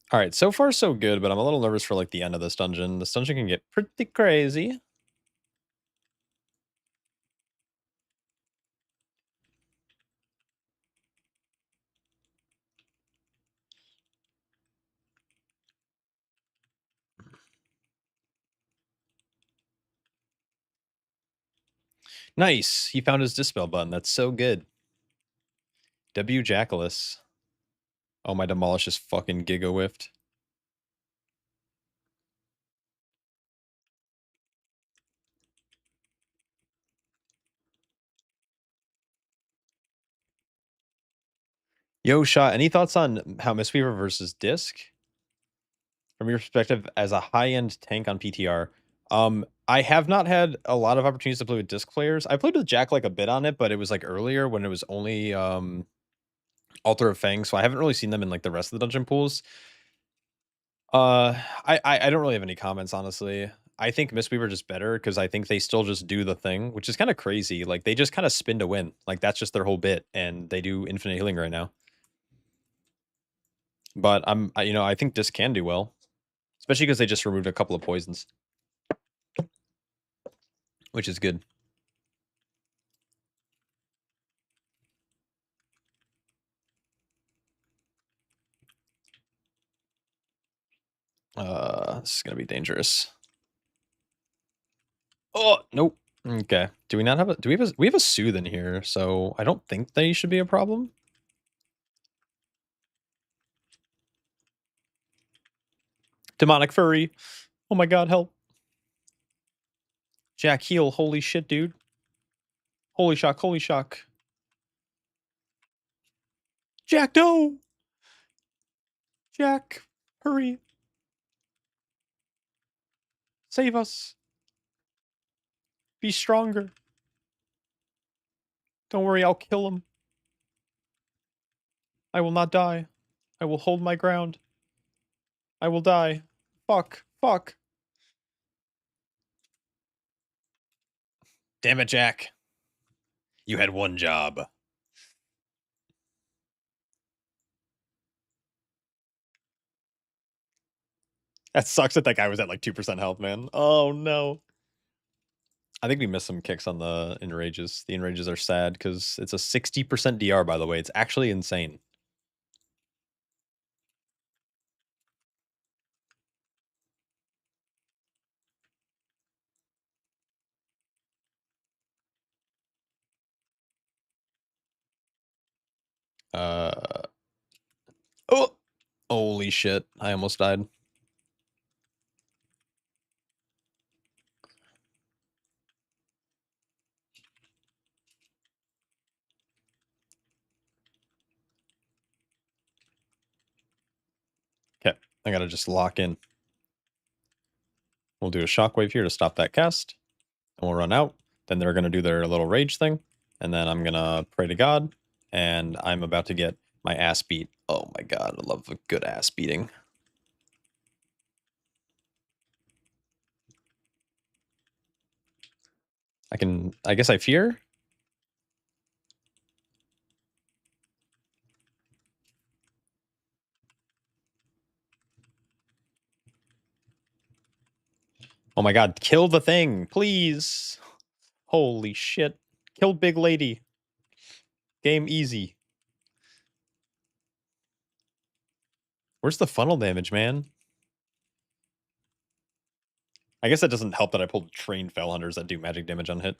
All right, so far so good, but I'm a little nervous for like the end of this dungeon. This dungeon can get pretty crazy. Nice. He found his dispel button. That's so good. W Jackalus. Oh, my Demolish is fucking giga whiffed. Yo, Shot, any thoughts on how Mistweaver versus Disc? From your perspective as a high-end tank on PTR. I have not had a lot of opportunities to play with Disc players. I played with Jack like a bit on it, but it was like earlier when it was only Altar of Fang, so I haven't really seen them in like the rest of the dungeon pools. I don't really have any comments, honestly. I think Mistweaver just better because I think they still just do the thing, which is kind of crazy. Like they just kind of spin to win. Like that's just their whole bit, and they do infinite healing right now. But I think Disc can do well, especially because they just removed a couple of poisons, which is good. This is gonna be dangerous. Oh nope. Okay. Do we not have a? We have a soothe in here? So I don't think they should be a problem. Demonic furry. Oh my god, help! Jack heal. Holy shit, dude. Holy shock. Holy shock. Jack, no! Jack, hurry. Save us. Be stronger. Don't worry, I'll kill him. I will not die. I will hold my ground. I will die. Fuck. Fuck. Damn it, Jack. You had one job. That sucks that guy was at like 2% health, man. Oh no. I think we missed some kicks on the enrages. The enrages are sad because it's a 60% DR, by the way. It's actually insane. Oh, holy shit. I almost died. I gotta just lock in. We'll do a shockwave here to stop that cast. And we'll run out. Then they're gonna do their little rage thing. And then I'm gonna pray to God. And I'm about to get my ass beat. Oh my god, I love a good ass beating. I guess I fear? Oh my god, kill the thing, please. Holy shit. Kill big lady. Game easy. Where's the funnel damage, man? I guess that doesn't help that I pulled trained fell hunters that do magic damage on hit.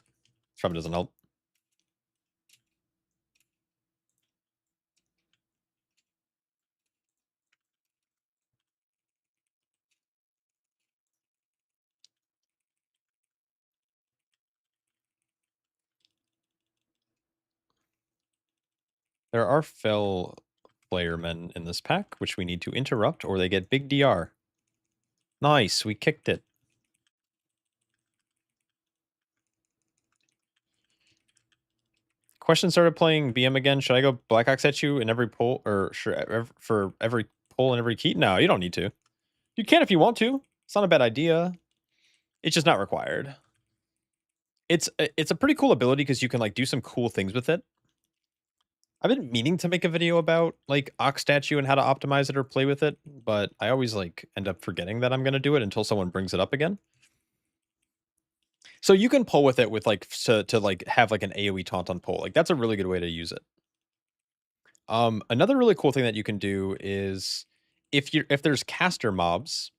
Probably doesn't help. There are fell playermen in this pack, which we need to interrupt or they get big DR. Nice, we kicked it. Question started playing BM again. Should I go Black Ox at you in every pull, or for every pull and every key? No, you don't need to. You can if you want to. It's not a bad idea. It's just not required. It's a pretty cool ability because you can like do some cool things with it. I've been meaning to make a video about like Ox Statue and how to optimize it or play with it, but I always like end up forgetting that I'm gonna do it until someone brings it up again. So you can pull with it with like to like have like an AoE taunt on pull. Like that's a really good way to use it. Another really cool thing that you can do is if there's caster mobs,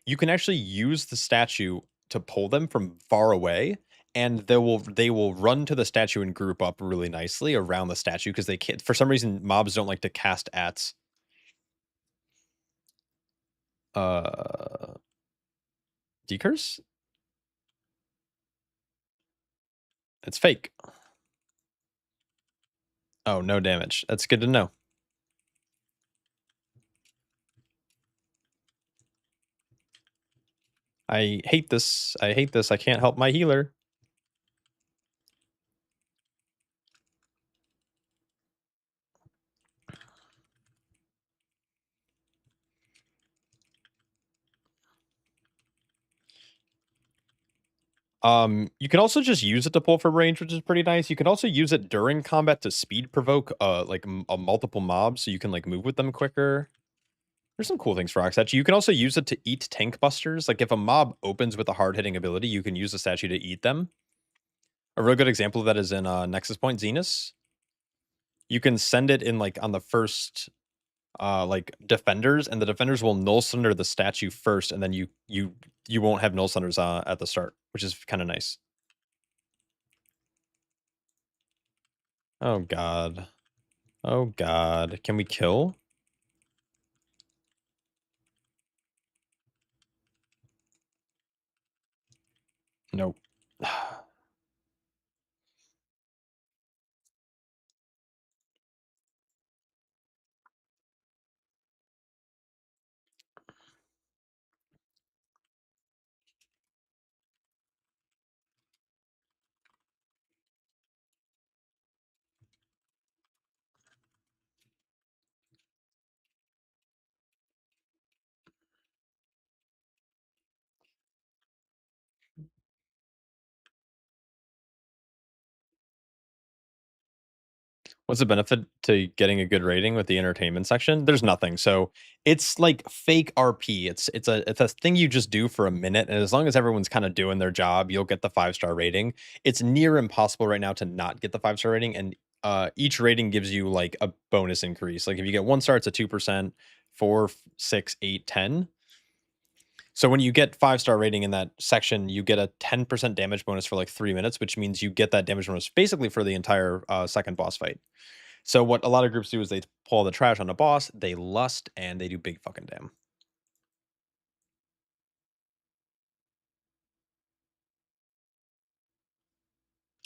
you can actually use the statue to pull them from far away, and they will run to the statue and group up really nicely around the statue because they can't. For some reason, mobs don't like to cast at. Uh, Decurse? It's fake. Oh, no damage. That's good to know. I hate this. I hate this. I can't help my healer. You can also just use it to pull from range, which is pretty nice. You can also use it during combat to speed provoke like a multiple mobs, so you can like move with them quicker. There's some cool things for Ox Statue. You can also use it to eat tank busters. Like if a mob opens with a hard hitting ability, you can use the statue to eat them. A real good example of that is in Nexus Point Zenus. You can send it in like on the first like defenders, and the defenders will null sunder the statue first, and then you won't have null sunders at the start, which is kind of nice. Oh god. Oh god. Can we kill? Nope. What's the benefit to getting a good rating with the entertainment section? There's nothing. So it's like fake RP. It's a thing you just do for a minute, and as long as everyone's kind of doing their job, you'll get the 5-star rating. It's near impossible right now to not get the 5-star rating, and each rating gives you like a bonus increase. Like if you get 1 star, it's a 2%, 4, 6, 8, 10. So when you get 5-star rating in that section, you get a 10% damage bonus for like 3 minutes, which means you get that damage bonus basically for the entire second boss fight. So what a lot of groups do is they pull the trash on a boss, they lust, and they do big fucking damn.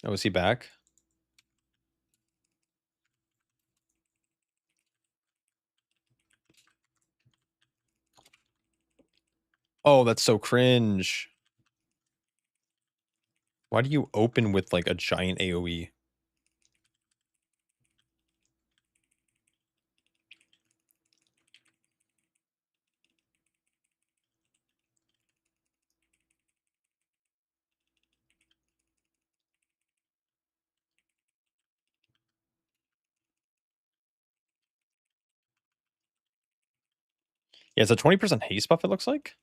Oh, is he back? Oh, that's so cringe. Why do you open with like a giant AoE? Yeah, it's a 20% haste buff, it looks like.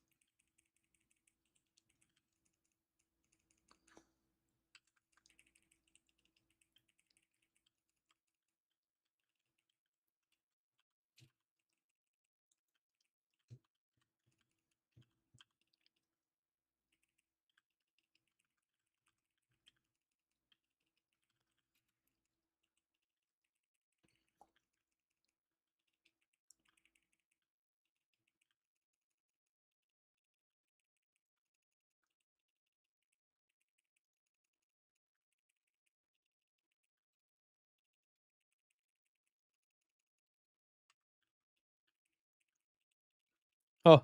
Oh,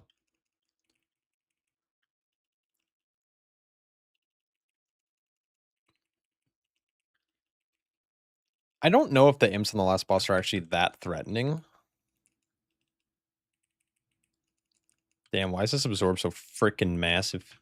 I don't know if the imps on the last boss are actually that threatening. Damn, why is this absorb so freaking massive?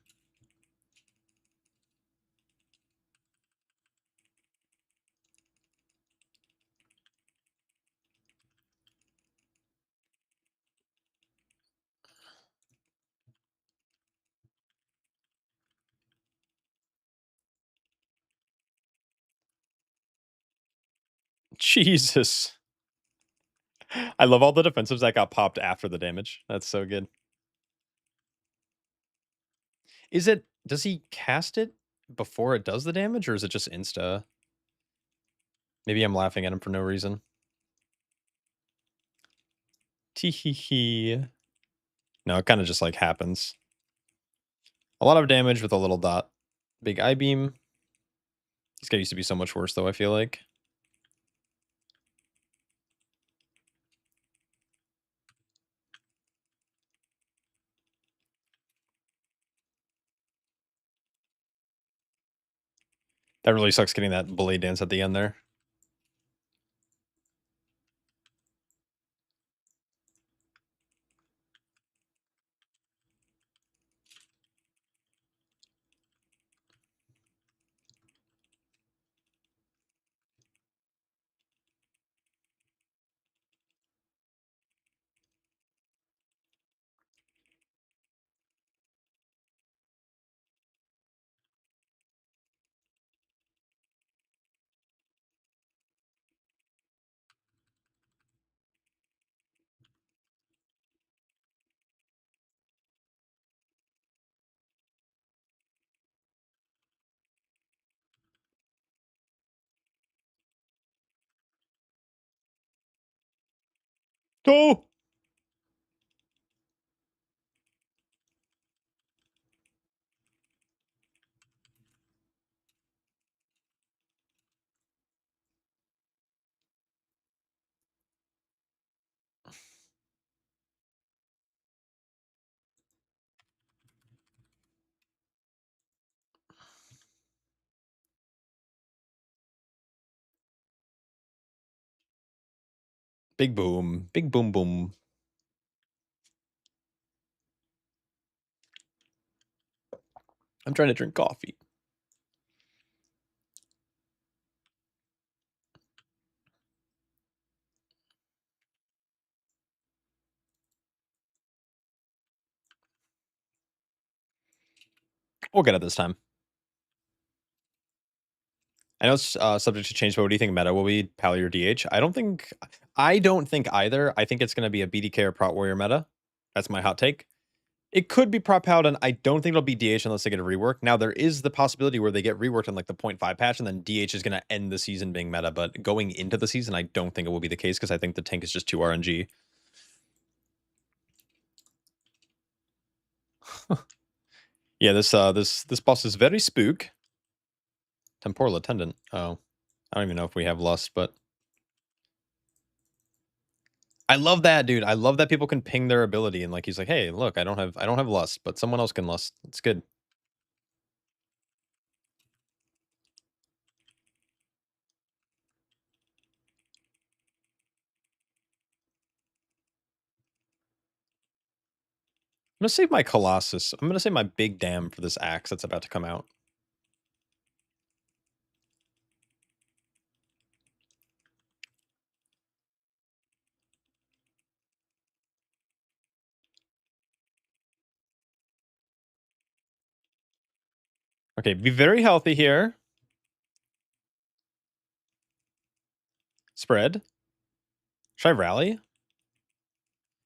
Jesus. I love all the defensives that got popped after the damage. That's so good. Does he cast it before it does the damage, or is it just insta? Maybe I'm laughing at him for no reason. Tee-hee-hee. No, it kind of just like happens. A lot of damage with a little dot. Big eye beam. This guy used to be so much worse, though, I feel like. That really sucks getting that blade dance at the end there. Oh! Big boom. Big boom boom. I'm trying to drink coffee. We'll get it this time. I know it's subject to change, but what do you think meta will be? Pally or DH? I don't think either. I think it's going to be a BDK or Prot Warrior meta. That's my hot take. It could be Prot Paladin. I don't think it'll be DH unless they get a rework. Now, there is the possibility where they get reworked in like the 0.5 patch, and then DH is going to end the season being meta. But going into the season, I don't think it will be the case because I think the tank is just too RNG. Yeah, this boss is very spook. Temporal Attendant. Oh, I don't even know if we have Lust, but I love that, dude. I love that people can ping their ability and like he's like, "Hey, look, I don't have lust, but someone else can lust." It's good. I'm gonna save my Colossus. I'm gonna save my big dam for this axe that's about to come out. Okay, be very healthy here. Spread. Should I rally?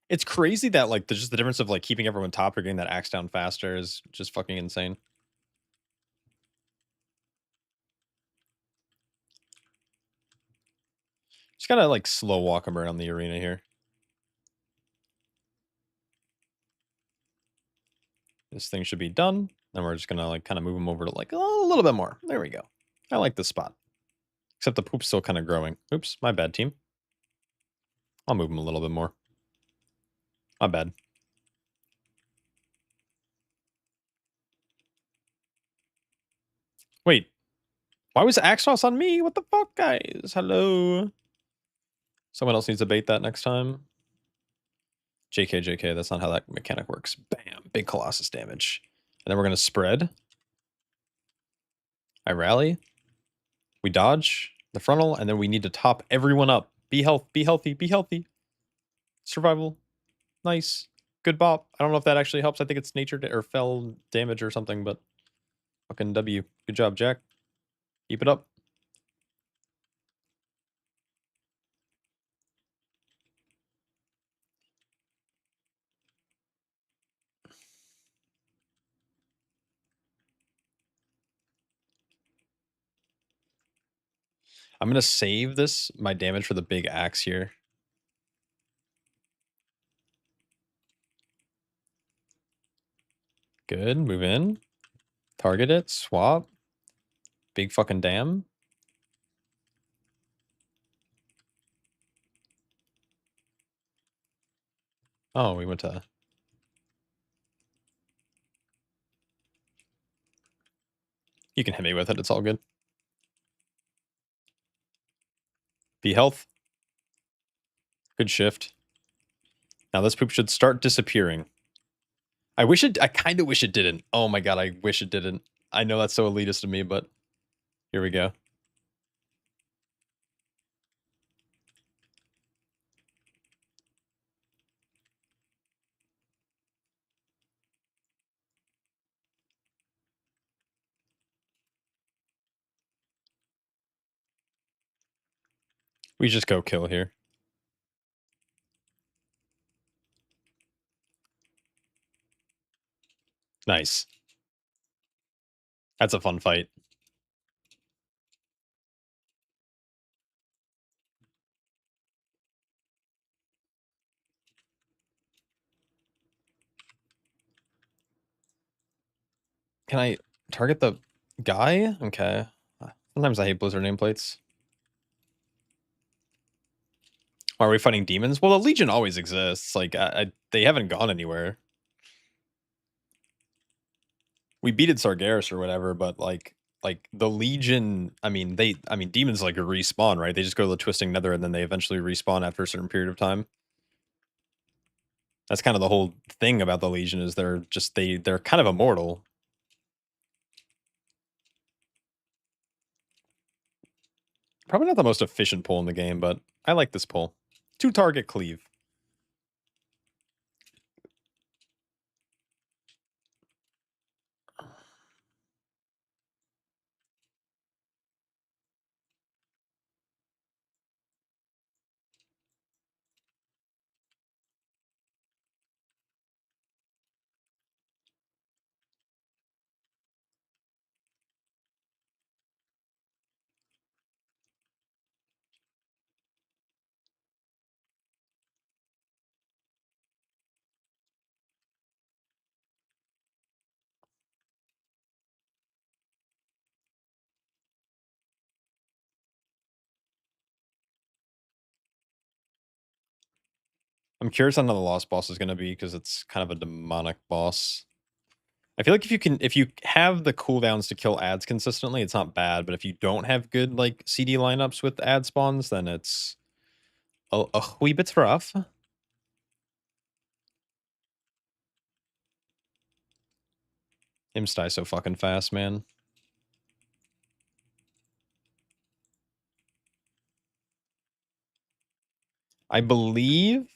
It's crazy that like there's just the difference of like keeping everyone top or getting that axe down faster is just fucking insane. Just gotta like slow walk him around the arena here. This thing should be done. Then we're just gonna like kind of move him over to like a little bit more. There we go. I like this spot. Except the poop's still kind of growing. Oops, my bad, team. I'll move him a little bit more. My bad. Wait, why was Axos on me? What the fuck, guys? Hello. Someone else needs to bait that next time. JK, JK, that's not how that mechanic works. Bam, big Colossus damage. And then we're going to spread. I rally. We dodge the frontal, and then we need to top everyone up. Be healthy, be healthy. Survival. Nice. Good bop. I don't know if that actually helps. I think it's nature or fell damage or something, but fucking W. Good job, Jack. Keep it up. I'm going to save my damage for the big axe here. Good. Move in. Target it. Swap. Big fucking dam. Oh, we went to... You can hit me with it. It's all good. Be health. Good shift. Now this poop should start disappearing. I kind of wish it didn't. Oh my god, I wish it didn't. I know that's so elitist of me, but here we go. We just go kill here. Nice. That's a fun fight. Can I target the guy? Okay. Sometimes I hate Blizzard nameplates. Are we fighting demons? Well, the Legion always exists. Like, they haven't gone anywhere. We beated Sargeras or whatever, but like the Legion, I mean, demons like respawn, right? They just go to the Twisting Nether and then they eventually respawn after a certain period of time. That's kind of the whole thing about the Legion is they're kind of immortal. Probably not the most efficient pull in the game, but I like this pull. 2-target cleave. I'm curious on how the Lost boss is going to be because it's kind of a demonic boss. I feel like if you have the cooldowns to kill ads consistently, it's not bad. But if you don't have good like CD lineups with ad spawns, then it's a wee bit rough. Imps die so fucking fast, man. I believe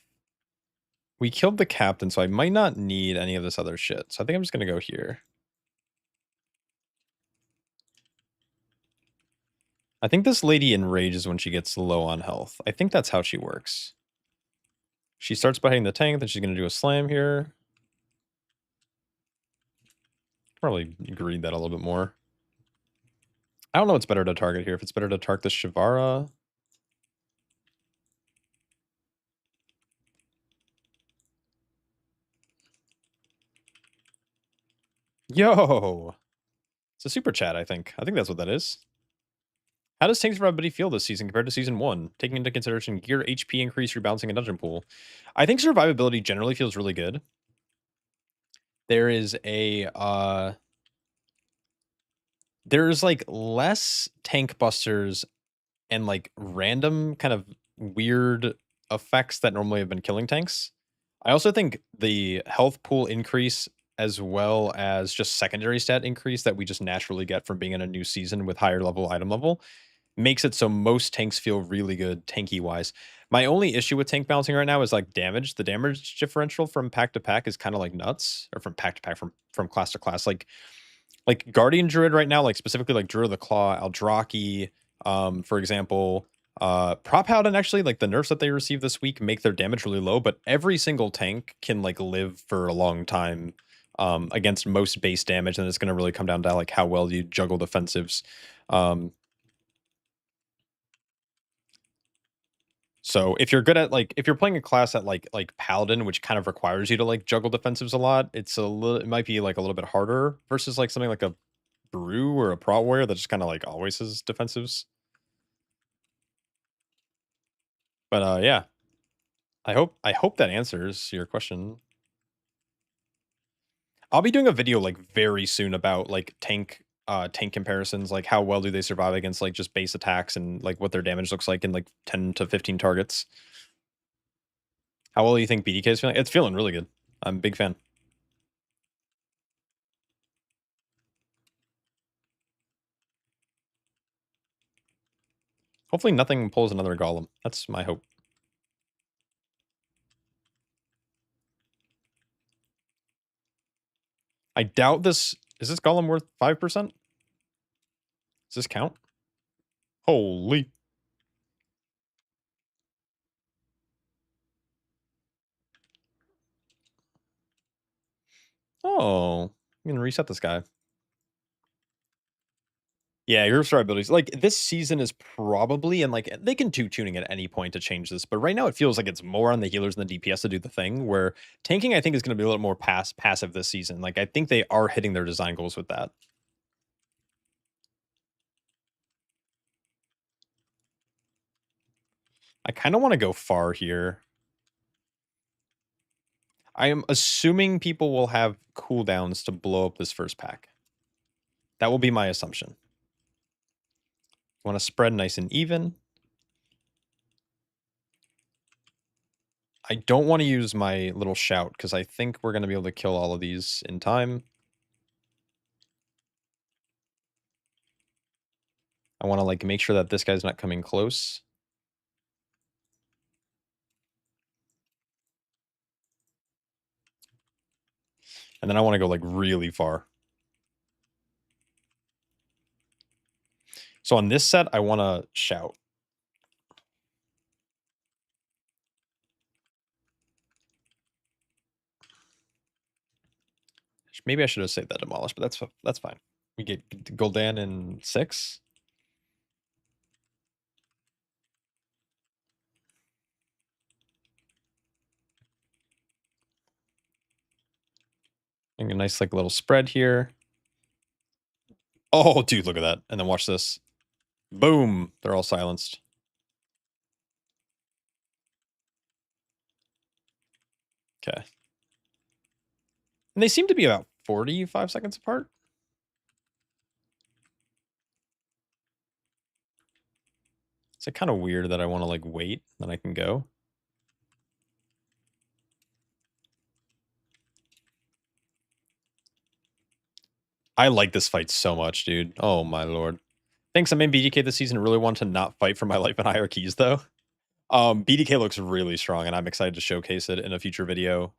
we killed the captain, so I might not need any of this other shit. So I think I'm just gonna go here. I think this lady enrages when she gets low on health. I think that's how she works. She starts by hitting the tank, then she's gonna do a slam here. Probably greed that a little bit more. I don't know what's better to target here. If it's better to target the Shivara. Yo! It's a super chat, I think. I think that's what that is. How does Tank Survivability feel this season compared to Season 1? Taking into consideration gear, HP increase, rebalancing, and dungeon pool. I think survivability generally feels really good. There is there's like less tank busters and like random kind of weird effects that normally have been killing tanks. I also think the health pool increase as well as just secondary stat increase that we just naturally get from being in a new season with higher level item level makes it so most tanks feel really good tanky wise. My only issue with tank balancing right now is like damage. The damage differential from pack to pack is kind of like nuts, or from pack to pack, from class to class. Like Guardian Druid right now, like specifically like Druid of the Claw, Aldraki, for example, Prop Paladin, actually, like the nerfs that they received this week make their damage really low, but every single tank can like live for a long time against most base damage, and it's going to really come down to like how well you juggle defensives. So if you're good at like if you're playing a class at like Paladin, which kind of requires you to like juggle defensives a lot, it might be like a little bit harder versus like something like a Brew or a Prot Warrior that just kind of like always has defensives. But yeah. I hope that answers your question. I'll be doing a video like very soon about like tank comparisons, like how well do they survive against like just base attacks and like what their damage looks like in like 10 to 15 targets. How well do you think BDK is feeling? It's feeling really good. I'm a big fan. Hopefully nothing pulls another golem. That's my hope. I doubt this. Is this golem worth 5%? Does this count? Holy. Oh, I'm gonna reset this guy. Yeah, your star abilities. Like this season is probably, and like they can do tuning at any point to change this, but right now it feels like it's more on the healers and the DPS to do the thing. Where tanking, I think, is going to be a little more passive this season. Like I think they are hitting their design goals with that. I kind of want to go far here. I am assuming people will have cooldowns to blow up this first pack. That will be my assumption. Want to spread nice and even. I don't want to use my little shout because I think we're going to be able to kill all of these in time. I want to like make sure that this guy's not coming close. And then I want to go like really far. So on this set, I want to shout. Maybe I should have saved that demolish, but that's fine. We get Gul'dan in 6. And a nice like little spread here. Oh, dude, look at that. And then watch this. Boom. They're all silenced. Okay. And they seem to be about 45 seconds apart. It's like kind of weird that I want to like wait, then I can go. I like this fight so much, dude. Oh my lord. Thanks, I made BDK this season. Really want to not fight for my life in hierarchies though. BDK looks really strong, and I'm excited to showcase it in a future video.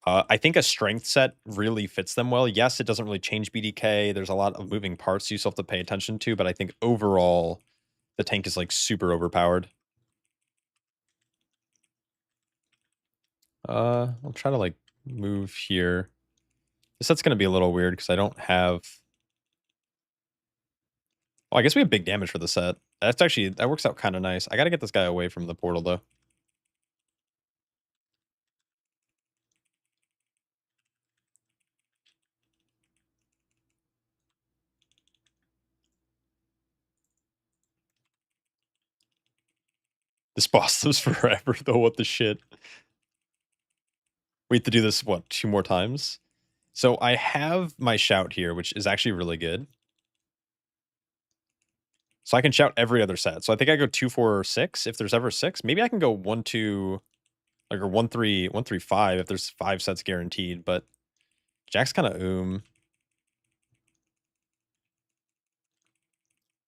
I think a strength set really fits them well. Yes, it doesn't really change BDK. There's a lot of moving parts you still have to pay attention to, but I think overall, the tank is like super overpowered. I'll try to like move here. This set's going to be a little weird because I don't have... Oh, I guess we have big damage for the set. That's actually, that works out kind of nice. I got to get this guy away from the portal though. This boss lives forever though. What the shit? We have to do this, what, 2 more times? So I have my shout here, which is actually really good. So I can shout every other set. So I think I go 2, 4, or 6. If there's ever 6, maybe I can go 1, 2, like, or 1, 3, 1, 3, 5 if there's 5 sets guaranteed. But Jack's kind of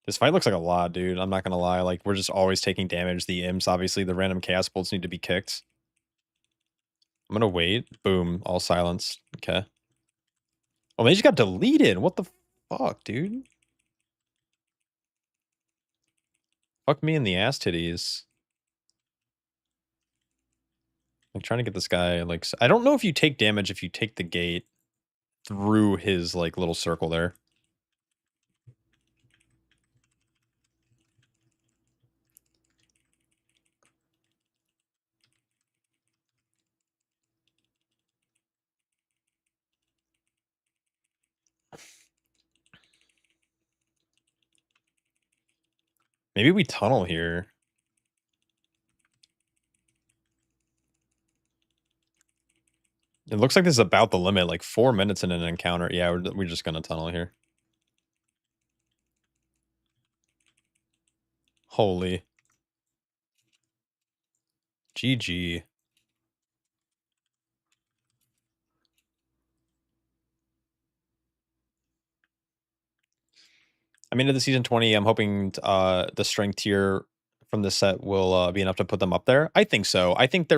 This fight looks like a lot, dude. I'm not gonna lie. Like, we're just always taking damage. The imps, obviously, the random chaos bolts need to be kicked. I'm gonna wait. Boom. All silenced. Okay. Oh, they just got deleted. What the fuck, dude? Fuck me in the ass titties. I'm trying to get this guy, like... I don't know if you take damage if you take the gate through his, like, little circle there. Maybe we tunnel here. It looks like this is about the limit, like 4 minutes in an encounter. Yeah, we're just gonna tunnel here. Holy. GG. I mean, at the season 20, I'm hoping the strength tier from this set will be enough to put them up there. I think so. I think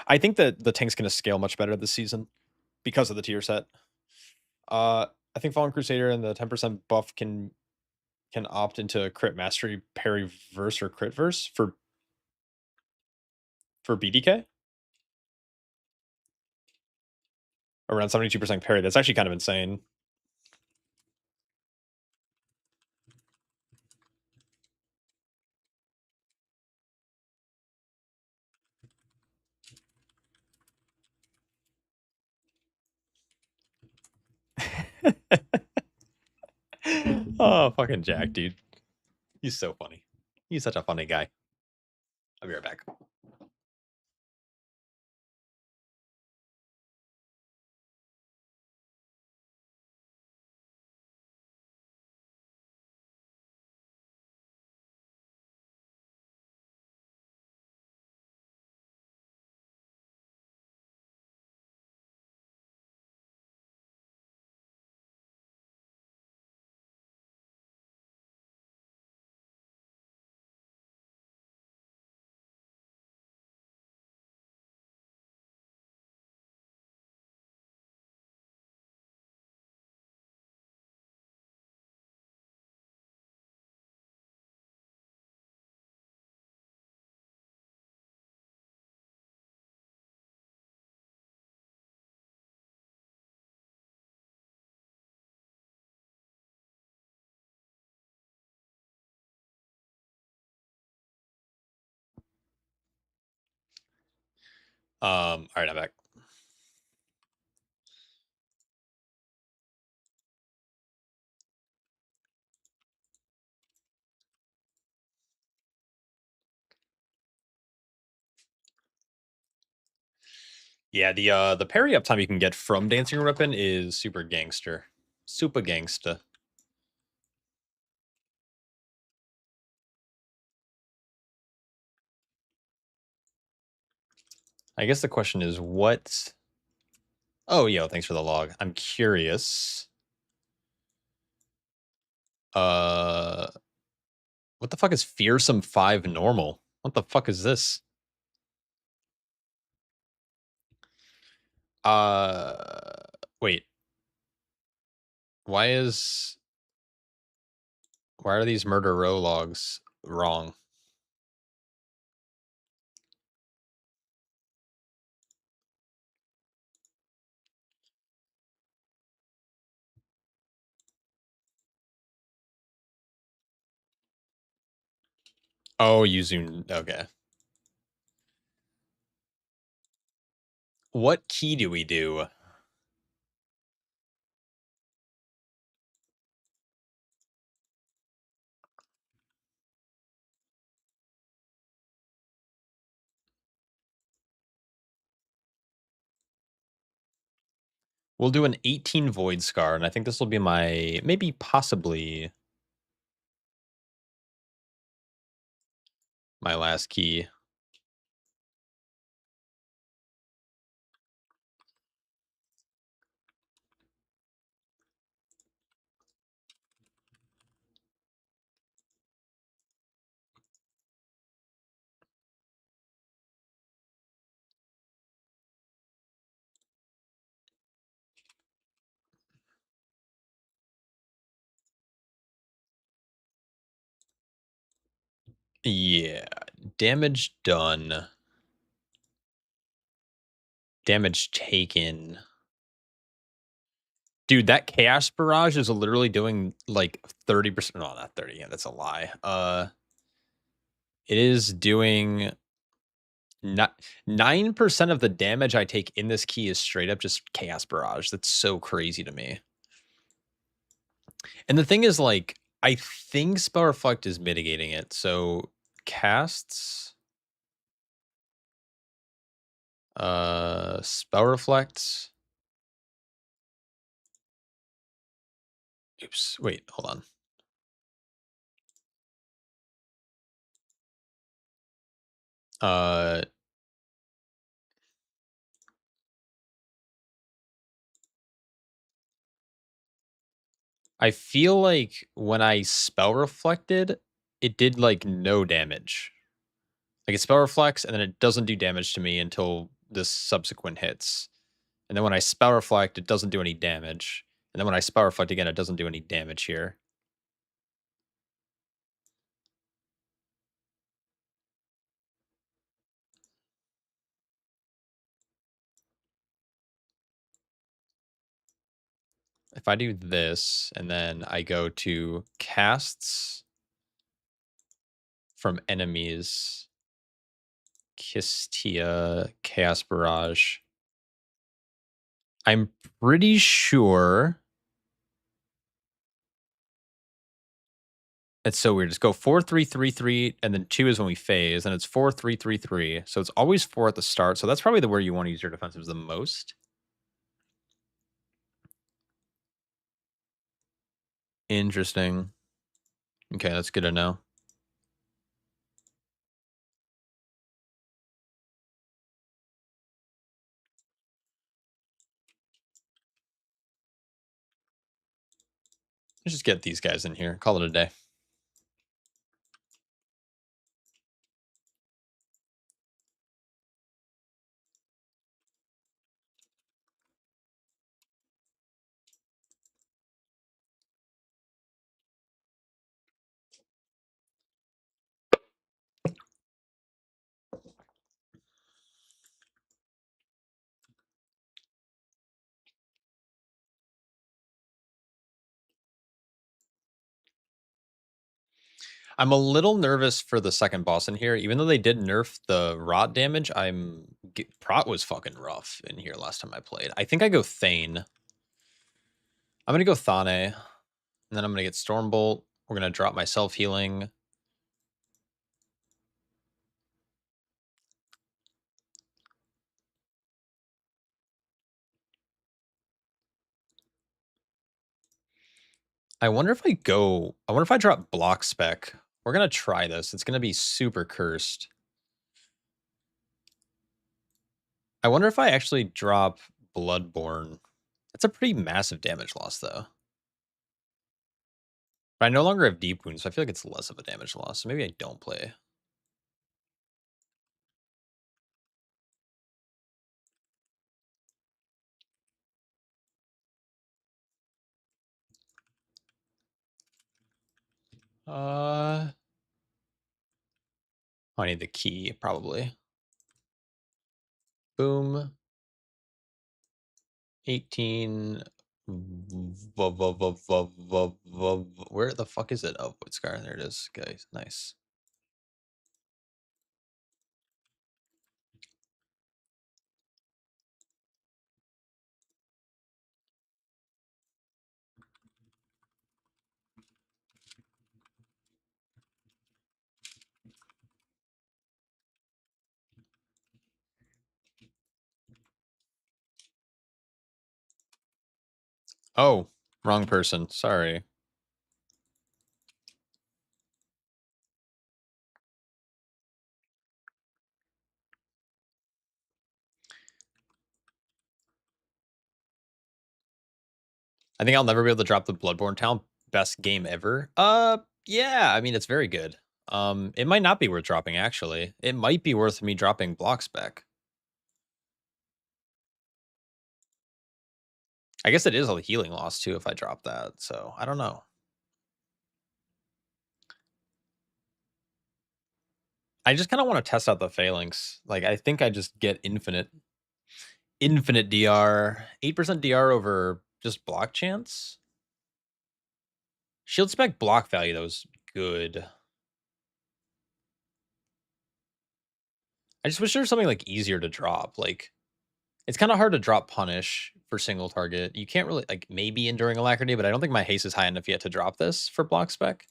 I think that the tank's going to scale much better this season because of the tier set. I think Fallen Crusader and the 10% buff can opt into crit mastery, parry verse, or crit verse for BDK around 72% parry. That's actually kind of insane. Oh, fucking Jack, dude. He's so funny. He's such a funny guy. I'll be right back. All right, I'm back. Yeah, the parry uptime you can get from Dancing Weapon is super gangster. Super gangsta. I guess the question is what... Oh, yo, thanks for the log. I'm curious. What the fuck is Fearsome 5 normal? What the fuck is this? Wait. Why are these murder row logs wrong? Oh, you zoomed. Okay. What key do we do? We'll do an 18 Void Scar, and I think this will be my, maybe possibly my last key. Yeah. Damage done. Damage taken. Dude, that Chaos Barrage is literally doing like 30%. No, not 30. Yeah, that's a lie. It is doing not 9% of the damage I take in this key is straight up just Chaos Barrage. That's so crazy to me. And the thing is, like, I think Spell Reflect is mitigating it. So casts Spell Reflect. Oops, wait, hold on. I feel like when I Spell Reflected, it did like no damage. Like it Spell Reflects, and then it doesn't do damage to me until this subsequent hits. And then when I Spell Reflect, it doesn't do any damage. And then when I Spell Reflect again, it doesn't do any damage here. If I do this, and then I go to casts from enemies, Kistia, Chaos Barrage. I'm pretty sure it's so weird. Just go 4, 3, 3, 3, and then 2 is when we phase, and it's 4, 3, 3, 3. So it's always 4 at the start. So that's probably the where you want to use your defensives the most. Interesting. Okay, that's good to know. Let's just get these guys in here. Call it a day. I'm a little nervous for the second boss in here. Even though they did nerf the rot damage, Prot was fucking rough in here last time I played. I think I go Thane. I'm going to go Thane. And then I'm going to get Stormbolt. We're going to drop my self-healing. I wonder if I drop block spec. We're gonna try this. It's gonna be super cursed. I wonder if I actually drop Bloodborne. That's a pretty massive damage loss, though. But I no longer have deep wounds, so I feel like it's less of a damage loss. So maybe I don't play. I need the key, probably. Boom. 18. Where the fuck is it? Oh, Woodscar. There it is, guys. Nice. Oh, wrong person. Sorry. I think I'll never be able to drop the Bloodborne talent. Best game ever. Yeah. I mean, it's very good. It might not be worth dropping, actually. It might be worth me dropping block spec. I guess it is a healing loss, too, if I drop that. So, I don't know. I just kind of want to test out the phalanx. Like, I think I just get infinite DR. 8% DR over just block chance? Shield spec block value, though, is good. I just wish there was something, like, easier to drop. Like, it's kind of hard to drop punish for single target. You can't really, like, maybe enduring alacrity, but I don't think my haste is high enough yet to drop this for block spec.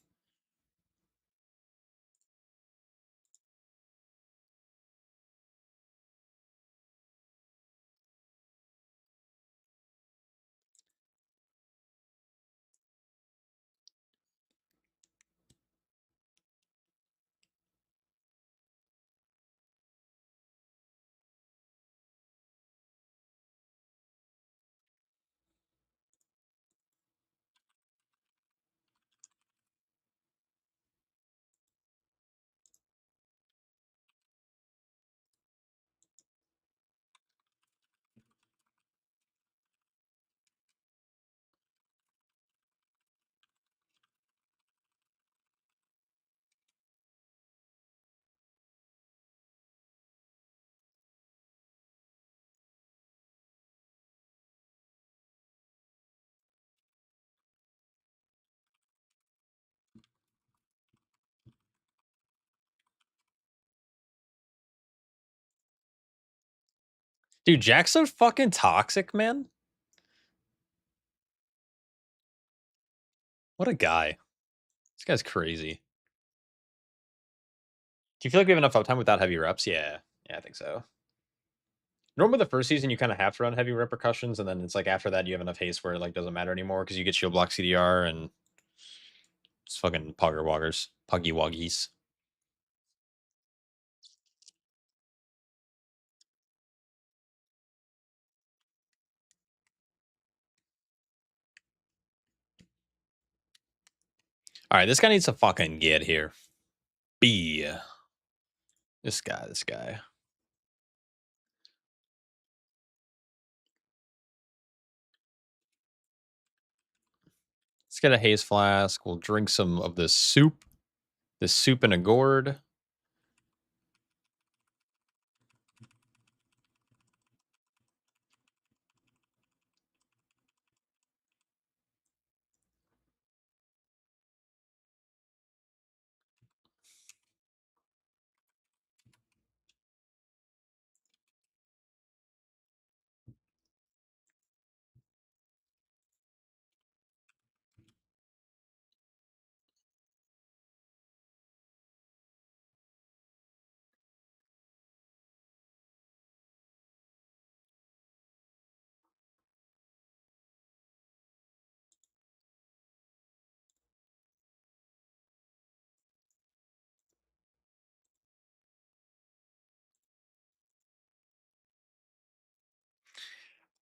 Dude, Jack's so fucking toxic, man. What a guy. This guy's crazy. Do you feel like we have enough uptime without heavy reps? Yeah. Yeah, I think so. Normally the first season you kind of have to run heavy repercussions, and then it's like after that you have enough haste where it like doesn't matter anymore because you get shield block CDR and it's fucking pugger woggers. Puggy woggies. Alright, this guy needs to fucking get here. B. This guy. Let's get a haze flask. We'll drink some of this soup. This soup in a gourd.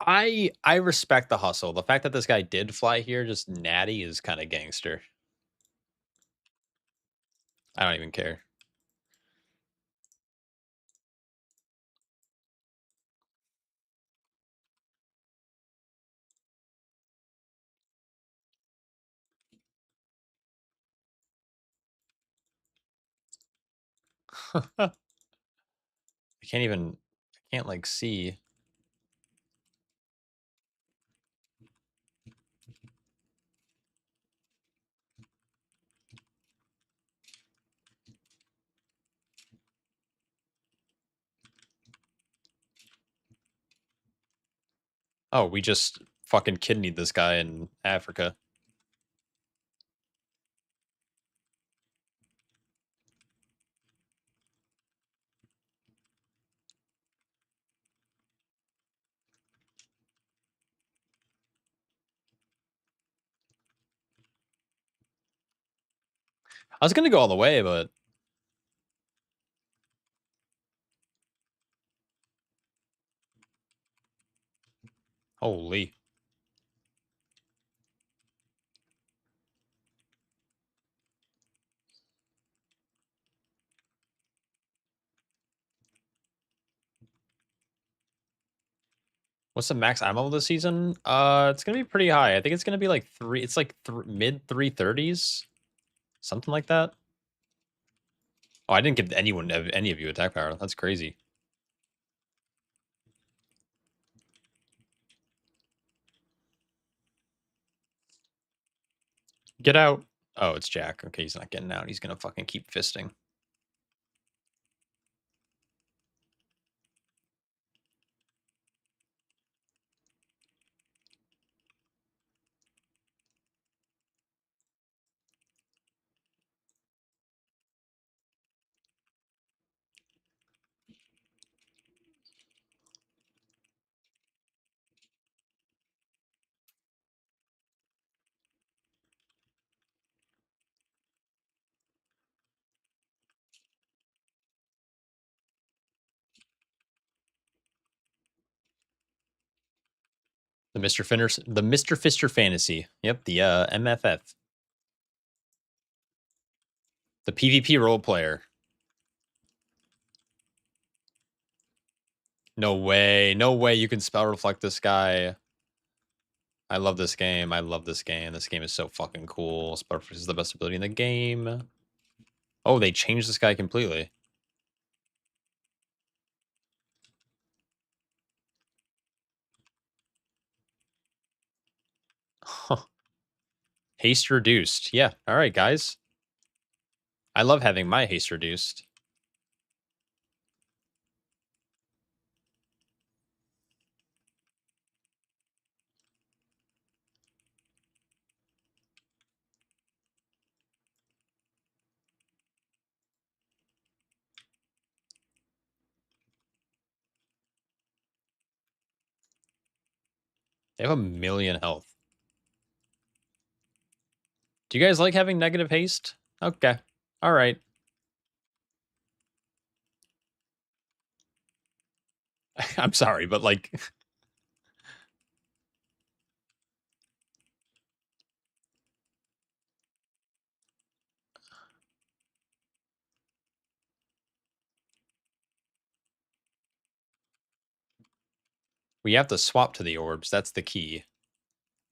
I respect the hustle. The fact that this guy did fly here, just natty, is kind of gangster. I don't even care. I can't even. I can't like see. Oh, we just fucking kidneyed this guy in Africa. I was gonna go all the way, but holy. What's the max ammo this season? It's gonna be pretty high. I think it's gonna be like three. It's like mid 330s, something like that. Oh, I didn't give anyone any of you attack power. That's crazy. Get out. Oh, it's Jack. Okay, he's not getting out. He's gonna fucking keep fisting. The Mr. Fister fantasy. Yep, the MFF. The PvP role player. No way. No way you can spell reflect this guy. I love this game. I love this game. This game is so fucking cool. Spell reflect is the best ability in the game. Oh, they changed this guy completely. Haste reduced. Yeah. All right, guys. I love having my haste reduced. They have a million health. Do you guys like having negative haste? Okay. All right. I'm sorry, but like we have to swap to the orbs. That's the key.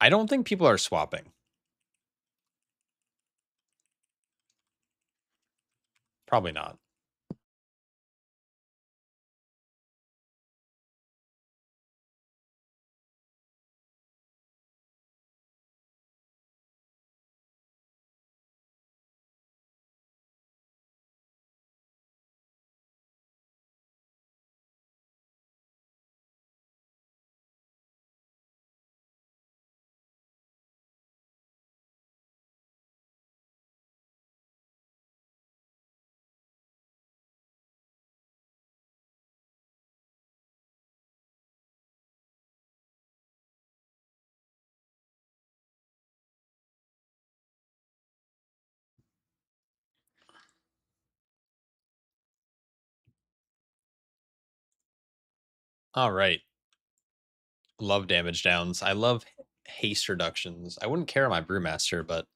I don't think people are swapping. Probably not. All right. Love damage downs. I love haste reductions. I wouldn't care on my Brewmaster, but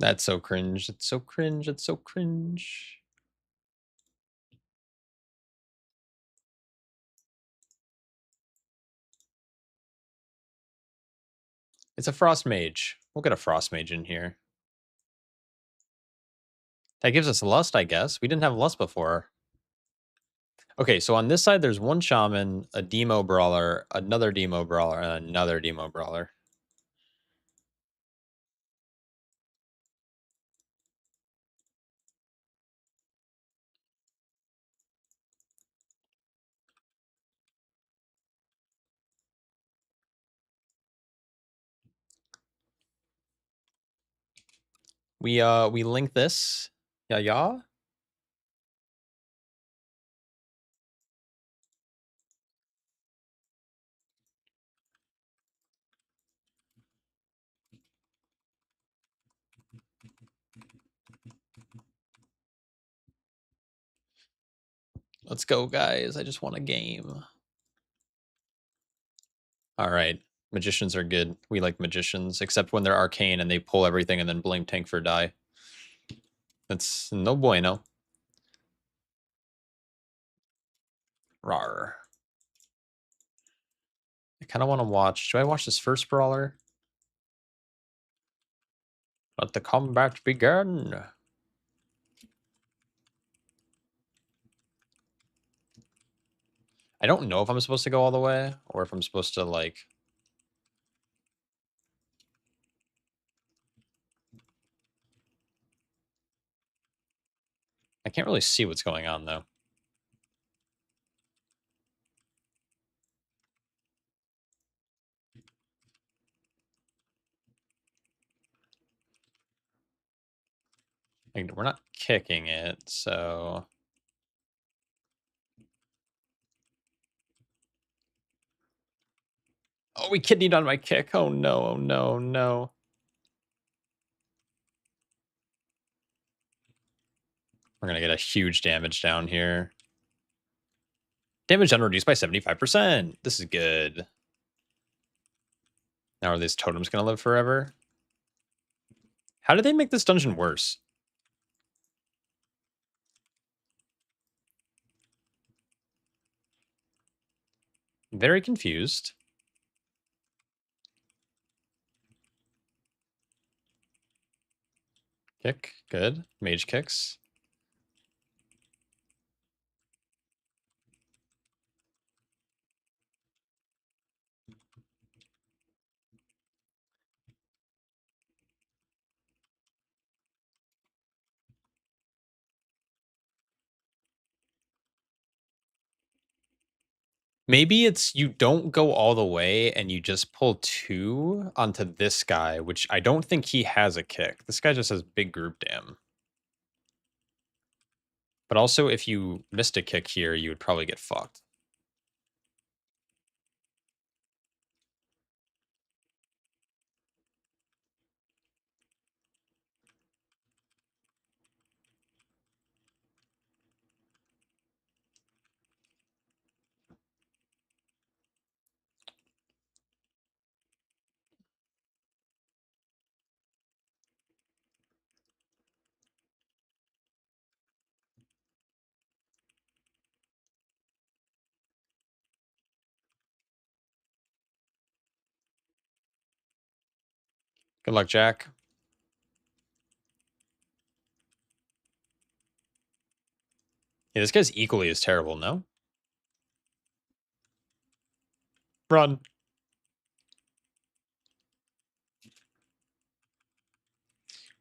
that's so cringe. It's so cringe. It's so cringe. It's a Frost Mage. We'll get a Frost Mage in here. That gives us Lust, I guess. We didn't have Lust before. Okay, so on this side, there's one Shaman, a Demo Brawler, another Demo Brawler, and another Demo Brawler. We link this. Yeah, yeah. Let's go, guys. I just want a game. All right. Magicians are good. We like magicians, except when they're arcane and they pull everything and then blame tank for die. That's no bueno. Rar. I kind of want to watch. Should I watch this first brawler? Let the combat begin. I don't know if I'm supposed to go all the way or if I'm supposed to like. I can't really see what's going on though. Like, we're not kicking it, so. Oh, we kidneyed on my kick. Oh no, oh no, no. We're gonna get a huge damage down here. Damage done reduced by 75%. This is good. Now are these totems gonna live forever? How did they make this dungeon worse? Very confused. Kick, good. Mage kicks. Maybe it's you don't go all the way and you just pull 2 onto this guy, which I don't think he has a kick. This guy just has big group dam. But also, if you missed a kick here, you would probably get fucked. Good luck, Jack. Yeah, this guy's equally as terrible, no? Run.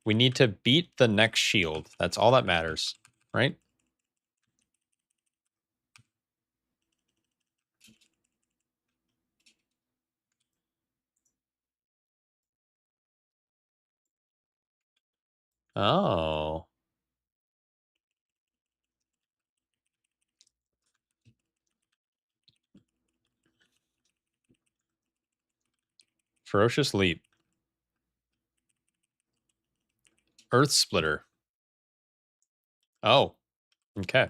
We need to beat the next shield. That's all that matters, right? Oh. Ferocious Leap. Earth Splitter. Oh. Okay.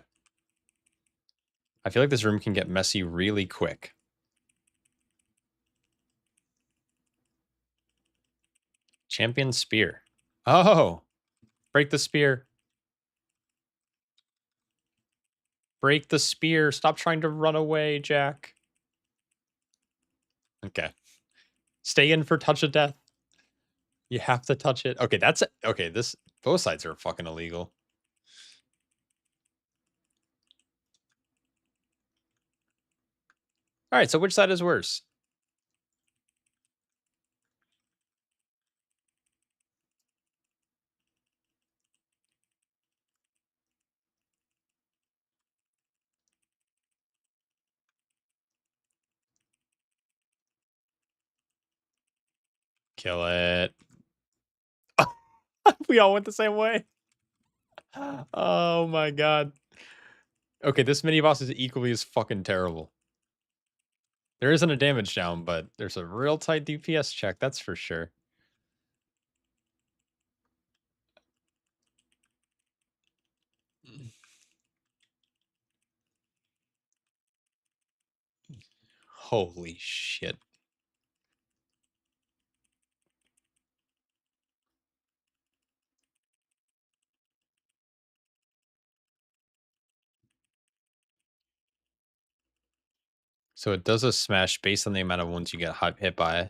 I feel like this room can get messy really quick. Champion Spear. Oh. Break the spear. Break the spear. Stop trying to run away, Jack. Okay. Stay in for touch of death. You have to touch it. Okay, that's it. Okay, this both sides are fucking illegal. All right, so which side is worse? Kill it. We all went the same way. Oh my god. Okay, this mini boss is equally as fucking terrible. There isn't a damage down, but there's a real tight DPS check, that's for sure. Holy shit. So it does a smash based on the amount of wounds you get hit by.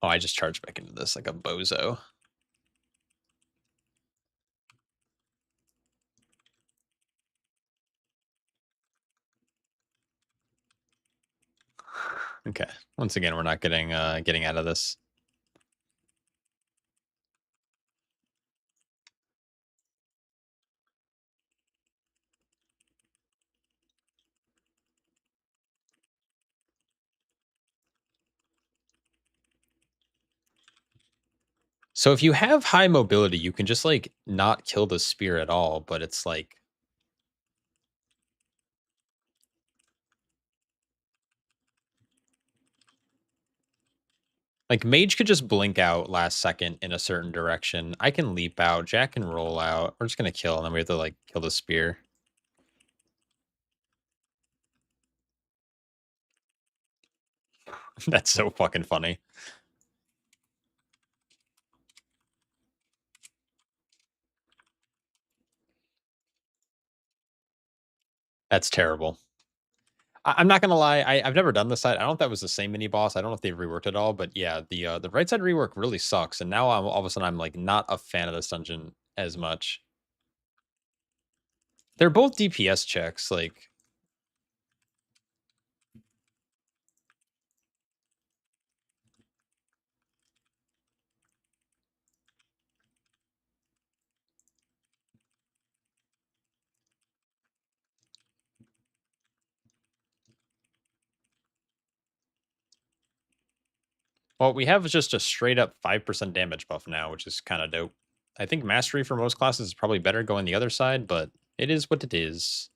Oh, I just charged back into this like a bozo. Okay. Once again, we're not getting out of this. So if you have high mobility, you can just like not kill the spear at all, but it's like mage could just blink out last second in a certain direction. I can leap out, Jack can roll out. We're just gonna kill, and then we have to like kill the spear. That's so fucking funny. That's terrible. I'm not gonna lie. I've never done this side. I don't know if that was the same mini boss. I don't know if they've reworked it all, but yeah, the right side rework really sucks. And now I'm all of a sudden I'm like not a fan of this dungeon as much. They're both DPS checks. Like well, we have just a straight up 5% damage buff now, which is kind of dope. I think mastery for most classes is probably better going the other side, but it is what it is.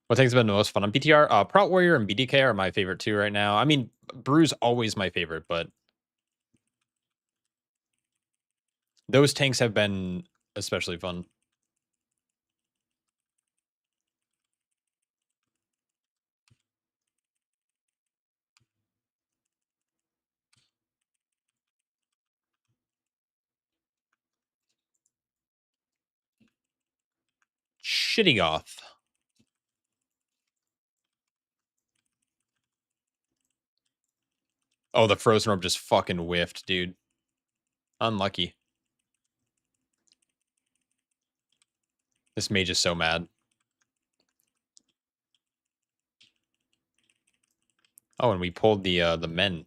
What things have been the most fun on PTR? Prot Warrior and BDK are my favorite two right now. I mean, Brew's always my favorite, but those tanks have been especially fun. Shitty Goth. Oh, the Frozen Orb just fucking whiffed, dude. Unlucky. This mage is so mad. Oh, and we pulled the men.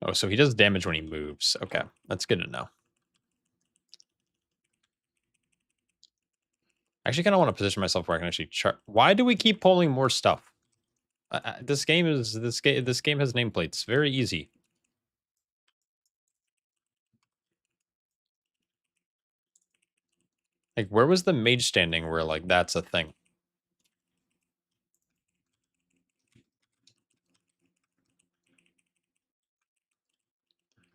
Oh, so he does damage when he moves. Okay, that's good to know. I actually kind of want to position myself where I can actually chart. Why do we keep pulling more stuff? This game has nameplates. Very easy. Like, where was the mage standing where like that's a thing?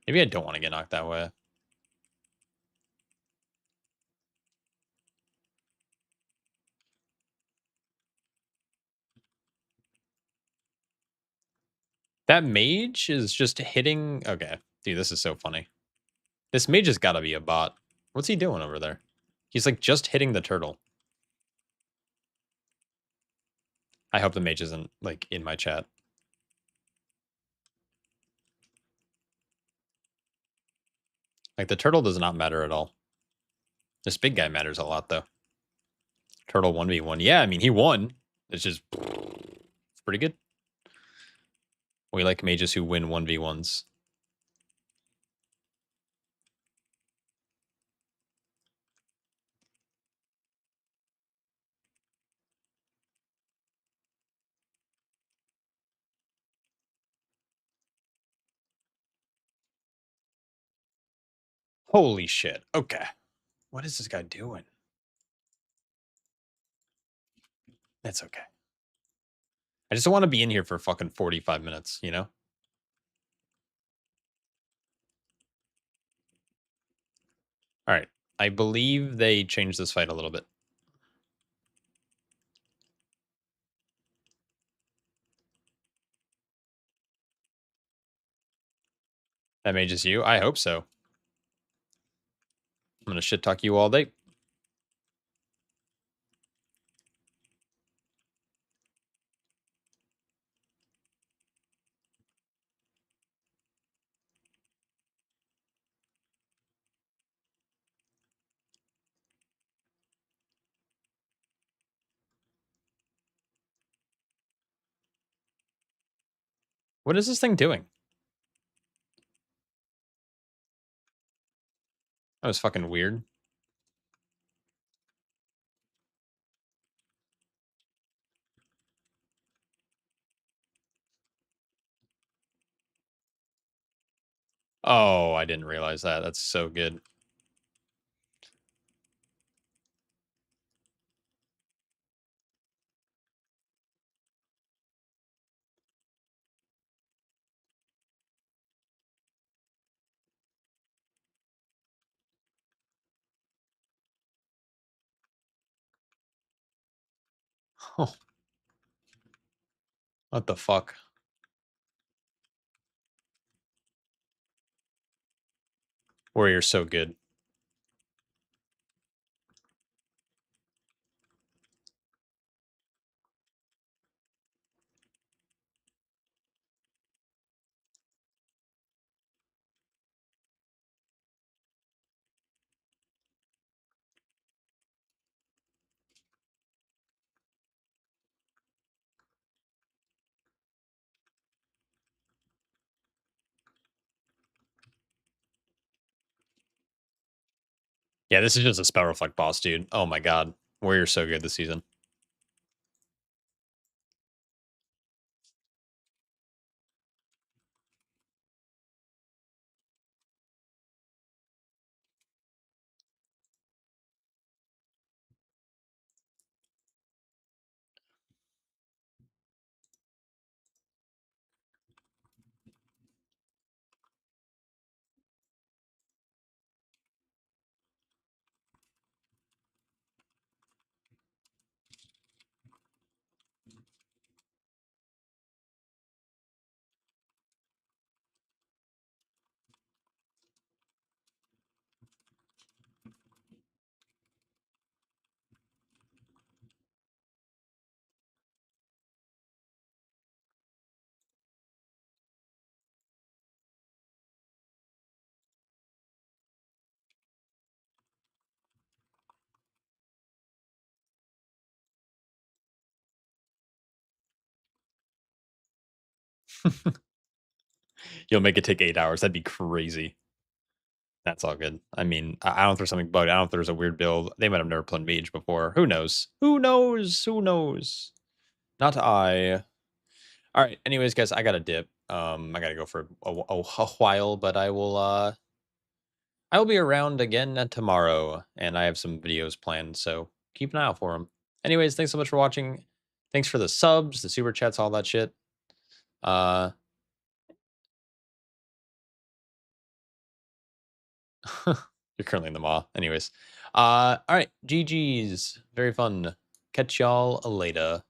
Maybe I don't want to get knocked that way. That mage is just hitting. Okay, dude, this is so funny. This mage has got to be a bot. What's he doing over there? He's like just hitting the turtle. I hope the mage isn't like in my chat. Like the turtle does not matter at all. This big guy matters a lot though. Turtle 1v1. Yeah, I mean he won. It's just it's pretty good. We like mages who win 1v1s. Holy shit. Okay. What is this guy doing? That's okay. I just don't want to be in here for fucking 45 minutes, you know? All right. I believe they changed this fight a little bit. That mage is you? I hope so. I'm going to shit talk you all day. What is this thing doing? That was fucking weird. Oh, I didn't realize that. That's so good. Oh, what the fuck? Warrior's so good. Yeah, this is just a spell reflect boss, dude. Oh my god. Warrior's so good this season. You'll make it take 8 hours. That'd be crazy. That's all good. I mean, I don't know if there's something bugged. I don't know if there's a weird build. They might have never played mage before. Who knows? Who knows? Who knows? Not I. All right. Anyways, guys, I got to dip. I got to go for a while, but I will be around again tomorrow, and I have some videos planned, so keep an eye out for them. Anyways, thanks so much for watching. Thanks for the subs, the super chats, all that shit. Uh, you're currently in the maw. Anyways, all right, GG's. Very fun. Catch y'all later.